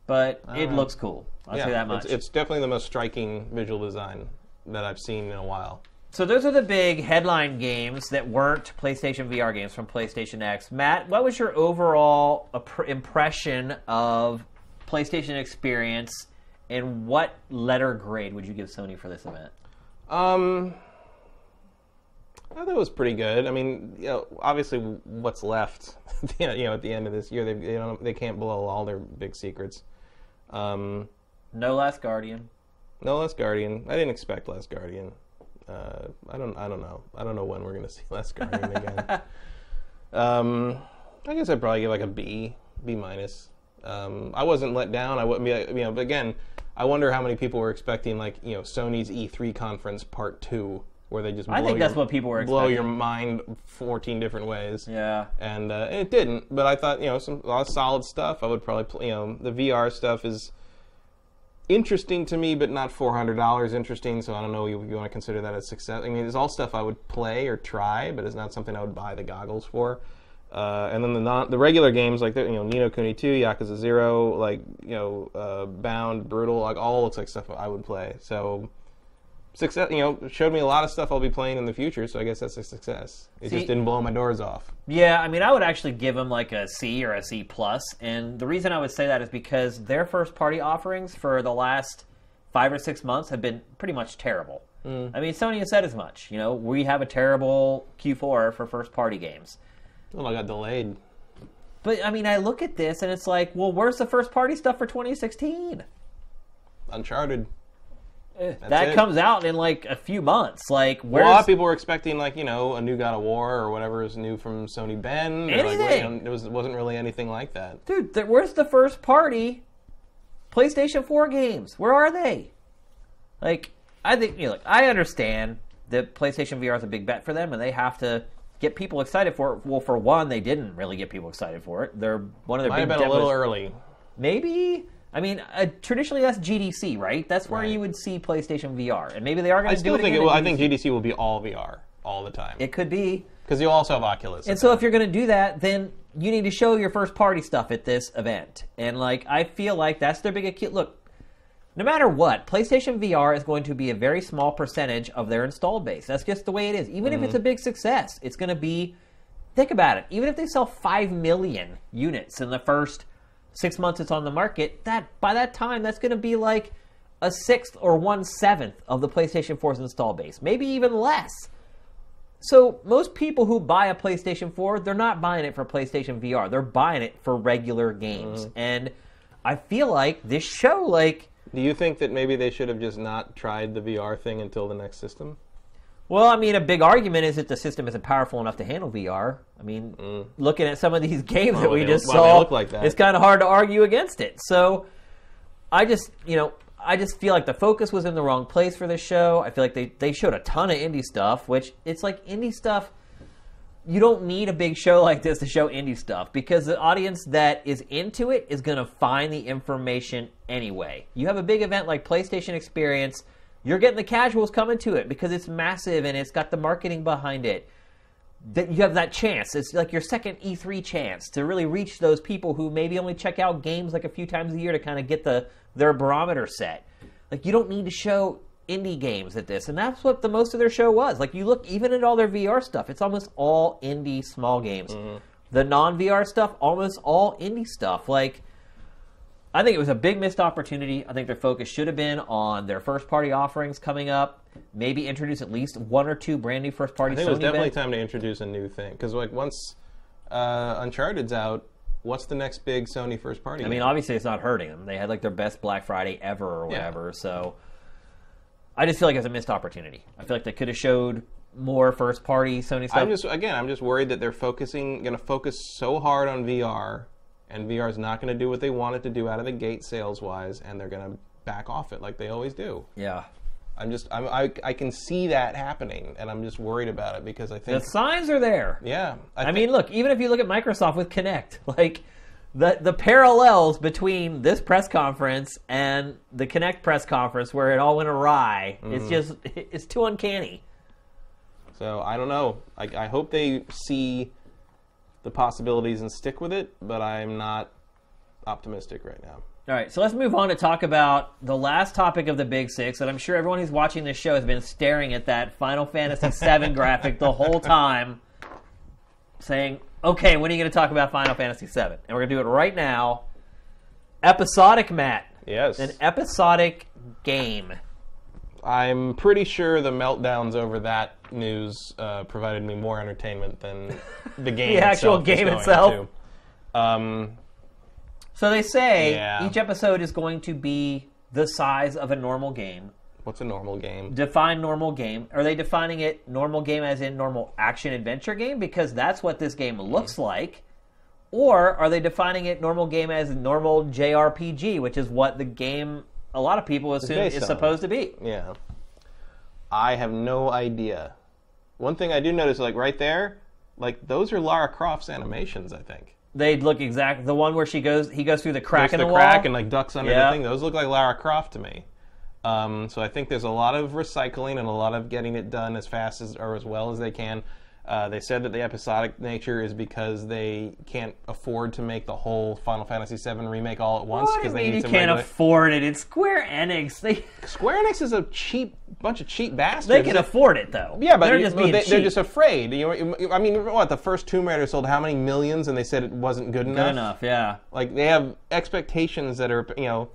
but it looks cool. I'll say that much. It's definitely the most striking visual design that I've seen in a while. So those are the big headline games that weren't PlayStation VR games from PlayStation X. Matt, what was your overall impression of PlayStation experience, and what letter grade would you give Sony for this event? I thought it was pretty good. I mean, obviously, what's left, at the end of this year, they can't blow all their big secrets. No Last Guardian. No Last Guardian. I didn't expect Last Guardian. I don't know. I don't know when we're gonna see Last Guardian again. I guess I'd probably give like a B minus. I wasn't let down. I wouldn't be, but again, I wonder how many people were expecting like Sony's E3 conference part 2, where they just that's what people were blow expecting. your mind 14 different ways. Yeah. And it didn't. But I thought a lot of solid stuff. I would probably the VR stuff is interesting to me, but not $400 interesting. So I don't know if you want to consider that a success. I mean, it's all stuff I would play or try, but it's not something I would buy the goggles for. And then the regular games like Ni no Kuni 2, Yakuza 0, like Bound, Brutal, like all looks like stuff I would play. So success, showed me a lot of stuff I'll be playing in the future. So I guess that's a success. It just didn't blow my doors off. Yeah, I mean, I would actually give them like a C or a C+. And the reason I would say that is because their first-party offerings for the last 5 or 6 months have been pretty much terrible. I mean, Sony has said as much. We have a terrible Q4 for first-party games. Well, I got delayed. But, I mean, I look at this and it's like, well, where's the first-party stuff for 2016? Uncharted. That comes out in like a few months. Like, a lot of people were expecting like a new God of War or whatever is new from Sony Bend. Anything. It wasn't really anything like that. Dude, where's the first party PlayStation 4 games? Where are they? Like, I think I understand that PlayStation VR is a big bet for them, and they have to get people excited for it. Well, for one, they didn't really get people excited for it. They're one of their Might big have been demos. a little early. Maybe. I mean, traditionally that's GDC, right? That's where you would see PlayStation VR, and maybe they are going to do it again. I think GDC will be all VR all the time. It could be. Because you'll also have Oculus. And so if you're going to do that, then you need to show your first party stuff at this event. And I feel like that's their big look. No matter what, PlayStation VR is going to be a very small percentage of their installed base. That's just the way it is. Even if it's a big success, it's going to be. Think about it. Even if they sell 5 million units in the first 6 months it's on the market, by that time that's going to be like a 1/6 or 1/7 of the PlayStation 4's install base, maybe even less. So most people who buy a PlayStation 4, they're not buying it for PlayStation VR. They're buying it for regular games. And I feel like this show, do you think that maybe they should have just not tried the VR thing until the next system? Well, I mean, a big argument is that the system isn't powerful enough to handle VR. I mean, looking at some of these games that we just saw, they look like that. It's kind of hard to argue against it. So, I just feel like the focus was in the wrong place for this show. I feel like they showed a ton of indie stuff, which it's like indie stuff. you don't need a big show like this to show indie stuff because the audience that is into it is going to find the information anyway. You have a big event like PlayStation Experience, you're getting the casuals coming to it because it's massive and it's got the marketing behind it. That you have that chance. It's like your second E3 chance to really reach those people who maybe only check out games like a few times a year to kind of get their barometer set. Like, you don't need to show indie games at this, and that's what the most of their show was. Like, you look even at all their VR stuff, it's almost all indie small games. Mm-hmm. The non-VR stuff, almost all indie stuff. Like, I think it was a big missed opportunity. I think their focus should have been on their first-party offerings coming up. Maybe introduce at least one or two brand new first-party Sony I think it was definitely events. time to introduce a new thing. Because, like, once Uncharted's out, what's the next big Sony first-party I mean, obviously it's not hurting them. They had, like, their best Black Friday ever or whatever. Yeah. So I just feel like it's a missed opportunity. I feel like they could have showed more first-party Sony stuff. I'm just worried that they're going to focus so hard on VR, and VR is not going to do what they want it to do out of the gate sales-wise, and they're going to back off it like they always do. Yeah. I can see that happening, and I'm just worried about it because I think the signs are there. Yeah, I mean, look, even if you look at Microsoft with Kinect, like the parallels between this press conference and the Kinect press conference where it all went awry, it's too uncanny. So I don't know. I hope they see the possibilities and stick with it, but I'm not optimistic right now. All right, so let's move on to talk about the last topic of the Big Six, and I'm sure everyone who's watching this show has been staring at that Final Fantasy VII graphic the whole time, saying, okay, when are you going to talk about Final Fantasy VII? And we're going to do it right now. Episodic, Matt. Yes. An episodic game. I'm pretty sure the meltdowns over that news provided me more entertainment than the game the actual game itself. So they say each episode is going to be the size of a normal game. What's a normal game? Define normal game. Are they defining it normal game as in normal action-adventure game? Because that's what this game looks like. Or are they defining it normal game as normal JRPG, which is what the game, a lot of people assume, is supposed to be? Yeah. I have no idea. One thing I do notice, like right there, like those are Lara Croft's animations, I think. They look exact. The one where he goes through the crack in the wall. Crack and like ducks under the thing. Those look like Lara Croft to me. So I think there's a lot of recycling and a lot of getting it done as fast or as well as they can. They said that the episodic nature is because they can't afford to make the whole Final Fantasy VII remake all at once. What do you mean you can't afford it? It's Square Enix. Square Enix is a bunch of cheap bastards. They can afford it, though. Yeah, but they're just afraid. I mean, what, the first Tomb Raider sold how many millions, and they said it wasn't good enough? Good enough, yeah. Like, they have expectations that are,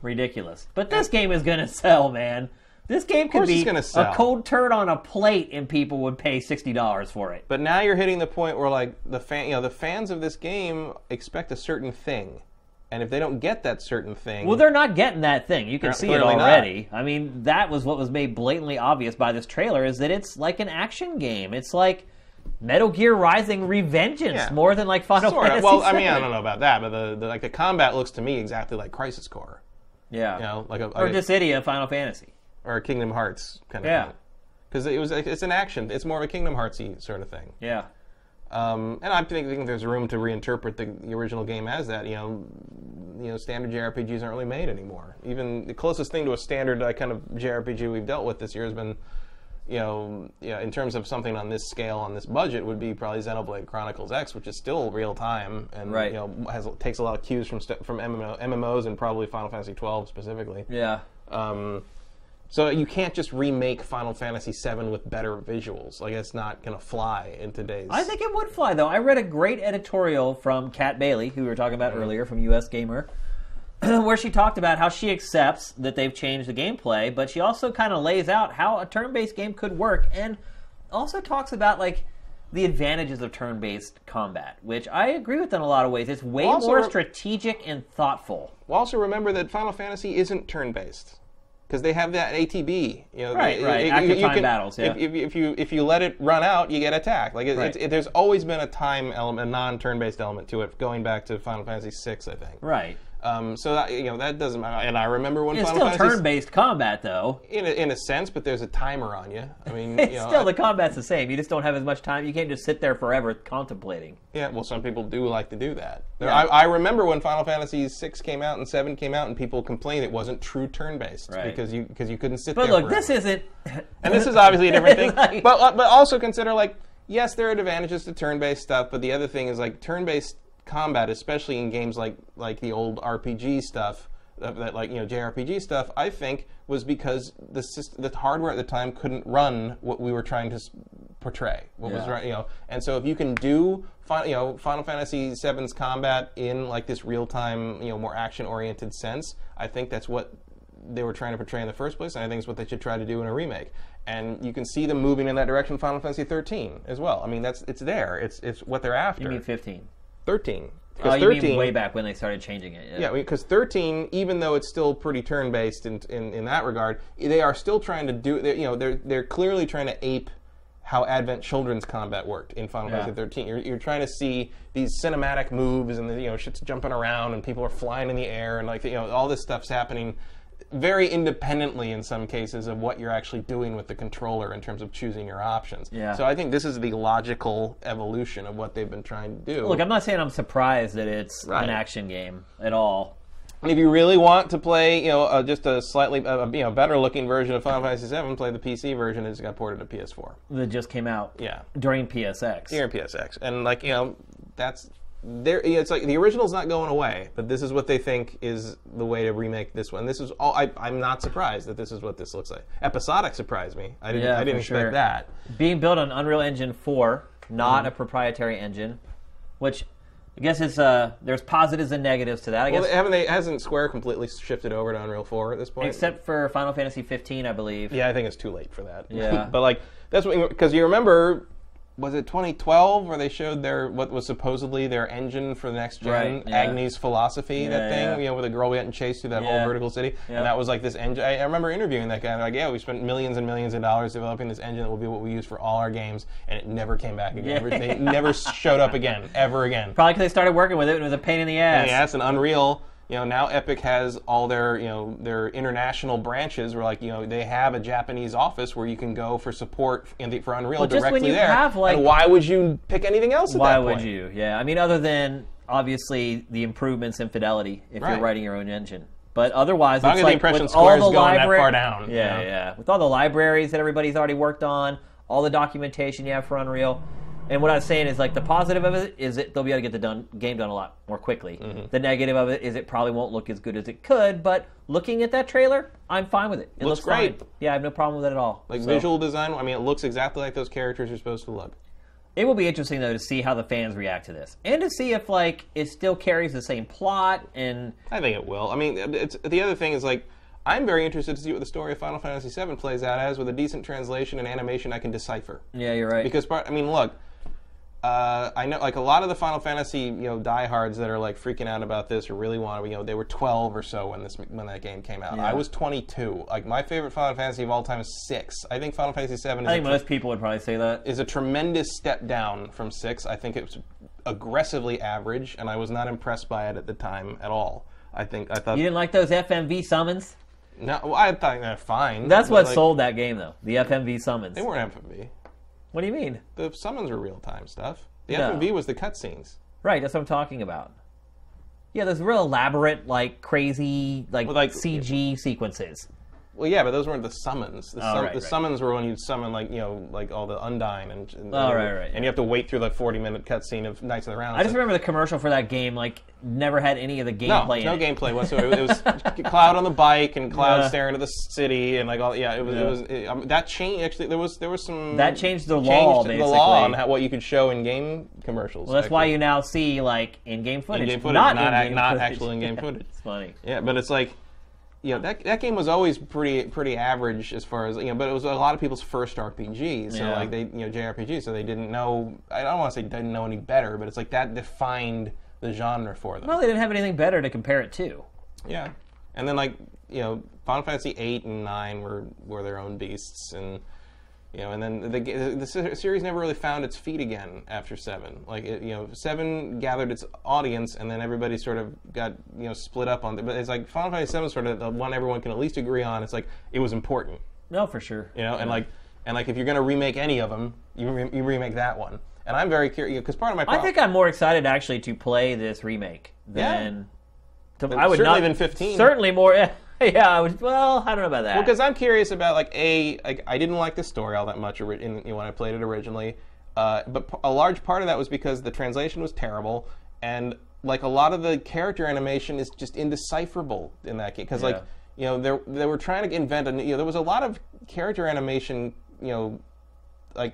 ridiculous. But this game is going to sell, man. This game could be a cold turd on a plate, and people would pay $60 for it. But now you're hitting the point where, like, the fans of this game expect a certain thing, and if they don't get that certain thing, well, they're not getting that thing. You can see it already. Not. I mean, that was what was made blatantly obvious by this trailer: is that it's like an action game. It's like Metal Gear Rising: Revengeance more than like Final Fantasy. Well, I mean, I don't know about that, but the combat looks to me exactly like Crisis Core. Yeah, or Dissidia Final Fantasy. Or Kingdom Hearts kind of thing. Because it's an action. It's more of a Kingdom Heartsy sort of thing. Yeah. And I think there's room to reinterpret the original game as that. Standard JRPGs aren't really made anymore. Even the closest thing to a standard kind of JRPG we've dealt with this year has been, in terms of something on this scale, on this budget, would be probably Xenoblade Chronicles X, which is still real time and takes a lot of cues from MMOs and probably Final Fantasy 12 specifically. Yeah. So you can't just remake Final Fantasy VII with better visuals. Like, it's not going to fly in today's... I think it would fly, though. I read a great editorial from Kat Bailey, who we were talking about earlier, from US Gamer, where she talked about how she accepts that they've changed the gameplay, but she also kind of lays out how a turn-based game could work, and also talks about, like, the advantages of turn-based combat, which I agree with in a lot of ways. It's way more strategic and thoughtful. Well, also remember that Final Fantasy isn't turn-based. Because they have that ATB, right. Active time battles. Yeah. If you let it run out, you get attacked. Like there's always been a time element, a non-turn-based element to it, going back to Final Fantasy VI, I think. Right. So that, that doesn't matter. And I remember when It's Final still Fantasy turn-based combat, though. in a sense, but there's a timer on you. I mean, Still, the combat's the same. You just don't have as much time. You can't just sit there forever contemplating. Yeah, well, some people do like to do that. Yeah. I remember when Final Fantasy 6 came out and 7 came out, and people complained it wasn't true turn-based because you couldn't sit there. But look, forever. this isn't. And this is obviously a different thing. Like... But also consider, like, yes, there are advantages to turn-based stuff, but the other thing is, like, turn-based combat, especially in games like the old RPG stuff, that like JRPG stuff, I think was because the hardware at the time couldn't run what we were trying to portray. What was right, and so if you can do Final Fantasy VII's combat in like this real-time, more action-oriented sense, I think that's what they were trying to portray in the first place, and I think it's what they should try to do in a remake. And you can see them moving in that direction in Final Fantasy 13 as well. I mean, it's there. It's what they're after. You mean 15? 13. Oh, you mean way back when they started changing it. Yeah, because 13, even though it's still pretty turn-based in that regard, they are still trying to do, they're clearly trying to ape how Advent Children's combat worked in Final Fantasy 13. You're trying to see these cinematic moves and shit's jumping around and people are flying in the air and like all this stuff's happening very independently in some cases of what you're actually doing with the controller in terms of choosing your options. Yeah. So I think this is the logical evolution of what they've been trying to do. Look, I'm not saying I'm surprised that it's an action game at all. And if you really want to play, just a slightly better looking version of Final Fantasy VII, play the PC version. It just got ported to PS4. That just came out. Yeah. During PSX. During PSX, and that's. It's like the original's not going away, but this is what they think is the way to remake this one. This is all. I'm not surprised that this is what this looks like. Episodic surprised me. I didn't expect that. Being built on Unreal Engine 4, not a proprietary engine, which I guess is there's positives and negatives to that. I guess hasn't Square completely shifted over to Unreal 4 at this point? Except for Final Fantasy 15, I believe. Yeah, I think it's too late for that. Yeah, but that's because you remember. Was it 2012 where they showed what was supposedly their engine for the next gen, Agni's Philosophy, where the girl getting chased through that whole vertical city, and that was like this engine. I remember interviewing that guy, and we spent millions and millions of dollars developing this engine that will be what we use for all our games, and it never came back again. They never showed up again, ever again. Probably because they started working with it and it was a pain in the ass. And Unreal. Now Epic has all their international branches where they have a Japanese office where you can go for support for Unreal directly there. And why would you pick anything else at that point? Why would you? Yeah, I mean, other than obviously the improvements in fidelity if you're writing your own engine. But otherwise, it's like with all the going that far down. Yeah. With all the libraries that everybody's already worked on, all the documentation you have for Unreal. And what I was saying is, the positive of it is that they'll be able to get the game done a lot more quickly. Mm-hmm. The negative of it is it probably won't look as good as it could, but looking at that trailer, I'm fine with it. It looks great. Fine. Yeah, I have no problem with it at all. Visual design, I mean, it looks exactly like those characters are supposed to look. It will be interesting, though, to see how the fans react to this. And to see if, it still carries the same plot. And I think it will. I mean, the other thing is, I'm very interested to see what the story of Final Fantasy VII plays out as with a decent translation and animation I can decipher. Yeah, you're right. Because, look, I know, a lot of the Final Fantasy, diehards that are freaking out about this or really want to, they were 12 or so when that game came out. Yeah. I was 22. My favorite Final Fantasy of all time is 6. I think Final Fantasy 7 I think most people would probably say that. Is a tremendous step down from 6. I think it was aggressively average, and I was not impressed by it at the time at all. I thought you didn't like those FMV summons? No, well, I thought they're fine. That's what sold that game, though. The FMV summons. They weren't FMV. What do you mean? The summons were real-time stuff. The FMV was the cutscenes. Right, that's what I'm talking about. Yeah, there's real elaborate, crazy, CG sequences. Well, yeah, but those weren't the summons. The summons were when you'd summon, all the Undyne. And you have to wait through the 40-minute cutscene of Knights of the Round. I just remember the commercial for that game, never had any of the gameplay No gameplay whatsoever. It was Cloud on the bike and Cloud staring at the city and it was that changed, actually, there was some... That changed the law, basically. the law on what you could show in game commercials. Well, that's why you now see, in-game footage. In-game footage, not actual in-game footage. It's funny. Yeah, but it's that game was always pretty average as far as but it was a lot of people's first RPG, so they JRPG, so they didn't know. I don't want to say didn't know any better, but it's that defined the genre for them. Well, they didn't have anything better to compare it to. Yeah, and then Final Fantasy 8 and 9 were their own beasts, and You know, and then the series never really found its feet again after 7. Like, 7 gathered its audience, and then everybody sort of got, split up on it. But it's like Final Fantasy 7 sort of the one everyone can at least agree on. It's like, it was important. No, for sure. And like if you're going to remake any of them, you remake that one. And I'm very curious, because part of my problem... I think I'm more excited, actually, to play this remake than... I would certainly than 15. Certainly more... Yeah, I don't know about that. Well, because I'm curious about, I didn't like the story all that much when I played it originally, but a large part of that was because the translation was terrible, and, a lot of the character animation is just indecipherable in that game. Because, they were trying to invent there was a lot of character animation,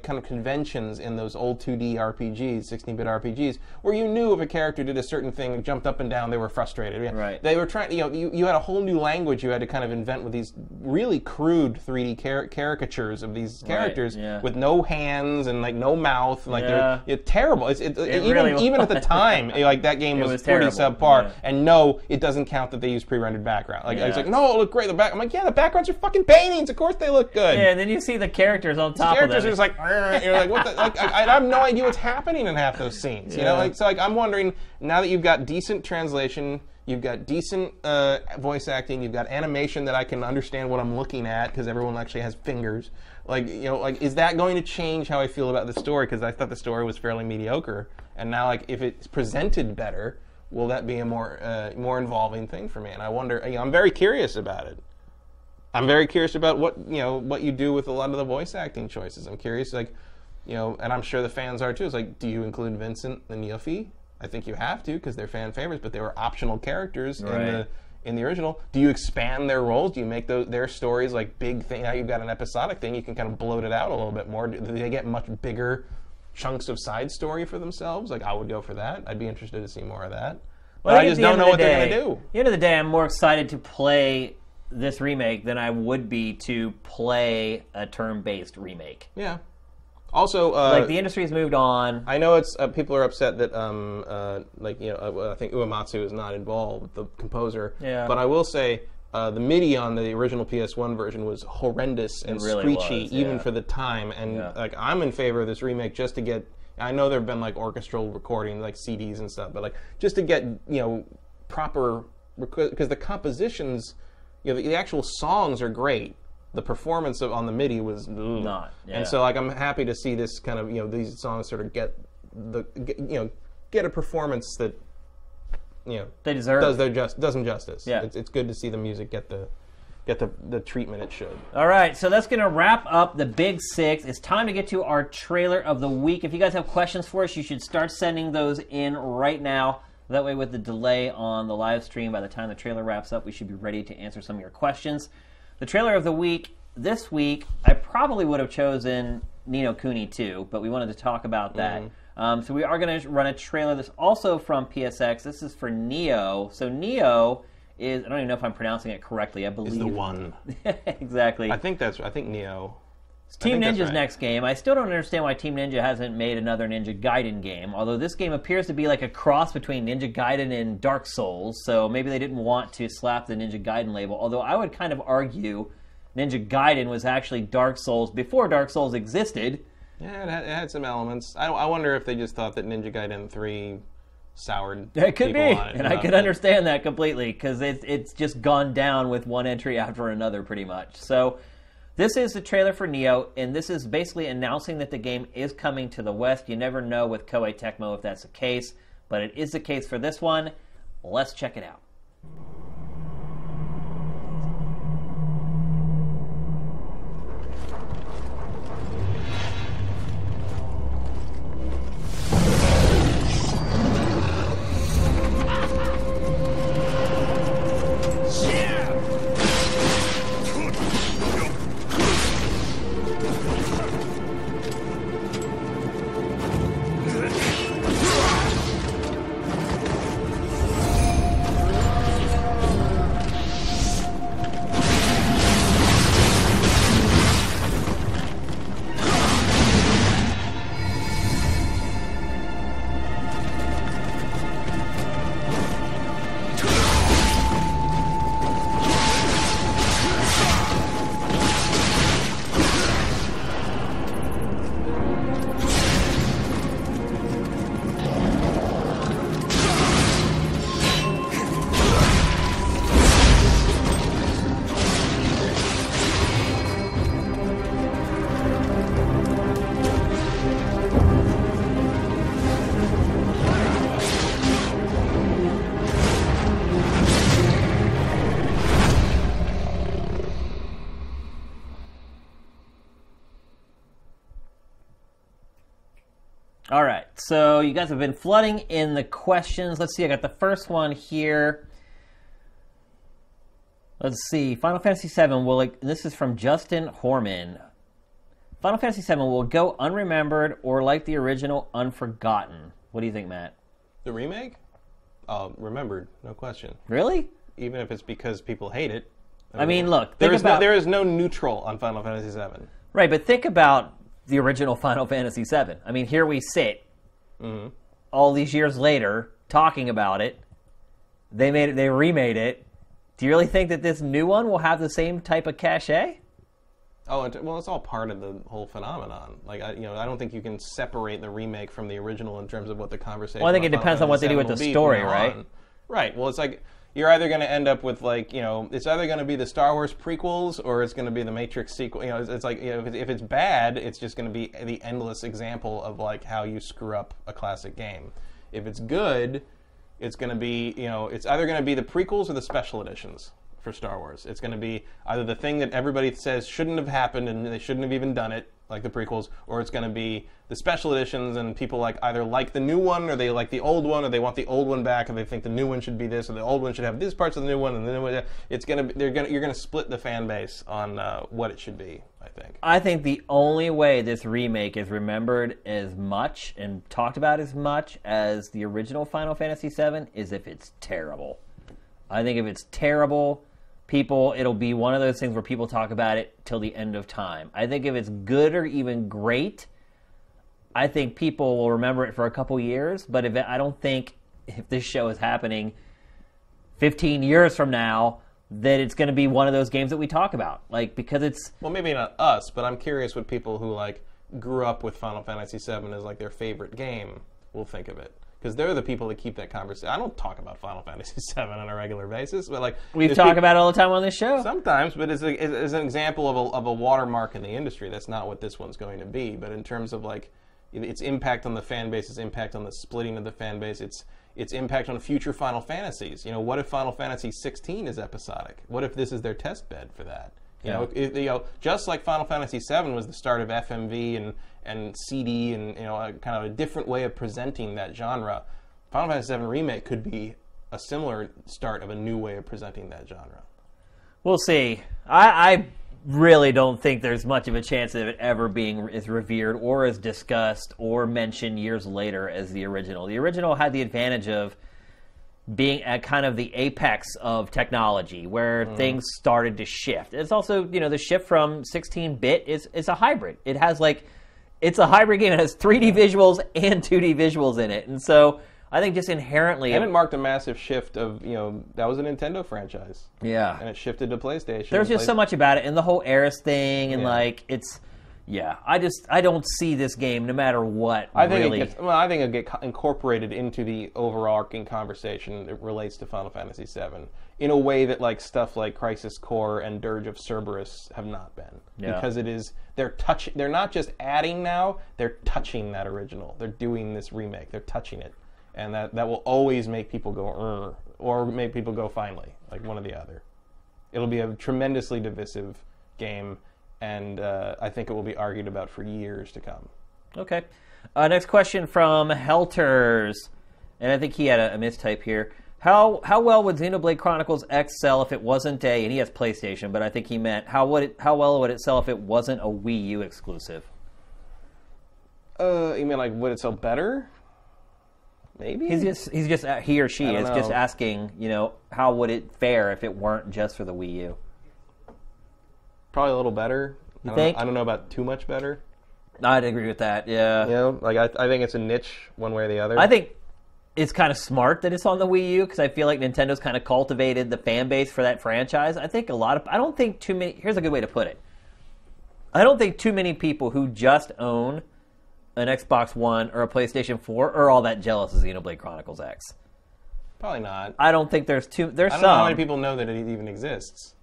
kind of conventions in those old 2D RPGs, 16-bit RPGs, where you knew if a character did a certain thing, jumped up and down, they were frustrated. Right. They were trying, you had a whole new language you had to kind of invent with these really crude 3D caricatures of these characters with no hands and no mouth. They're terrible. Even at the time, that game was pretty subpar. Yeah. And no, it doesn't count that they use pre-rendered background. It's like, no, it looked great. I'm like, yeah, the backgrounds are fucking paintings. Of course they look good. Yeah, and then you see the characters on top of them. Characters are just you're like, what the? I have no idea what's happening in half those scenes. I'm wondering, now that you've got decent translation, you've got decent voice acting, you've got animation that I can understand what I'm looking at because everyone actually has fingers. Is that going to change how I feel about the story? Because I thought the story was fairly mediocre, and now if it's presented better, will that be a more involving thing for me? And I wonder. I'm very curious about it. I'm very curious about what you do with a lot of the voice acting choices. I'm curious, and I'm sure the fans are too. It's like, do you include Vincent and Yuffie? I think you have to because they're fan favorites, but they were optional characters in the original. Do you expand their roles? Do you make their stories big thing? Now you've got an episodic thing, you can kind of bloat it out a little bit more. Do they get much bigger chunks of side story for themselves? I would go for that. I'd be interested to see more of that. But I just don't know what they're going to do. At the end of the day, I'm more excited to play this remake than I would be to play a turn-based remake. Yeah. Also, the industry has moved on. I know it's people are upset that I think Uematsu is not involved, the composer. Yeah. But I will say the MIDI on the original PS1 version was horrendous and really screechy, even for the time. And I'm in favor of this remake just to get. I know there have been orchestral recording, CDs and stuff, but just to get proper, because the compositions. The actual songs are great. The performance on the MIDI was not. Yeah. And so I'm happy to see this kind of these songs sort of get a performance that they deserve. Does them justice. Yeah. It's good to see the music get the treatment it should. All right, so that's going to wrap up the Big Six. It's time to get to our trailer of the week. If you guys have questions for us, you should start sending those in right now. That way, with the delay on the live stream, by the time the trailer wraps up, we should be ready to answer some of your questions. The trailer of the week, this week, I probably would have chosen Ni no Kuni 2, but we wanted to talk about that. So we are going to run a trailer that's also from PSX. This is for Neo. So Neo is, I don't even know if I'm pronouncing it correctly, I believe. Is the one. Exactly. I think Neo. It's Team Ninja's next game. I still don't understand why Team Ninja hasn't made another Ninja Gaiden game, although this game appears to be like a cross between Ninja Gaiden and Dark Souls, so maybe they didn't want to slap the Ninja Gaiden label, although I would kind of argue Ninja Gaiden was actually Dark Souls before Dark Souls existed. Yeah, it had some elements. I wonder if they just thought that Ninja Gaiden 3 soured it could people be, on it. And I could understand that completely, because it's just gone down with one entry after another, pretty much. So this is the trailer for Neo, and this is basically announcing that the game is coming to the West. You never know with Koei Tecmo if that's the case, but it is the case for this one. Let's check it out. All right, so you guys have been flooding in the questions. Let's see, I got the first one here. Let's see, Final Fantasy VII, this is from Justin Horman. Final Fantasy VII will go unremembered or like the original, unforgotten. What do you think, Matt? The remake? Remembered, no question. Really? Even if it's because people hate it. I mean, look, there is no neutral on Final Fantasy VII. Right, but think about the original Final Fantasy VII. I mean, here we sit, all these years later, talking about it. They remade it. Do you really think that this new one will have the same type of cachet? Oh, well, it's all part of the whole phenomenon. Like, I don't think you can separate the remake from the original in terms of what the conversation. Well, I think it depends on what they do with the story, right? Right. Well, it's like you're either going to end up with it's either going to be the Star Wars prequels or it's going to be the Matrix sequel. It's like if it's bad, it's just going to be the endless example of like how you screw up a classic game. If it's good, it's going to be it's either going to be the prequels or the special editions. For Star Wars, it's going to be either the thing that everybody says shouldn't have happened and they shouldn't have even done it, like the prequels, or it's going to be the special editions and people either like the new one or they like the old one or they want the old one back and they think the new one should be this or the old one should have these parts of the new one and the new one. You're going to split the fan base on what it should be. I think the only way this remake is remembered as much and talked about as much as the original Final Fantasy VII is if it's terrible. I think if it's terrible, it'll be one of those things where people talk about it till the end of time. I think if it's good or even great, I think people will remember it for a couple years. But I don't think if this show is happening 15 years from now, that it's going to be one of those games that we talk about. Because it's... Well, maybe not us, but I'm curious what people who, grew up with Final Fantasy VII as, their favorite game will think of it. Because they're the people that keep that conversation. I don't talk about Final Fantasy VII on a regular basis, but we talk about it all the time on this show. Sometimes, but as an example of a watermark in the industry, that's not what this one's going to be. But in terms of its impact on the fan base, its impact on the splitting of the fan base, its impact on future Final Fantasies. What if Final Fantasy 16 is episodic? What if this is their test bed for that? Just like Final Fantasy VII was the start of FMV and CD and kind of a different way of presenting that genre, Final Fantasy VII Remake could be a similar start of a new way of presenting that genre. We'll see. I really don't think there's much of a chance of it ever being as revered or as discussed or mentioned years later as the original. The original had the advantage of being at kind of the apex of technology where things started to shift. It's also, the shift from 16-bit is a hybrid. It has it's a hybrid game. It has 3D visuals and 2D visuals in it. And so I think just inherently... And it marked a massive shift of, that was a Nintendo franchise. Yeah. And it shifted to PlayStation. There's just so much about it and the whole Aeris thing and it's... Yeah, I don't see this game, no matter what. I think it gets incorporated into the overarching conversation that relates to Final Fantasy VII in a way that stuff like Crisis Core and Dirge of Cerberus have not been. Yeah. Because they're not just adding now, they're touching that original. They're doing this remake. They're touching it, and that will always make people go or make people go finally, one or the other. It'll be a tremendously divisive game. And I think it will be argued about for years to come. Okay. Next question from Helters. And I think he had a mistype here. How well would Xenoblade Chronicles X sell if it wasn't and he has PlayStation, but I think he meant, how well would it sell if it wasn't a Wii U exclusive? You mean would it sell better? Maybe? He or she is just asking, how would it fare if it weren't just for the Wii U? Probably a little better. You think? I don't know about too much better. I'd agree with that, yeah. I think it's a niche one way or the other. I think it's kind of smart that it's on the Wii U because I feel like Nintendo's kind of cultivated the fan base for that franchise. I don't think too many... Here's a good way to put it. I don't think too many people who just own an Xbox One or a PlayStation 4 are all that jealous of Xenoblade Chronicles X. Probably not. I don't think there's some... I don't know how many people know that it even exists.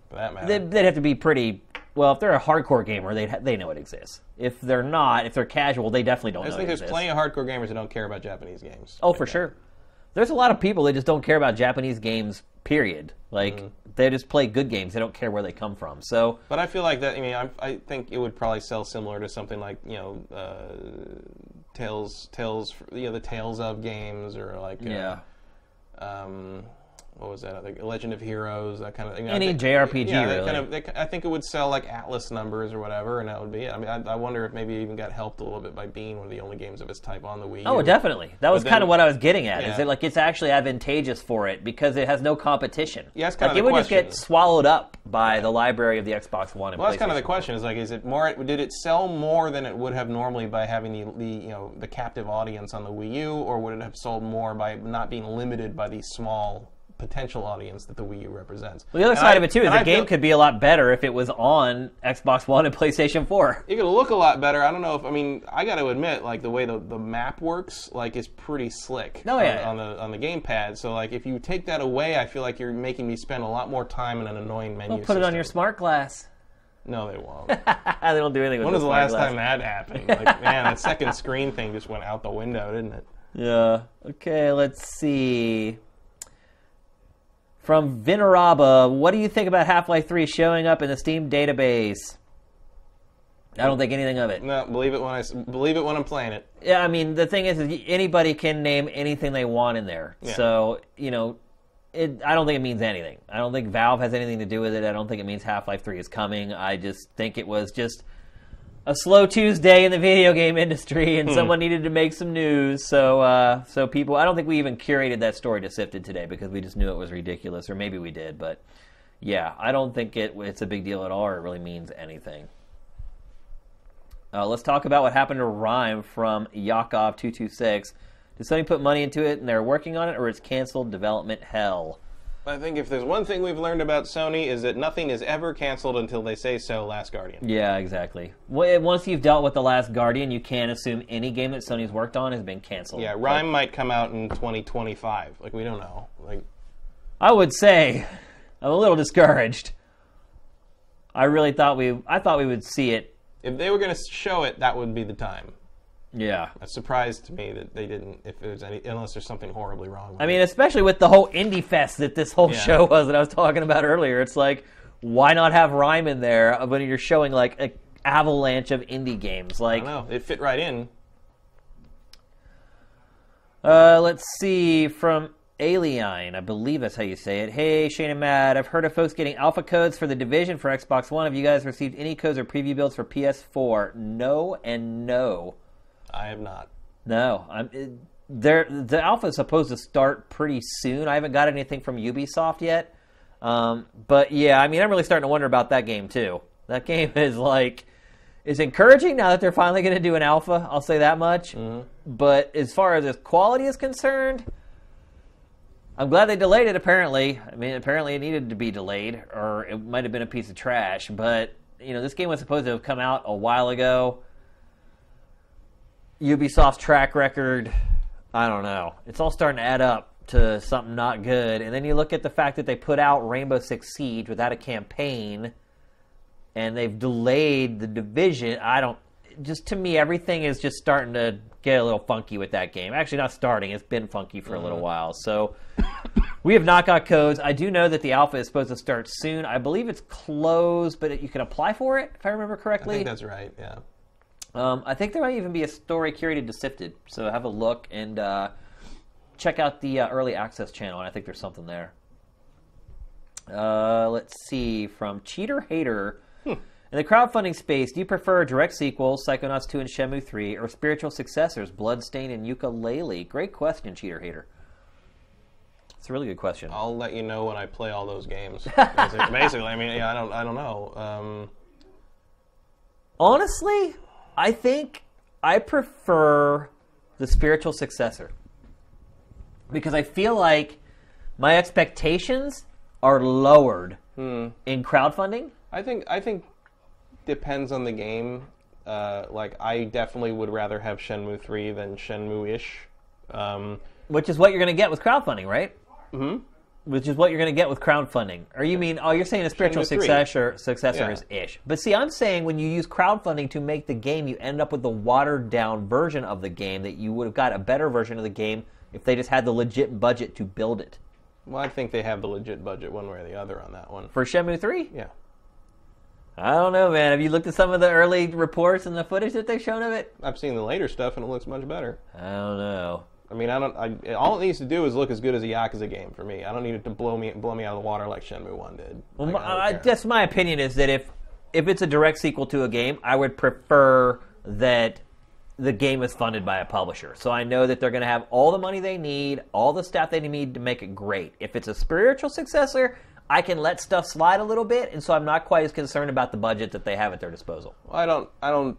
For that matter. They'd have to be pretty... Well, if they're a hardcore gamer, they know it exists. If they're not, if they're casual, they definitely don't know it exists. I think there's plenty of hardcore gamers who don't care about Japanese games. Oh, for sure. There's a lot of people that just don't care about Japanese games, period. They just play good games. They don't care where they come from. So, but I feel like that, I think it would probably sell similar to something like, Tales, the Tales of games, or like what was that? Like Legend of Heroes, that kind of thing. Any JRPG, really. I think it would sell like Atlas numbers or whatever, and that would be it. I mean, I wonder if maybe it even got helped a little bit by being one of the only games of its type on the Wii U. Oh, definitely. That was kind of what I was getting at. Is it like it's actually advantageous for it because it has no competition? Yeah, that's kind of the question. It would just get swallowed up by the library of the Xbox One. And well, that's kind of the question. Is like, is it more? Did it sell more than it would have normally by having the captive audience on the Wii U, or would it have sold more by not being limited by the small potential audience that the Wii U represents? Well, the other side of it, too, is the game could be a lot better if it was on Xbox One and PlayStation 4. It could look a lot better. I don't know if, I got to admit, like, the way the map works, like, is pretty slick on the gamepad. So, like, if you take that away, I feel like you're making me spend a lot more time in an annoying menu Well, put it on your smart glass. No, they won't. They don't do anything with When was the last glass. time that happened? Like, man, that second screen thing just went out the window, didn't it? Yeah. Okay, let's see. From Veneraba, what do you think about Half-Life 3 showing up in the Steam database? I don't think anything of it. No, believe it when I'm playing it. Yeah, I mean, the thing is anybody can name anything they want in there. Yeah. So, I don't think it means anything. I don't think Valve has anything to do with it. I don't think it means Half-Life 3 is coming. I just think it was just a slow Tuesday in the video game industry, and someone needed to make some news. So people, I don't think we even curated that story to Sifted today because we just knew it was ridiculous, or maybe we did. But yeah, I don't think it's a big deal at all, or it really means anything. Let's talk about what happened to Rhyme from Yakov226. Did Sony put money into it and they're working on it, or it's canceled development hell? I think if there's one thing we've learned about Sony is that nothing is ever canceled until they say so. Last Guardian. Yeah, exactly. Once you've dealt with The Last Guardian, you can't assume any game that Sony's worked on has been canceled. Yeah, Rhyme might come out in 2025. Like, we don't know. Like, I would say I'm a little discouraged. I thought we would see it. If they were going to show it, that would be the time. Yeah. It's surprised to me that they didn't, unless there's something horribly wrong with it. Especially with the whole indie fest that this whole show was that I was talking about earlier. It's like, why not have Rhyme in there when you're showing like an avalanche of indie games? Like, I don't know. It fit right in. Let's see, from Alien, I believe that's how you say it. Hey, Shane and Matt, I've heard of folks getting alpha codes for The Division for Xbox One. Have you guys received any codes or preview builds for PS4? No and no. I have not. No. The alpha is supposed to start pretty soon. I haven't got anything from Ubisoft yet. But yeah, I'm really starting to wonder about that game too. That game is encouraging now that they're finally going to do an alpha. I'll say that much. Mm-hmm. But as far as its quality is concerned, I'm glad they delayed it, apparently. Apparently it needed to be delayed, or it might have been a piece of trash. But, this game was supposed to have come out a while ago. Ubisoft's track record, I don't know. It's all starting to add up to something not good. And then you look at the fact that they put out Rainbow Six Siege without a campaign, and they've delayed The Division. To me, everything is just starting to get a little funky with that game. Actually, not starting. It's been funky for a little while. So we have not got codes. I do know that the alpha is supposed to start soon. I believe it's closed, but you can apply for it, if I remember correctly. I think that's right, yeah. I think there might even be a story curated to Sifted, so have a look and check out the early access channel, and I think there's something there. Let's see, from Cheater Hater. In the crowdfunding space, do you prefer direct sequels, Psychonauts 2 and Shenmue 3, or spiritual successors, Bloodstain and Yooka-Laylee? Great question, Cheater Hater. It's a really good question. I'll let you know when I play all those games. Basically, I don't know. Honestly, I think I prefer the spiritual successor because I feel like my expectations are lowered in crowdfunding. I think depends on the game. I definitely would rather have Shenmue 3 than Shenmue-ish. Which is what you're going to get with crowdfunding, right? Mm-hmm. Which is what you're going to get with crowdfunding. Or you're saying a spiritual successor is ish. But see, I'm saying when you use crowdfunding to make the game, you end up with the watered down version of the game that you would have got a better version of the game if they just had the legit budget to build it. Well, I think they have the legit budget one way or the other on that one. For Shenmue 3? Yeah. I don't know, man. Have you looked at some of the early reports and the footage that they've shown of it? I've seen the later stuff, and it looks much better. I don't know. I mean, all it needs to do is look as good as a Yakuza game for me. I don't need it to blow me out of the water like Shenmue 1 did. Well, that's my opinion, is that if it's a direct sequel to a game, I would prefer that the game is funded by a publisher. So I know that they're going to have all the money they need, all the staff they need to make it great. If it's a spiritual successor, I can let stuff slide a little bit, and so I'm not quite as concerned about the budget that they have at their disposal. Well,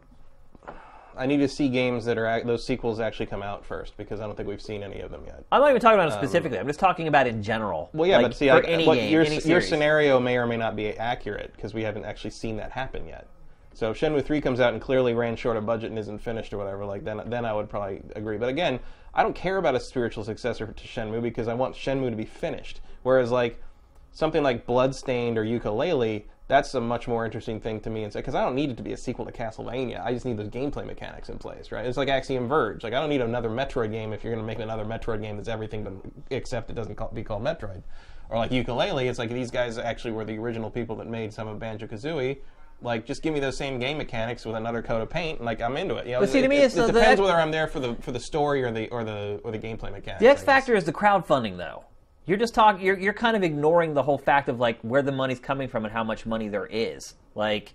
I need to see games that are those sequels actually come out first, because I don't think we've seen any of them yet. I'm not even talking about them specifically. I'm just talking about in general. Well, yeah, like, but see, for any game, your scenario may or may not be accurate because we haven't actually seen that happen yet. So if Shenmue 3 comes out and clearly ran short of budget and isn't finished or whatever, like then I would probably agree. But again, I don't care about a spiritual successor to Shenmue because I want Shenmue to be finished. Whereas like something like Bloodstained or Yooka-Laylee, that's a much more interesting thing to me, because I don't need it to be a sequel to Castlevania. I just need those gameplay mechanics in place, right? It's like Axiom Verge. Like I don't need another Metroid game if you're going to make another Metroid game that's everything except it doesn't be called Metroid. Or like Yooka-Laylee, it's like these guys actually were the original people that made some of Banjo-Kazooie. Like, just give me those same game mechanics with another coat of paint, and like I'm into it. You know, but see, to me, it depends whether I'm there for the story or the gameplay mechanics. The X factor is the crowdfunding, though. You're just talking. You're kind of ignoring the whole fact of like where the money's coming from and how much money there is. Like,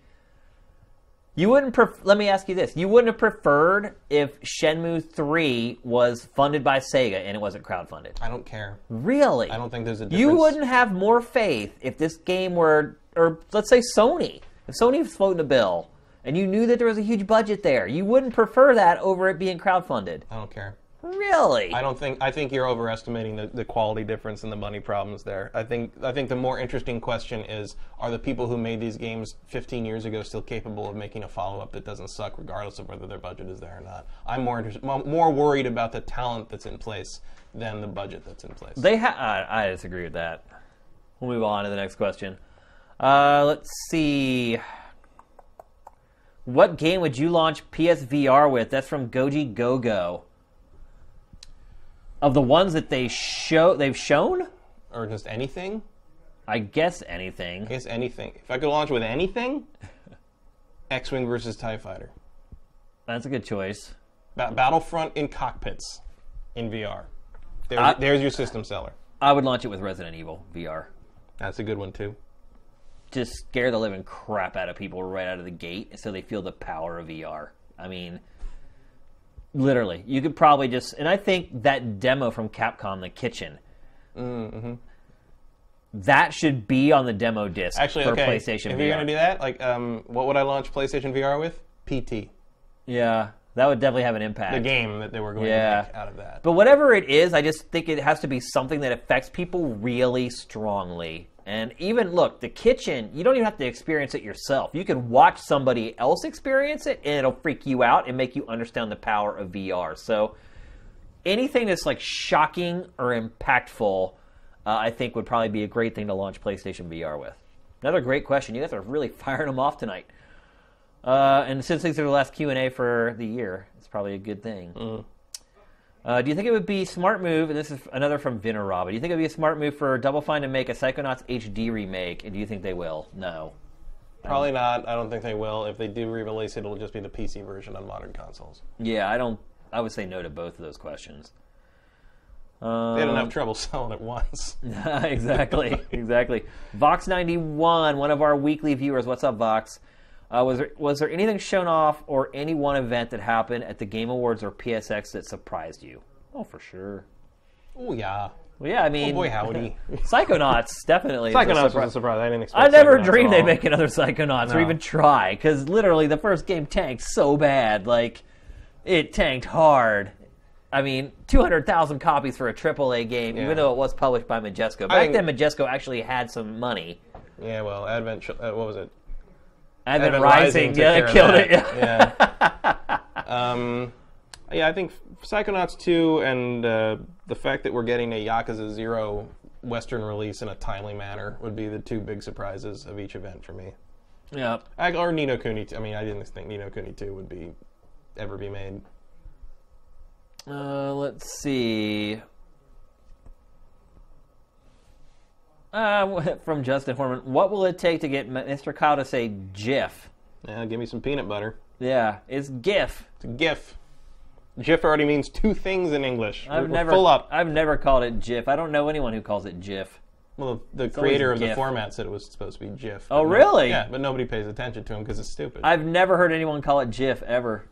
you wouldn't. Let me ask you this: you wouldn't have preferred if Shenmue 3 was funded by Sega and it wasn't crowdfunded? I don't care. Really? I don't think there's a difference. You wouldn't have more faith if this game were, or let's say Sony. If Sony was floating a bill and you knew that there was a huge budget there, you wouldn't prefer that over it being crowdfunded? I don't care. Really? I think you're overestimating the quality difference and the money problems there. I think the more interesting question is, are the people who made these games 15 years ago still capable of making a follow-up that doesn't suck regardless of whether their budget is there or not? I'm more worried about the talent that's in place than the budget that's in place. I disagree with that. We'll move on to the next question. Let's see. What game would you launch PSVR with? That's from Goji Gogo. Of the ones that they've shown? Or just anything? I guess anything. I guess anything. If I could launch with anything, X-Wing versus TIE Fighter. That's a good choice. Battlefront in cockpits in VR. There's your system seller. I would launch it with Resident Evil VR. That's a good one, too. Just scare the living crap out of people right out of the gate so they feel the power of VR. I mean, literally. You could probably just... And I think that demo from Capcom, The Kitchen, that should be on the demo disc for PlayStation VR. If you're going to do that, like, what would I launch PlayStation VR with? PT. Yeah, that would definitely have an impact. The game that they were going to make out of that. But whatever it is, I just think it has to be something that affects people really strongly. And even, look, The Kitchen, you don't even have to experience it yourself. You can watch somebody else experience it, and it'll freak you out and make you understand the power of VR. So anything that's, like, shocking or impactful, I think would probably be a great thing to launch PlayStation VR with. Another great question. You guys are really firing them off tonight. And since these are the last Q&A for the year, it's probably a good thing. Do you think it would be a smart move, and this is another from Vinaraba, do you think it would be a smart move for Double Fine to make a Psychonauts HD remake, and do you think they will? No. Probably not. I don't think they will. If they do re-release it, it'll just be the PC version on modern consoles. Yeah, I would say no to both of those questions. They had enough trouble selling it once. Exactly. Vox91, one of our weekly viewers. What's up, Vox? Was there anything shown off or any one event that happened at the Game Awards or PSX that surprised you? Oh, for sure. Oh, yeah. Well, yeah, I mean... Oh, boy, howdy. Psychonauts, definitely. Psychonauts was a surprise. I didn't expect I never Psychonauts dreamed they'd make another Psychonauts or even try, because literally the first game tanked so bad. Like, it tanked hard. I mean, 200,000 copies for a AAA game, even though it was published by Majesco. Back then, Majesco actually had some money. Yeah, well, what was it? Advent Rising, yeah, killed it. Yeah. Yeah, I think Psychonauts 2 and the fact that we're getting a Yakuza 0 Western release in a timely manner would be the two big surprises of each event for me. Yeah. Or Ni no Kuni. I mean, I didn't think Ni no Kuni 2 would ever be made. Let's see. From Justin Horman, what will it take to get Mr. Kyle to say GIF? Yeah, give me some peanut butter. Yeah, it's GIF. It's a GIF. GIF already means two things in English. We're full up. I've never called it GIF. I don't know anyone who calls it GIF. Well, the creator of the format said it was supposed to be GIF. Oh, really? Yeah, but nobody pays attention to him because it's stupid. I've never heard anyone call it GIF ever.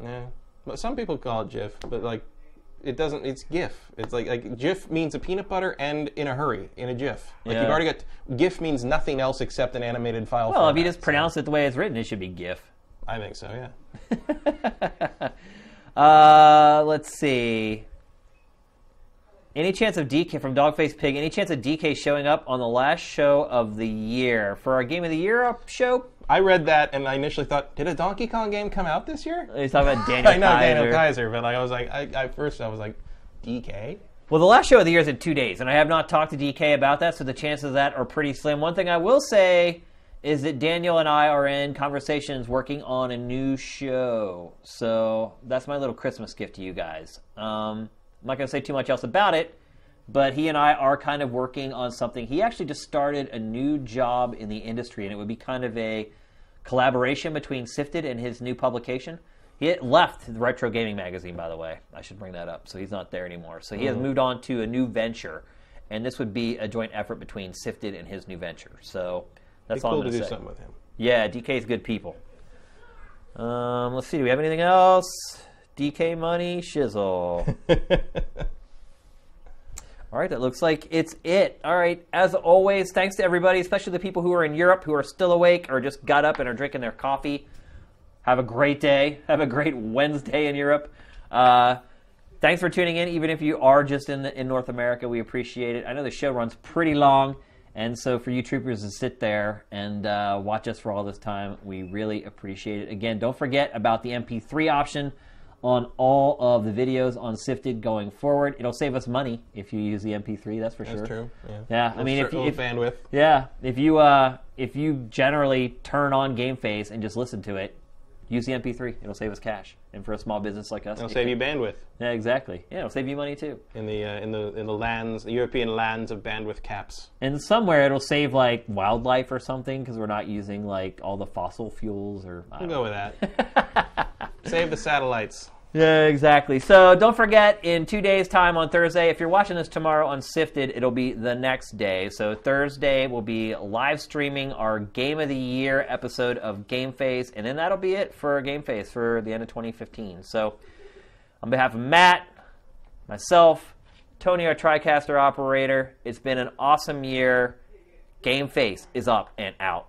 Yeah, but some people call it GIF, but like, it doesn't. It's GIF. It's like GIF means a peanut butter and in a hurry in a GIF. Like you've already got GIF means nothing else except an animated file. Well, if you just pronounce it the way it's written, it should be GIF. I think so. Yeah. Let's see. Any chance of DK from Dogface Pig? Any chance of DK showing up on the last show of the year for our Game of the Year show? I read that and I initially thought, did a Donkey Kong game come out this year? He's talking about Daniel. I know Daniel Kaiser, but like I was like, at first I was like, DK. Well, the last show of the year is in 2 days, and I have not talked to DK about that, so the chances of that are pretty slim. One thing I will say is that Daniel and I are in conversations working on a new show, so that's my little Christmas gift to you guys. I'm not going to say too much else about it, but he and I are kind of working on something. He actually just started a new job in the industry, and it would be kind of a collaboration between Sifted and his new publication. He left the Retro Gaming Magazine, by the way. I should bring that up. So he's not there anymore. So he has moved on to a new venture, and this would be a joint effort between Sifted and his new venture. So that's all I'm going to say. Cool to do something with him. Yeah, DK's good people. Let's see. Do we have anything else? DK money, shizzle. All right, that looks like it's it. All right, as always, thanks to everybody, especially the people who are in Europe who are still awake or just got up and are drinking their coffee. Have a great day. Have a great Wednesday in Europe. Thanks for tuning in, even if you are just in North America. We appreciate it. I know the show runs pretty long, and so for you troopers to sit there and watch us for all this time, we really appreciate it. Again, don't forget about the MP3 option on all of the videos on Sifted going forward. It'll save us money if you use the MP3, that's for sure. That's true, yeah. Yeah, I mean, if bandwidth. Yeah, if you generally turn on GameFace and just listen to it, use the MP3. It'll save us cash. And for a small business like us, it'll save you bandwidth. Yeah, exactly. Yeah, it'll save you money too. In the lands, the European lands of bandwidth caps. And somewhere it'll save like wildlife or something because we're not using like all the fossil fuels or. We'll go with that. Save the satellites. Yeah, exactly. So don't forget, in 2 days' time on Thursday, if you're watching this tomorrow on Sifted, it'll be the next day. So Thursday we'll be live streaming our Game of the Year episode of GameFace, and then that'll be it for GameFace for the end of 2015. So on behalf of Matt, myself, Tony, our TriCaster operator, it's been an awesome year. GameFace is up and out.